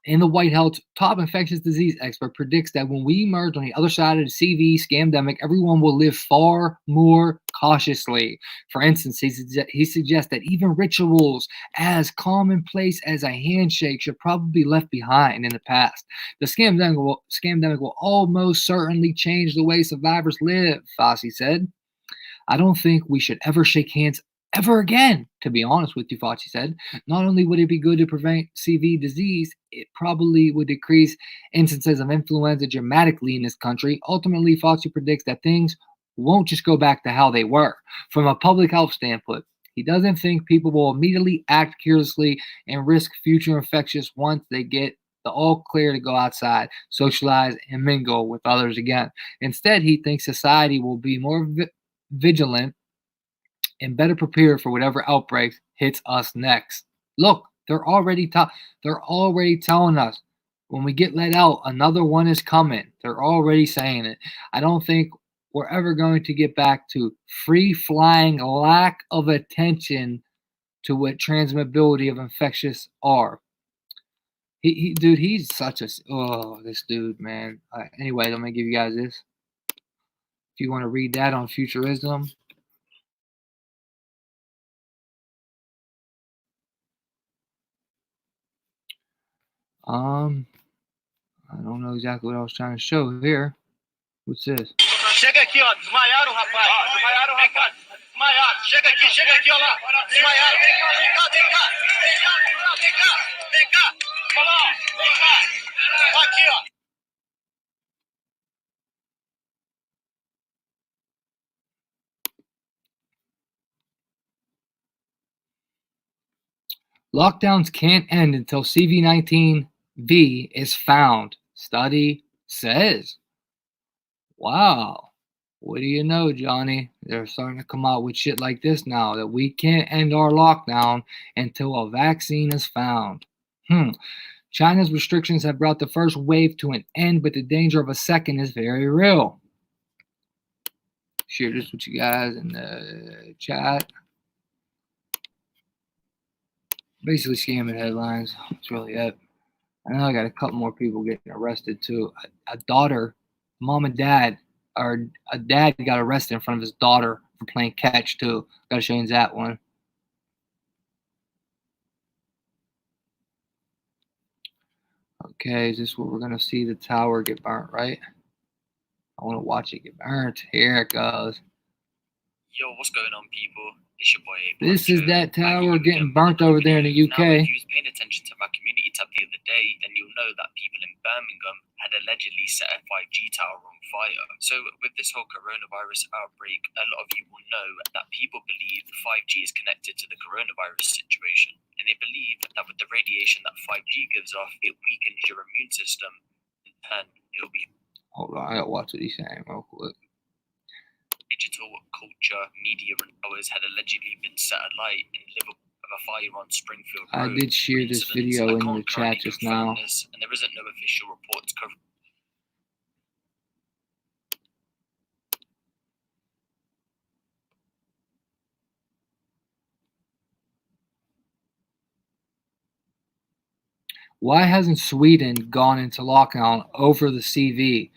in the White House, top infectious disease expert predicts that when we emerge on the other side of the CV scamdemic, everyone will live far more cautiously. For instance, he suggests that even rituals as commonplace as a handshake should probably be left behind in the past. The scamdemic will almost certainly change the way survivors live, Fauci said. I don't think we should ever shake hands ever again, to be honest with you, Fauci said. Not only would it be good to prevent CV disease, it probably would decrease instances of influenza dramatically in this country. Ultimately, Fauci predicts that things won't just go back to how they were. From a public health standpoint, he doesn't think people will immediately act carelessly and risk future infections once they get the all clear to go outside, socialize, and mingle with others again. Instead, he thinks society will be more vigilant and better prepared for whatever outbreaks hits us next. Look, they're already telling us when we get let out, another one is coming. They're already saying it. I don't think we're ever going to get back to free-flying lack of attention to what transmissibility of infectious are. Dude, he's such a this dude, man. Anyway, let me give you guys this. If you want to read that on Futurism. I don't know exactly what I was trying to show here. What's this? Chega aqui, ó. Desmaiaram, rapaz. Desmaiaram, rapaz. Desmaiaram. Chega aqui, ó lá. Desmaiaram. Vem cá. Vem cá. Olha lá, ó. Vem cá. Aqui, ó. Lockdowns can't end until CV19V is found, study says. Wow. What do you know, Johnny? They're starting to come out with shit like this now, that we can't end our lockdown until a vaccine is found. China's restrictions have brought the first wave to an end, but the danger of a second is very real. Share this with you guys in the chat. Basically scamming headlines. That's really it. I know I got a couple more people getting arrested too. A daughter, mom and dad, or a dad got arrested in front of his daughter for playing catch too. Gotta show you that one. Okay, is this where we're gonna see the tower get burnt, right? I wanna watch it get burnt. Here it goes. Yo, what's going on, people? It's your boy. This is that tower getting burnt over there in the UK. Now, if you was paying attention to my community tab the other day, then you'll know that people in Birmingham had allegedly set a 5G tower on fire. So with this whole coronavirus outbreak, a lot of you will know that people believe 5G is connected to the coronavirus situation. And they believe that with the radiation that 5G gives off, it weakens your immune system, and it'll be... Hold on, I gotta watch what he's saying real quick. Digital culture, media, and powers had allegedly been set alight in Liverpool of a fire on Springfield Road. I did share this video in the chat just now. And there isn't no official reports covering. Why hasn't Sweden gone into lockdown over the CV?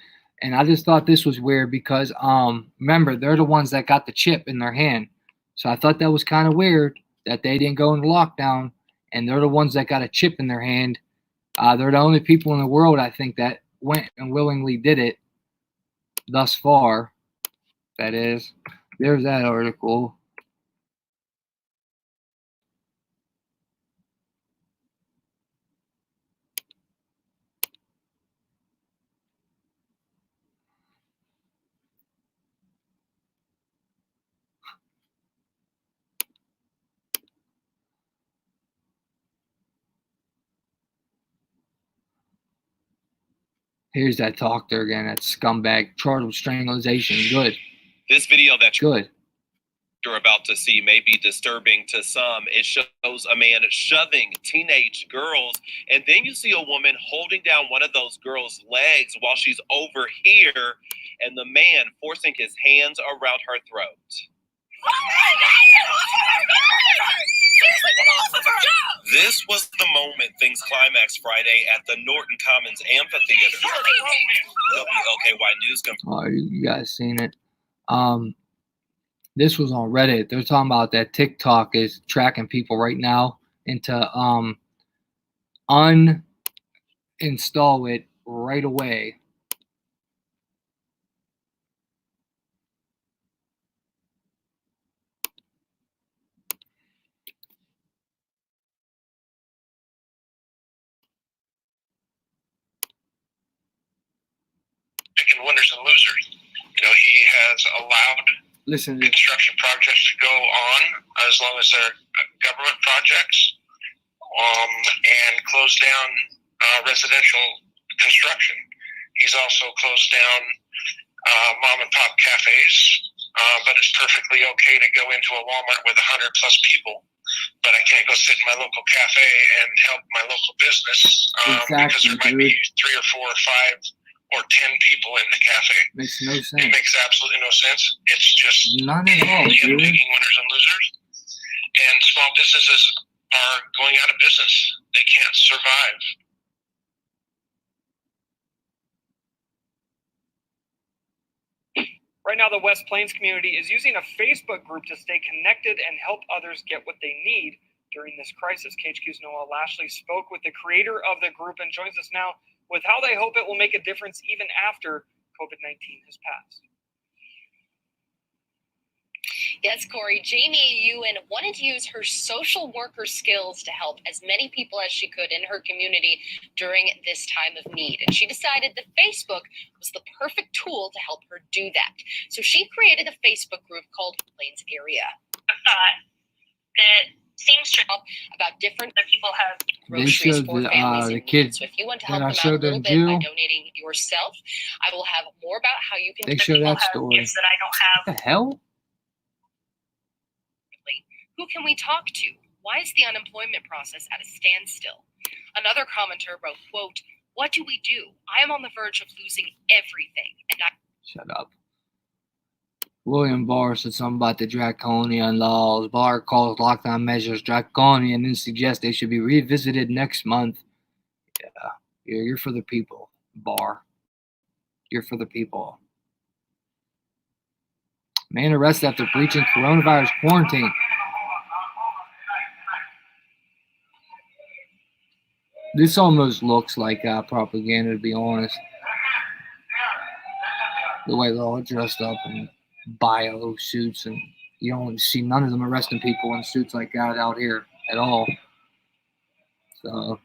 And I just thought this was weird because, remember, they're the ones that got the chip in their hand. So I thought that was kind of weird that they didn't go into lockdown, and they're the ones that got a chip in their hand. They're the only people in the world, I think, that went and willingly did it thus far. That is. There's that article. Here's that talk there again, that scumbag charged with strangulation. Good. This video that you're about to see may be disturbing to some. It shows a man shoving teenage girls, and then you see a woman holding down one of those girls' legs while she's over here, and the man forcing his hands around her throat. This was the moment things climax Friday at the Norton Commons Amphitheater. WLKY News. Oh, you guys seen it? This was on Reddit. They're talking about that TikTok is tracking people right now into uninstall it right away. Picking winners and losers. You know, he has allowed construction projects to go on as long as they're government projects, and closed down residential construction. He's also closed down mom and pop cafes, but it's perfectly okay to go into a Walmart with 100 plus people. But I can't go sit in my local cafe and help my local business because there might be 3 or 4 or 5 or 10 people in the cafe. Makes no sense. It makes absolutely no sense. It's just none at all, him picking winners and losers. And small businesses are going out of business. They can't survive. Right now, the West Plains community is using a Facebook group to stay connected and help others get what they need during this crisis. KHQ's Noah Lashley spoke with the creator of the group and joins us now with how they hope it will make a difference even after COVID-19 has passed. Yes, Corey, Jamie Ewan wanted to use her social worker skills to help as many people as she could in her community during this time of need. And she decided that Facebook was the perfect tool to help her do that. So she created a Facebook group called Plains Area. That seems to help about different people have groceries for families in need. So if you want to help them out a little bit by donating yourself, I will have more about how you can. They show that story. Gifts that I don't have. What the hell? Who can we talk to? Why is the unemployment process at a standstill? Another commenter wrote, quote, "What do we do? I am on the verge of losing everything." And Shut up. William Barr said something about the draconian laws. Barr calls lockdown measures draconian and suggests they should be revisited next month. Yeah, you're for the people, Barr. You're for the people. Man arrested after breaching coronavirus quarantine. This almost looks like propaganda, to be honest. The way they're all dressed up in bio suits, and you don't see none of them arresting people in suits like that out here at all. So.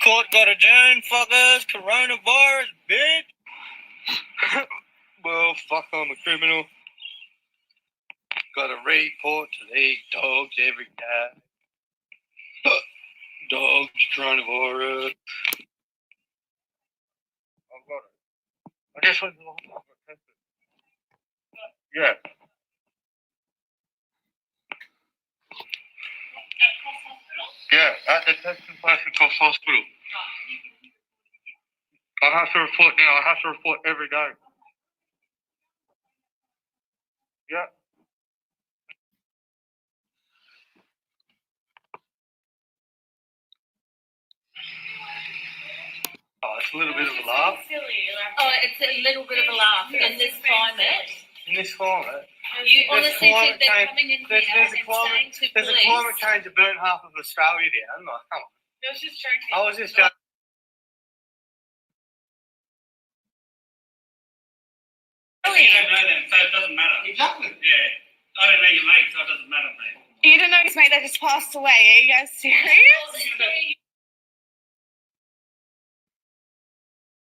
Court got adjourned, fuckers. Coronavirus, bitch. Well, fuck, I'm a criminal. Got a report today. Dogs every day. Dogs, coronavirus. I've got it. I just went to the hospital. Yeah. Yeah, at the testing place at Coast Hospital. I have to report now. I have to report every day. Yeah. Oh, it's a little bit of a laugh. Oh, it's a little bit of a laugh in this climate. In this climate. You honestly think they're coming in here and saying to police? There's a climate change to burn half of Australia down. Like, come on. I was just joking. I was just joking. You don't know them, so it doesn't matter. Exactly. Yeah. I don't know your mate, so it doesn't matter, mate. You don't know his mate that just passed away. Are you guys serious?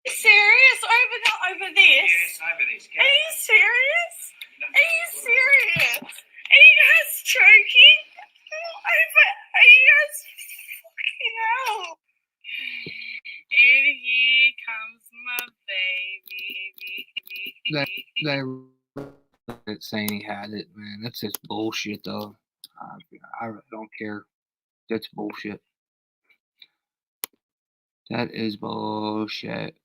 Serious? Over this? Yes, over this. Are you serious? Are you serious? Are you guys joking? Are you guys They saying he had it, man. That's just bullshit, though. I really don't care. That's bullshit. That is bullshit.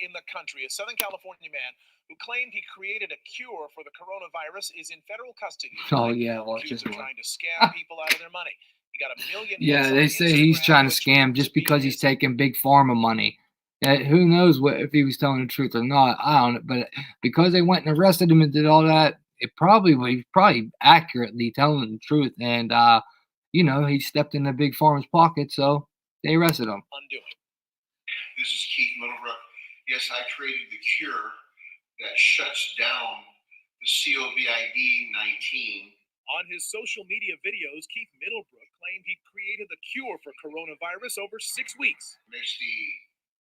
In the country, a Southern California man who claimed he created a cure for the coronavirus is in federal custody. Oh yeah, well, Accused just of trying to scam people out of their money. He got 1 million. yeah. hits They on say he's Instagram, trying to which scam proved just to be because he's his taking big pharma money. Who knows what if he was telling the truth or not? I don't know. But because they went and arrested him and did all that, it probably accurately telling the truth. And you know, he stepped in the big pharma's pocket, so they arrested him. undoing. This is Keith Middlebrook. Yes, I created the cure that shuts down the COVID-19. On his social media videos, Keith Middlebrook claimed he created the cure for coronavirus over 6 weeks. Makes the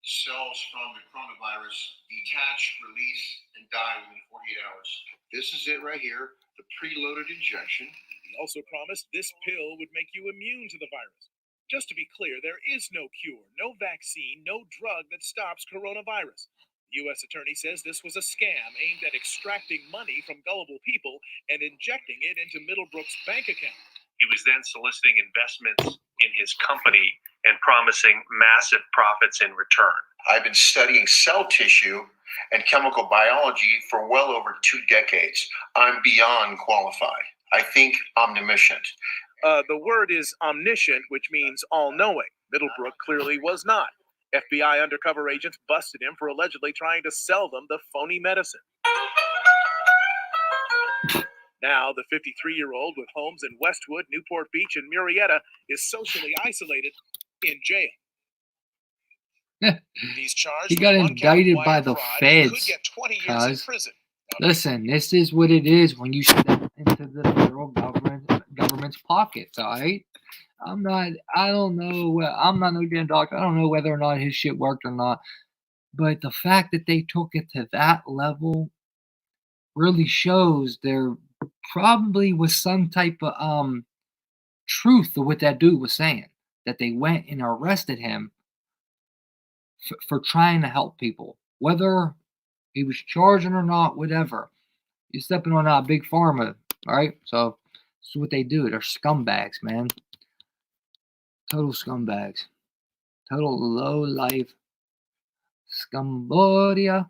cells from the coronavirus detach, release, and die within 48 hours. This is it right here, the preloaded injection. He also promised this pill would make you immune to the virus. Just to be clear, there is no cure, no vaccine, no drug that stops coronavirus. The U.S. Attorney says this was a scam aimed at extracting money from gullible people and injecting it into Middlebrook's bank account. He was then soliciting investments in his company and promising massive profits in return. I've been studying cell tissue and chemical biology for well over 2 decades. I'm beyond qualified. I think omniscient. The word is omniscient, which means all-knowing. Middlebrook clearly was not. FBI undercover agents busted him for allegedly trying to sell them the phony medicine. Now, the 53-year-old with homes in Westwood, Newport Beach, and Murrieta is socially isolated in jail. He's charged He got with 1 count of indicted wire by the fraud and could feds. get 20 years in Cuz prison. listen, this is what it is when you step into the federal government's pockets. All right. I'm not no damn doctor. I don't know whether or not his shit worked or not. But the fact that they took it to that level really shows there probably was some type of truth to what that dude was saying. That they went and arrested him for trying to help people. Whether he was charging or not, whatever. You're stepping on a big pharma, all right? So this is what they do. They're scumbags, man. Total scumbags. Total low-life scumbodia.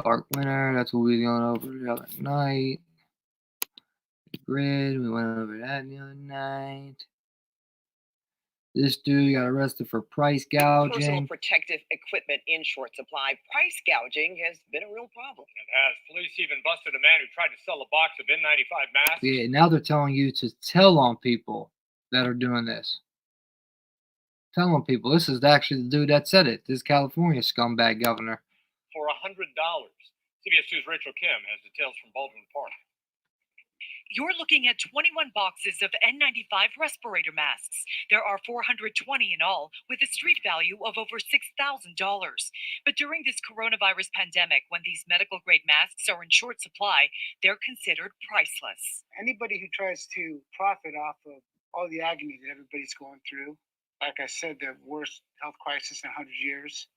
Dark Winter, that's what we were going over the other night. The Grid, we went over that the other night. This dude got arrested for price Personal gouging. protective equipment in short supply. Price gouging has been a real problem. It has. Police even busted a man who tried to sell a box of N95 masks. Yeah, now they're telling you to tell on people that are doing this. Tell on people. This is actually the dude that said it. This California scumbag governor. For $100. CBS 2's Rachel Kim has details from Baldwin Park. You're looking at 21 boxes of N95 respirator masks. There are 420 in all, with a street value of over $6,000. But during this coronavirus pandemic, when these medical-grade masks are in short supply, they're considered priceless. Anybody who tries to profit off of all the agony that everybody's going through, like I said, the worst health crisis in 100 years,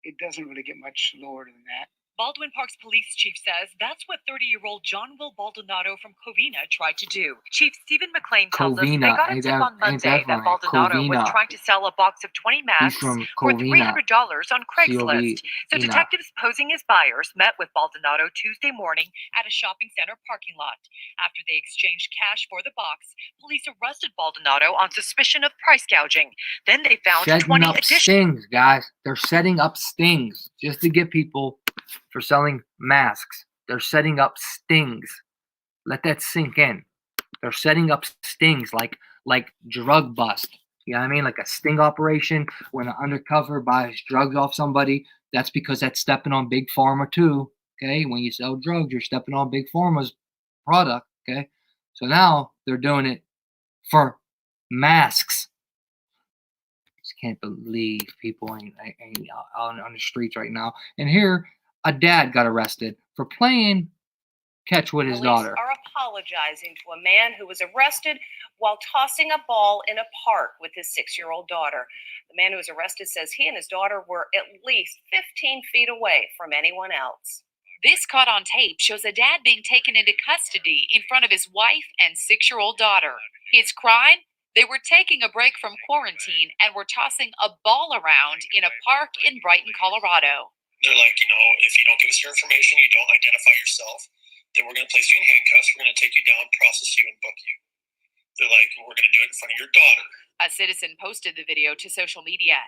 it doesn't really get much lower than that. Baldwin Park's police chief says that's what 30-year-old John Will Baldonado from Covina tried to do. Chief Stephen McLean tells us they got a tip on Monday that Baldonado was trying to sell a box of 20 masks for $300 on Craigslist. So detectives posing as buyers met with Baldonado Tuesday morning at a shopping center parking lot. After they exchanged cash for the box, police arrested Baldonado on suspicion of price gouging. Then they found 20 additional stings, guys. They're setting up stings just to get people for selling masks. They're setting up stings. Let that sink in. They're setting up stings like drug bust. You know what I mean? Like a sting operation when an undercover buys drugs off somebody. That's because that's stepping on big pharma too. Okay, when you sell drugs, you're stepping on big pharma's product. Okay, so now they're doing it for masks. Just can't believe people ain't on the streets right now. And here, a dad got arrested for playing catch with his daughter. Police are apologizing to a man who was arrested while tossing a ball in a park with his 6-year-old daughter. The man who was arrested says he and his daughter were at least 15 feet away from anyone else. This caught on tape shows a dad being taken into custody in front of his wife and 6-year-old daughter. His crime? They were taking a break from quarantine and were tossing a ball around in a park in Brighton, Colorado. They're like, if you don't give us your information, you don't identify yourself, then we're going to place you in handcuffs, we're going to take you down, process you, and book you. They're like, we're going to do it in front of your daughter. A citizen posted the video to social media.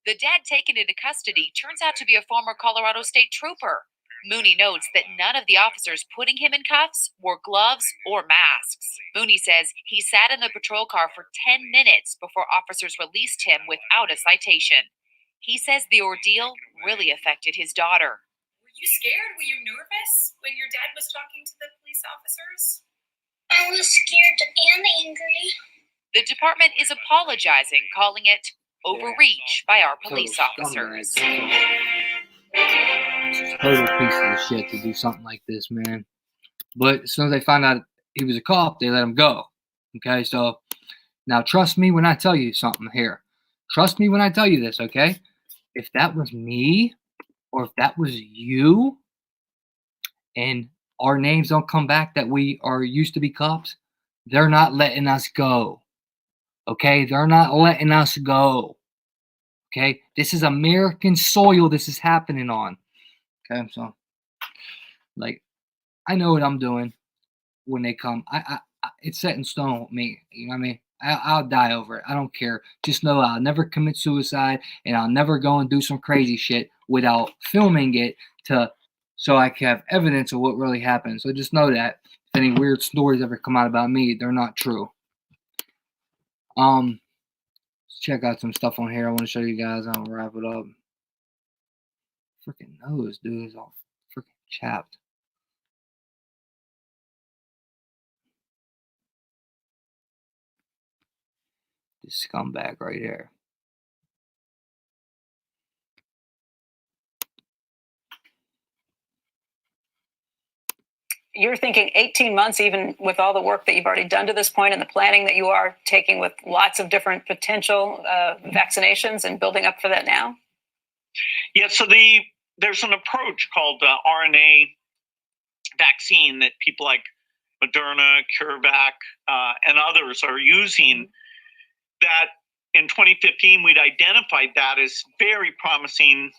The dad taken into custody turns out to be a former Colorado State trooper. Mooney notes that none of the officers putting him in cuffs wore gloves or masks. Mooney says he sat in the patrol car for 10 minutes before officers released him without a citation. He says the ordeal really affected his daughter. Were you scared? Were you nervous when your dad was talking to the police officers? I was scared and angry. The department is apologizing, calling it overreach by our police officers. Total piece of shit to do something like this, man. But as soon as they find out he was a cop, they let him go. Okay, so now trust me when I tell you something here. Trust me when I tell you this, okay? If that was me or if that was you and our names don't come back that we are used to be cops, they're not letting us go. Okay? They're not letting us go. Okay? This is American soil this is happening on. Okay? So, like, I know what I'm doing when they come. I it's set in stone with me. You know what I mean? I'll die over it. I don't care. Just know I'll never commit suicide, and I'll never go and do some crazy shit without filming it so I can have evidence of what really happened. So just know that if any weird stories ever come out about me, they're not true. Let's check out some stuff on here. I want to show you guys. I'll wrap it up. Freaking nose, dude, is all freaking chapped. This scumbag right here. You're thinking 18 months, even with all the work that you've already done to this point and the planning that you are taking with lots of different potential vaccinations and building up for that now? Yeah, so there's an approach called RNA vaccine that people like Moderna, CureVac, and others are using. That in 2015, we'd identified that as very promising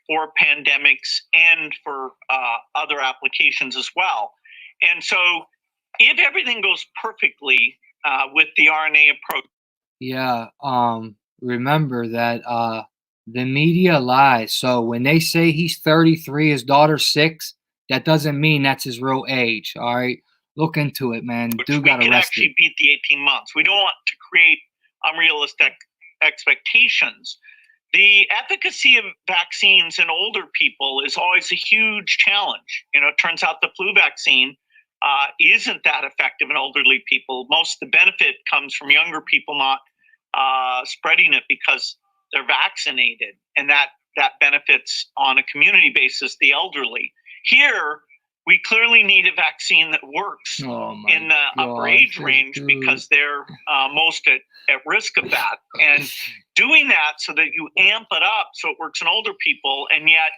for pandemics and for other applications as well. And so if everything goes perfectly with the RNA approach. Yeah, remember that the media lies. So when they say he's 33, his daughter's 6, that doesn't mean that's his real age, all right? Look into it, man. Dude got arrested. We could actually beat the 18 months. We don't want to create unrealistic expectations. The efficacy of vaccines in older people is always a huge challenge. You know, it turns out the flu vaccine isn't that effective in elderly people. Most of the benefit comes from younger people not spreading it because they're vaccinated, and that benefits on a community basis the elderly. Here, we clearly need a vaccine that works in the upper age range because they're most at risk of that. And doing that so that you amp it up so it works in older people and yet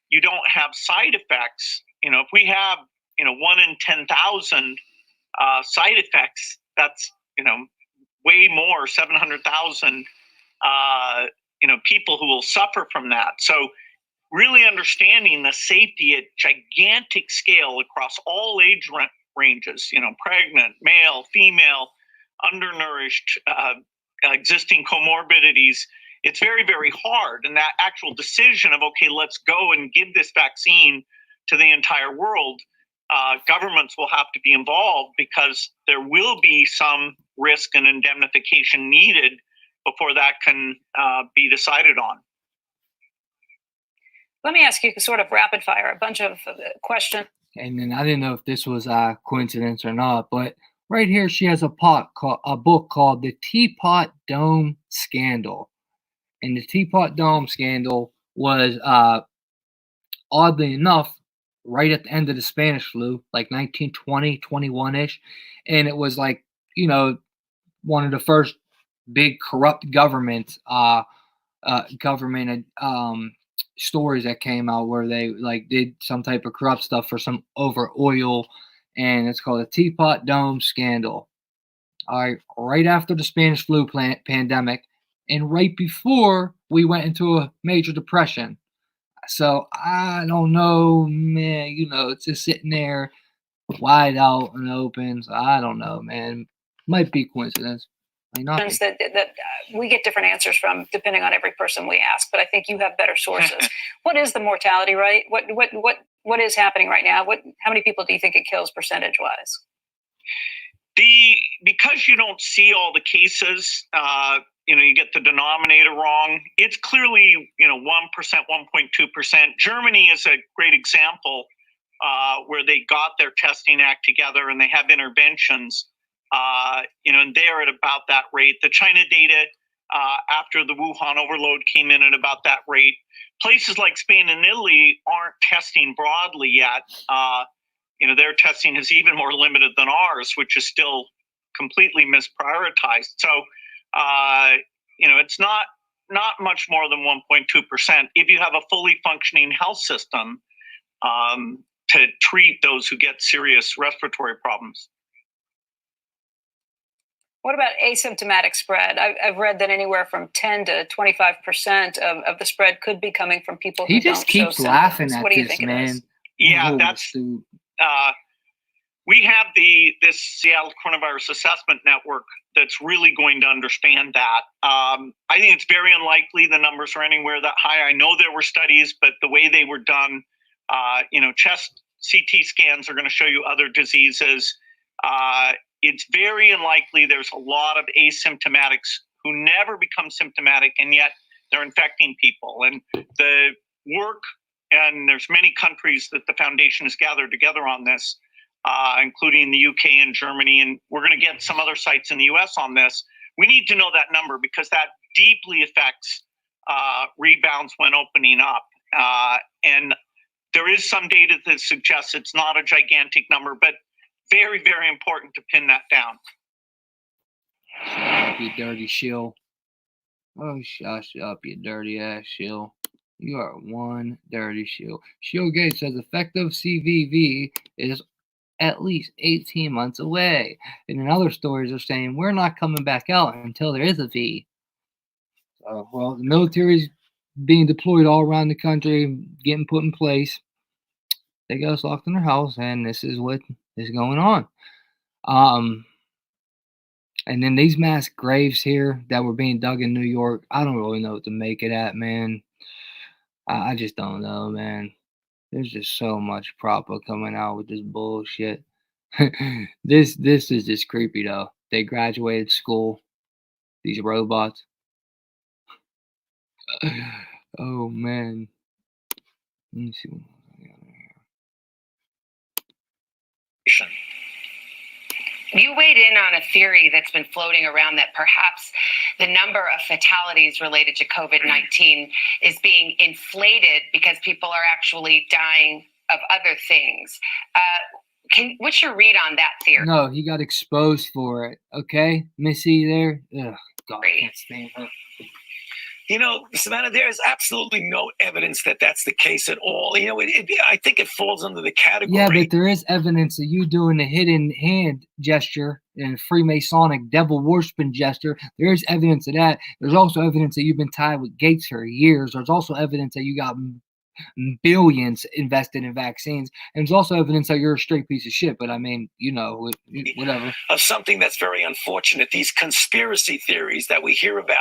you don't have side effects. You know, if we have, 1 in 10,000 side effects, that's, way more, 700,000, people who will suffer from that. So really understanding the safety at gigantic scale across all age ranges, pregnant, male, female, undernourished, existing comorbidities, it's very, very hard. And that actual decision of, okay, let's go and give this vaccine to the entire world, governments will have to be involved because there will be some risk and indemnification needed before that can be decided on. Let me ask you sort of rapid fire, a bunch of questions. And then I didn't know if this was a coincidence or not, but right here she has a book called The Teapot Dome Scandal. And the Teapot Dome Scandal was, oddly enough, right at the end of the Spanish flu, like 1920, 21-ish. And it was like, one of the first big corrupt government stories that came out where they like did some type of corrupt stuff for some over oil, and it's called the Teapot Dome scandal. All right, right after the Spanish flu pandemic, and right before we went into a major depression. So I don't know, man. It's just sitting there, wide out and open. So I don't know, man. Might be coincidence. That we get different answers from depending on every person we ask, but I think you have better sources. What is the mortality rate? What is happening right now? How many people do you think it kills percentage wise? Because you don't see all the cases, you get the denominator wrong. It's clearly 1%, 1.2%. Germany is a great example where they got their testing act together and they have interventions. And they're at about that rate. The China data after the Wuhan overload came in at about that rate. Places like Spain and Italy aren't testing broadly yet. Their testing is even more limited than ours, which is still completely misprioritized. So, it's not much more than 1.2% if you have a fully functioning health system to treat those who get serious respiratory problems. What about asymptomatic spread? I've read that anywhere from 10 to 25% of the spread could be coming from people who He just keeps laughing at what do you this, think man. it is? Yeah, that's we have this Seattle Coronavirus Assessment Network that's really going to understand that. I think it's very unlikely the numbers are anywhere that high. I know there were studies, but the way they were done, chest CT scans are going to show you other diseases. It's very unlikely there's a lot of asymptomatics who never become symptomatic, and yet they're infecting people. And the work, and there's many countries that the foundation has gathered together on this, including the UK and Germany, and we're going to get some other sites in the US on this. We need to know that number because that deeply affects rebounds when opening up. And there is some data that suggests it's not a gigantic number, but very, very important to pin that down. Shut up, you dirty shill. Oh, shush up, you dirty ass shill. You are one dirty shill. Shill Gates says effective CVV is at least 18 months away. And in other stories, they're saying we're not coming back out until there is a V. Well, the military's being deployed all around the country, getting put in place. They got us locked in their house, and this is what is going on. And then these mass graves here that were being dug in New York, I don't really know what to make of that, man. I just don't know, man. There's just so much propa coming out with this bullshit. This is just creepy, though. They graduated school. These robots. Oh, man. Let me see what I got here. You weighed in on a theory that's been floating around that perhaps the number of fatalities related to COVID-19 is being inflated because people are actually dying of other things. What's your read on that theory? No, he got exposed for it. Okay, Missy there. Ugh, God, I can't stand her. Savannah, there is absolutely no evidence that that's the case at all. I think it falls under the category. Yeah, but there is evidence of you doing a hidden hand gesture and Freemasonic devil worshiping gesture. There is evidence of that. There's also evidence that you've been tied with Gates for years. There's also evidence that you got billions invested in vaccines, and there's also evidence that you're a straight piece of shit. But I mean, whatever. Of something that's very unfortunate, these conspiracy theories that we hear about.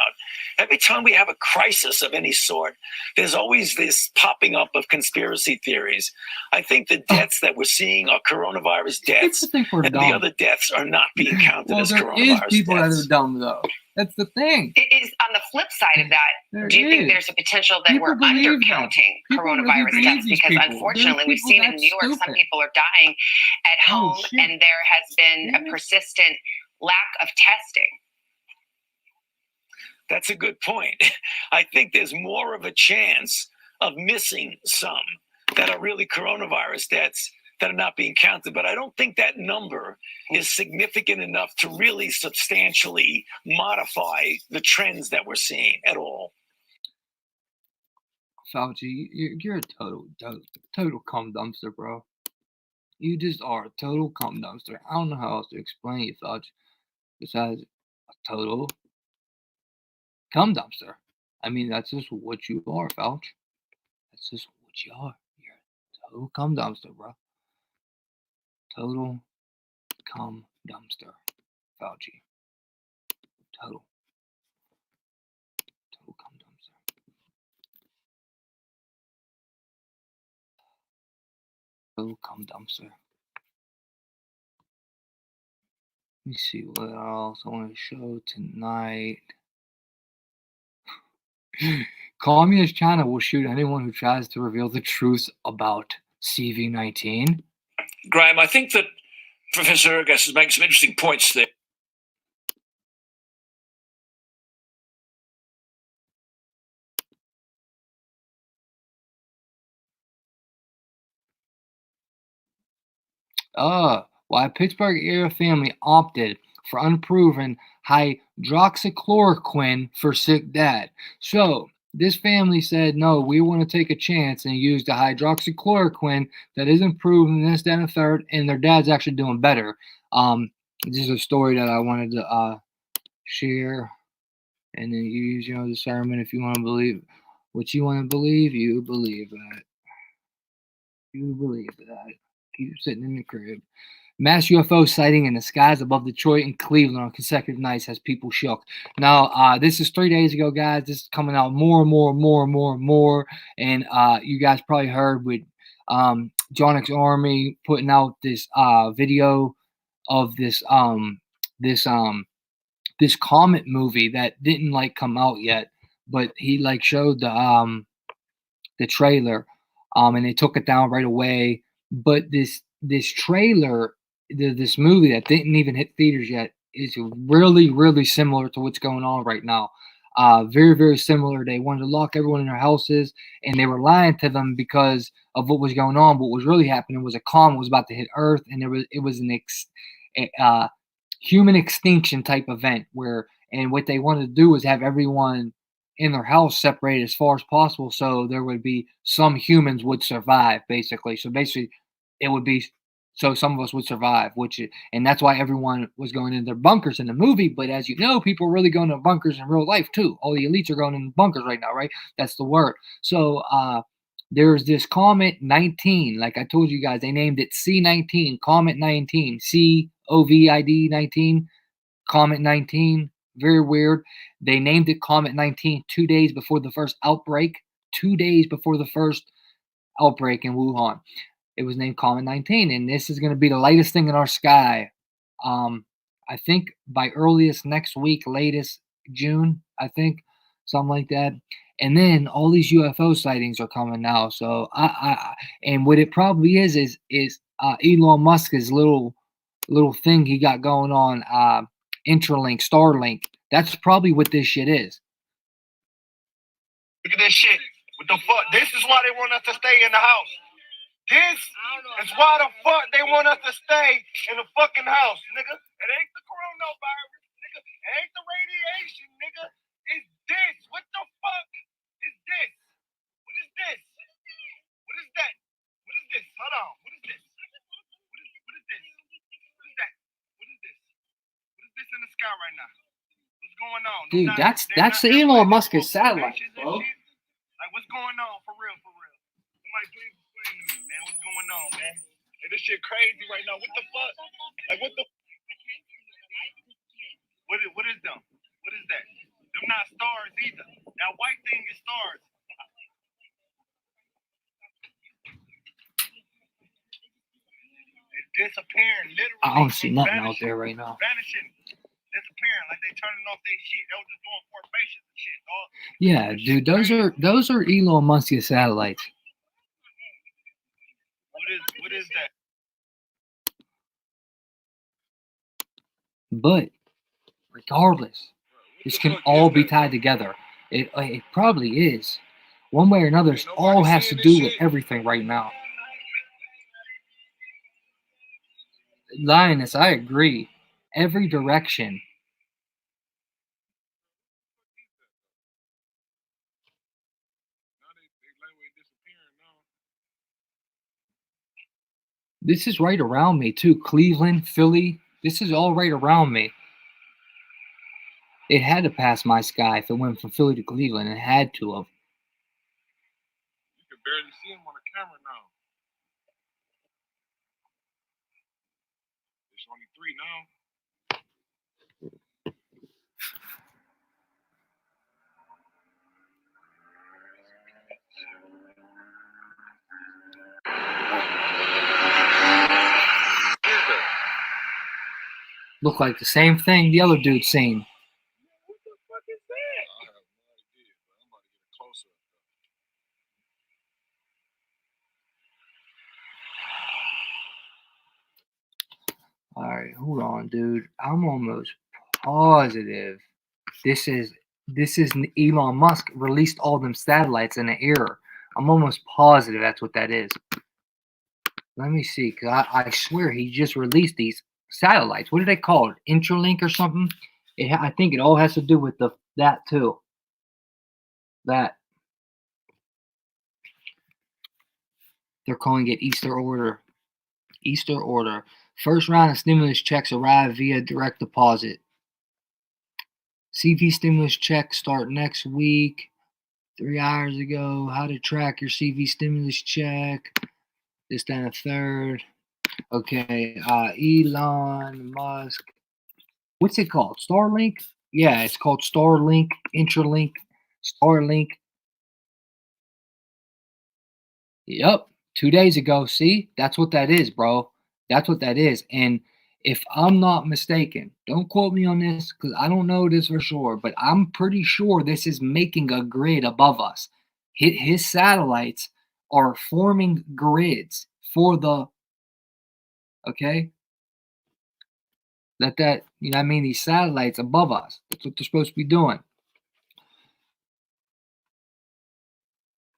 Every time we have a crisis of any sort, there's always this popping up of conspiracy theories. I think the deaths that we're seeing are coronavirus deaths, and the other deaths are not being counted as coronavirus is people deaths. that are dumb, though. That's the thing. It is on the flip side of that. Do you think there's a potential that we're undercounting coronavirus deaths? Because unfortunately, we've seen in New York, some people are dying at home, and there has been a persistent lack of testing. That's a good point. I think there's more of a chance of missing some that are really coronavirus deaths that are not being counted. But I don't think that number is significant enough to really substantially modify the trends that we're seeing at all. Fauci, you're a total cum dumpster, bro. You just are a total cum dumpster. I don't know how else to explain you, Fauci, besides a total cum dumpster. I mean, that's just what you are, Fauci. That's just what you are. You're a total cum dumpster, bro. Total cum dumpster, Fauci. Total cum dumpster. Total cum dumpster. Let me see what else I want to show tonight. Communist China will shoot anyone who tries to reveal the truth about CV-19. Graham, I think that Professor Ergas is making some interesting points there. Why a Pittsburgh area family opted for unproven hydroxychloroquine for sick dad. So this family said, no, we want to take a chance and use the hydroxychloroquine that isn't proven, this, that, and the third, and their dad's actually doing better. This is a story that I wanted to share, and then you use your own discernment if you want to believe what you want to believe. You believe that. You believe that. Keep sitting in the crib. Mass UFO sighting in the skies above Detroit and Cleveland on consecutive nights has people shook. Now, this is 3 days ago, guys. This is coming out more and more. And you guys probably heard with John X Army putting out this video of this this Comet movie that didn't like come out yet, but he like showed the trailer, and they took it down right away. But this trailer, this movie that didn't even hit theaters yet, is really similar to what's going on right now. Very similar. They wanted to lock everyone in their houses, and they were lying to them because of what was going on. What was really happening was a comet was about to hit Earth, and it was an human extinction type event and what they wanted to do was have everyone in their house separated as far as possible, so there would be some humans would survive, basically. So basically, it would be so some of us would survive, and that's why everyone was going into their bunkers in the movie. But as you know, people are really going to bunkers in real life too. All the elites are going in bunkers right now, right? That's the word. So there's this Comet 19, like I told you guys, they named it C19, Comet 19, COVID 19, Comet 19. Very weird. They named it Comet 19 2 days before the first outbreak. 2 days before the first outbreak in Wuhan. It was named Comet 19, and this is going to be the lightest thing in our sky. I think by earliest next week, latest June, I think, something like that. And then all these UFO sightings are coming now. So and what it probably is Elon Musk's little thing he got going on, Interlink, Starlink. That's probably what this shit is. Look at this shit. What the fuck? This is why they want us to stay in the house. This is why the fuck they want us to stay in the fucking house, nigga. It ain't the coronavirus, nigga. It ain't the radiation, nigga. It's this. What the fuck is this? What is this? What is that? What is this? Hold on. What is this? What is this? What is that? What is this? What is this in the sky right now? What's going on? Dude, that's the Elon Musk's satellite, bro. Like, what's going on? For real. Somebody please explain to me, man. What's going on, man? Hey, this shit crazy right now. What the fuck? Like, what the? What is them? What is that? Them not stars either. That white thing is stars. It's disappearing, literally. I don't see nothing out there right now. Vanishing. Disappearing, like they turning off their shit. They were just doing formations and shit, dog. Yeah, dude, those are Elon Musk's satellites. What is that? But regardless, this can all be tied together. It probably is. One way or another, it all has to do with everything right now. Lioness, I agree. Every direction. This is right around me too. Cleveland, Philly. This is all right around me. It had to pass my sky if it went from Philly to Cleveland. It had to have. You can barely see him on the camera now. There's only 3 now. Look like the same thing the other dude seen. What the fuck is that? I have no idea, but I'm about to get closer. Alright, hold on, dude. I'm almost positive. This is Elon Musk released all them satellites in the air. I'm almost positive that's what that is. Let me see, because I swear he just released these satellites. What are they called? Interlink or something? I think it all has to do with that too. That. They're calling it Easter Order. Easter Order. First round of stimulus checks arrive via direct deposit. CV stimulus checks start next week. 3 hours ago. How to track your CV stimulus check. This, then, a third. Okay, Elon Musk. What's it called? Starlink? Yeah, it's called Starlink, Interlink, Starlink. Yep, 2 days ago. See? That's what that is, bro. That's what that is. And if I'm not mistaken, don't quote me on this because I don't know this for sure, but I'm pretty sure this is making a grid above us. His satellites are forming grids for the, okay? That, you know what I mean? These satellites above us. That's what they're supposed to be doing.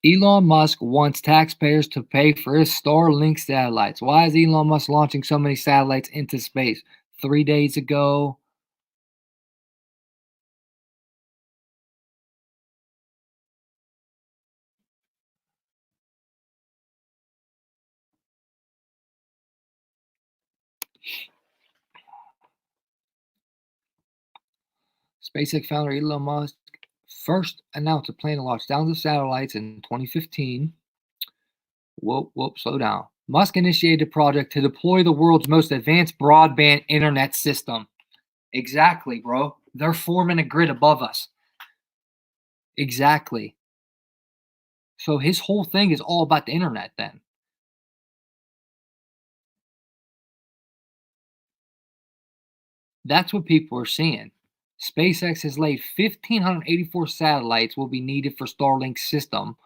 Elon Musk wants taxpayers to pay for his Starlink satellites. Why is Elon Musk launching so many satellites into space? 3 days ago. SpaceX founder Elon Musk first announced a plan to launch thousands of satellites in 2015. Whoa, slow down. Musk initiated a project to deploy the world's most advanced broadband internet system. Exactly, bro. They're forming a grid above us. Exactly. So his whole thing is all about the internet then. That's what people are seeing. SpaceX has laid 1,584 satellites will be needed for Starlink's system.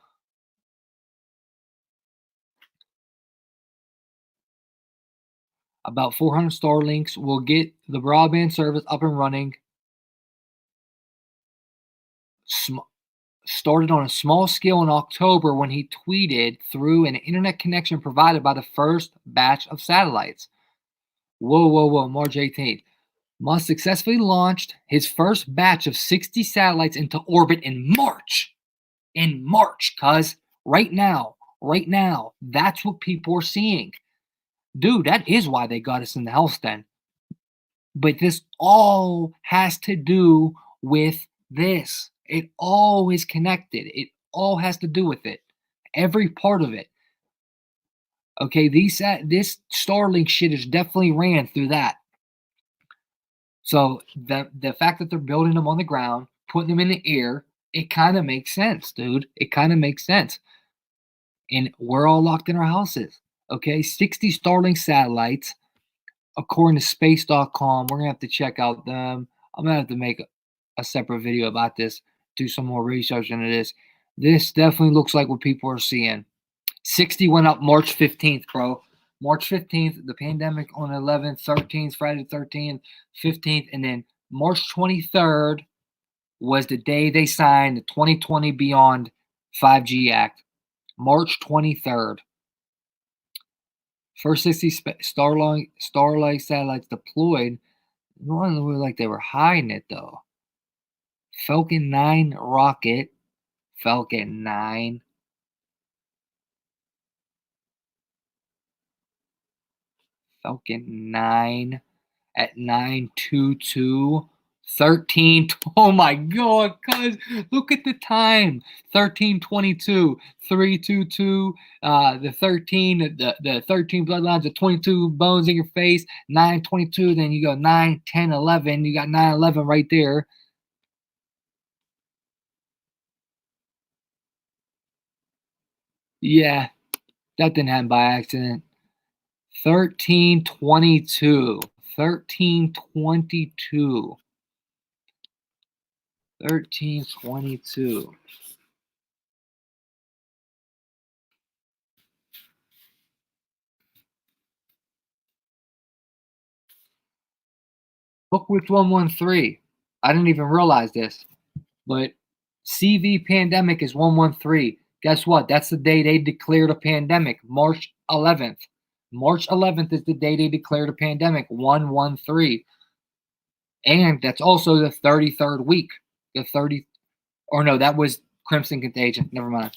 About 400 Starlinks will get the broadband service up and running. Started on a small scale in October when he tweeted through an internet connection provided by the first batch of satellites. Whoa, March 18th. Musk successfully launched his first batch of 60 satellites into orbit in March. In March, cuz right now, that's what people are seeing. Dude, that is why they got us in the house then. But this all has to do with this. It all is connected. It all has to do with it. Every part of it. Okay, this Starlink shit is definitely ran through that. So the fact that they're building them on the ground, putting them in the air, it kind of makes sense, dude. It kind of makes sense. And we're all locked in our houses. Okay, 60 Starlink satellites, according to space.com. We're going to have to check out them. I'm going to have to make a separate video about this, do some more research into this. This definitely looks like what people are seeing. 60 went up March 15th, bro. March 15th, the pandemic on the 11th, 13th, Friday the 13th, 15th, and then March 23rd was the day they signed the 2020 Beyond 5G Act. March 23rd. First 60 Starlink satellites deployed. One looked like they were hiding it though. Falcon 9 rocket. Falcon 9. Falcon 9 at 9:22. 13. Oh my God, cuz look at the time. 13:22, 3:22. The 13, the 13 bloodlines, the 22 bones in your face. 9:22. Then you go 9, 10, 11. You got 9/11 right there. Yeah, that didn't happen by accident. 13:22. 13:22. 13:22. Look which 113. I didn't even realize this, but CV pandemic is 113. Guess what? That's the day they declared a pandemic, March 11th. March 11th is the day they declared a pandemic, 113. And that's also the 33rd week. The 30, or no, that was Crimson Contagion. Never mind.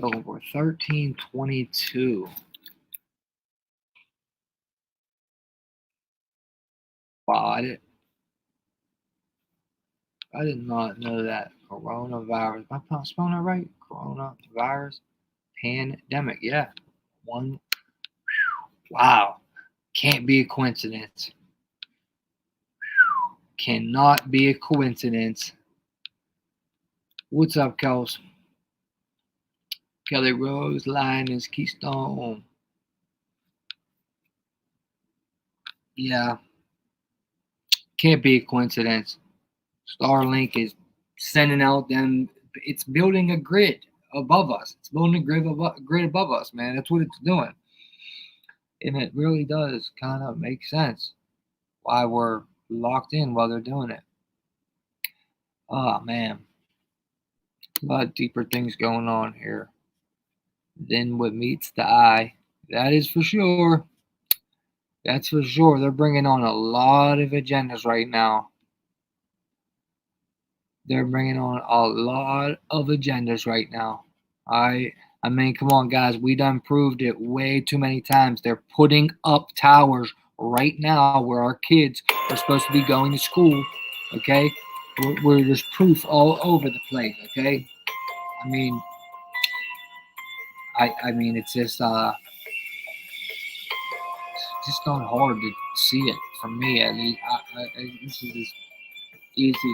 Over 13:22. Wow, I did not know that. Coronavirus. Am I spelling that right? Coronavirus pandemic. Yeah. One. Wow. Can't be a coincidence. Cannot be a coincidence. What's up, Kels? Kelly Rose, Linus, Keystone. Yeah. Can't be a coincidence. Starlink is sending out them. It's building a grid above us. It's building a grid above us, man. That's what it's doing. And it really does kind of make sense why we're locked in while they're doing it. Oh, man. A lot of deeper things going on here than what meets the eye. That is for sure. That's for sure. They're bringing on a lot of agendas right now. They're bringing on a lot of agendas right now. I mean, come on, guys. We done proved it way too many times. They're putting up towers right now where our kids are supposed to be going to school, okay? Where there's proof all over the place, okay? I mean, it's just not hard to see it for me at least. This is just easy.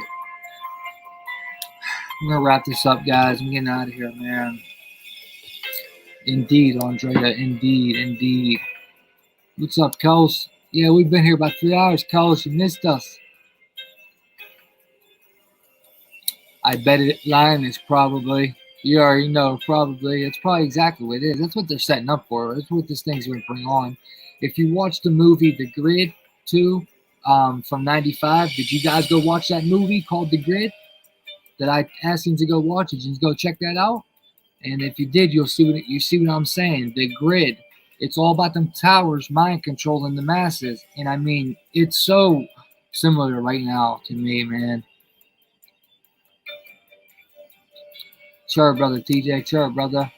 I'm gonna wrap this up, guys. I'm getting out of here, man. Indeed, Andrea. Indeed. What's up, Kels? Yeah, we've been here about 3 hours, Kels. You missed us. I bet it Linus probably. You already know, probably. It's probably exactly what it is. That's what they're setting up for. That's what this thing's going to bring on. If you watch the movie The Grid 2 from 95, did you guys go watch that movie called The Grid? That I asked him to go watch it. Did you go check that out? And if you did, you'll see what I'm saying. The Grid. It's all about them towers mind controlling the masses. And I mean, it's so similar right now to me, man. Sure, brother TJ. Sure, brother.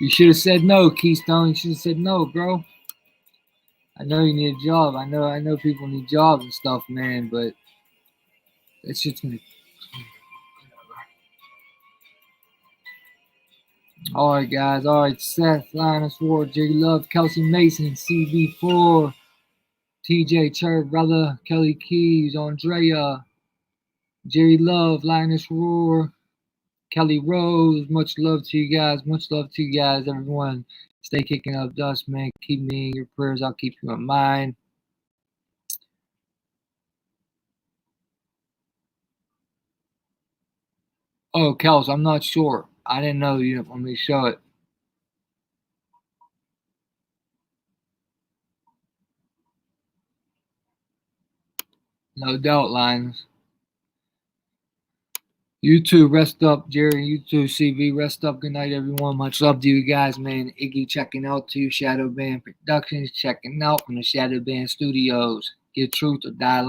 You should have said no, Keystone. You should have said no, bro. I know you need a job. I know people need jobs and stuff, man, but it's just gonna. All right, guys. All right, Seth, Linus Ward, J Love, Kelsey Mason, CV4, TJ Church, brother, Kelly Keys, Andrea, Jerry Love, Linus Roar, Kelly Rose. Much love to you guys. Much love to you guys, everyone. Stay kicking up dust, man. Keep me in your prayers. I'll keep you in mind. Oh, Kels, I'm not sure. I didn't know you didn't want me to show it. No doubt, Lions. YouTube, rest up. Jerry, YouTube, CV, rest up. Good night, everyone. Much love to you guys, man. Iggy checking out to you. Shadowban Productions checking out from the Shadowban Studios. Get truth or die lying.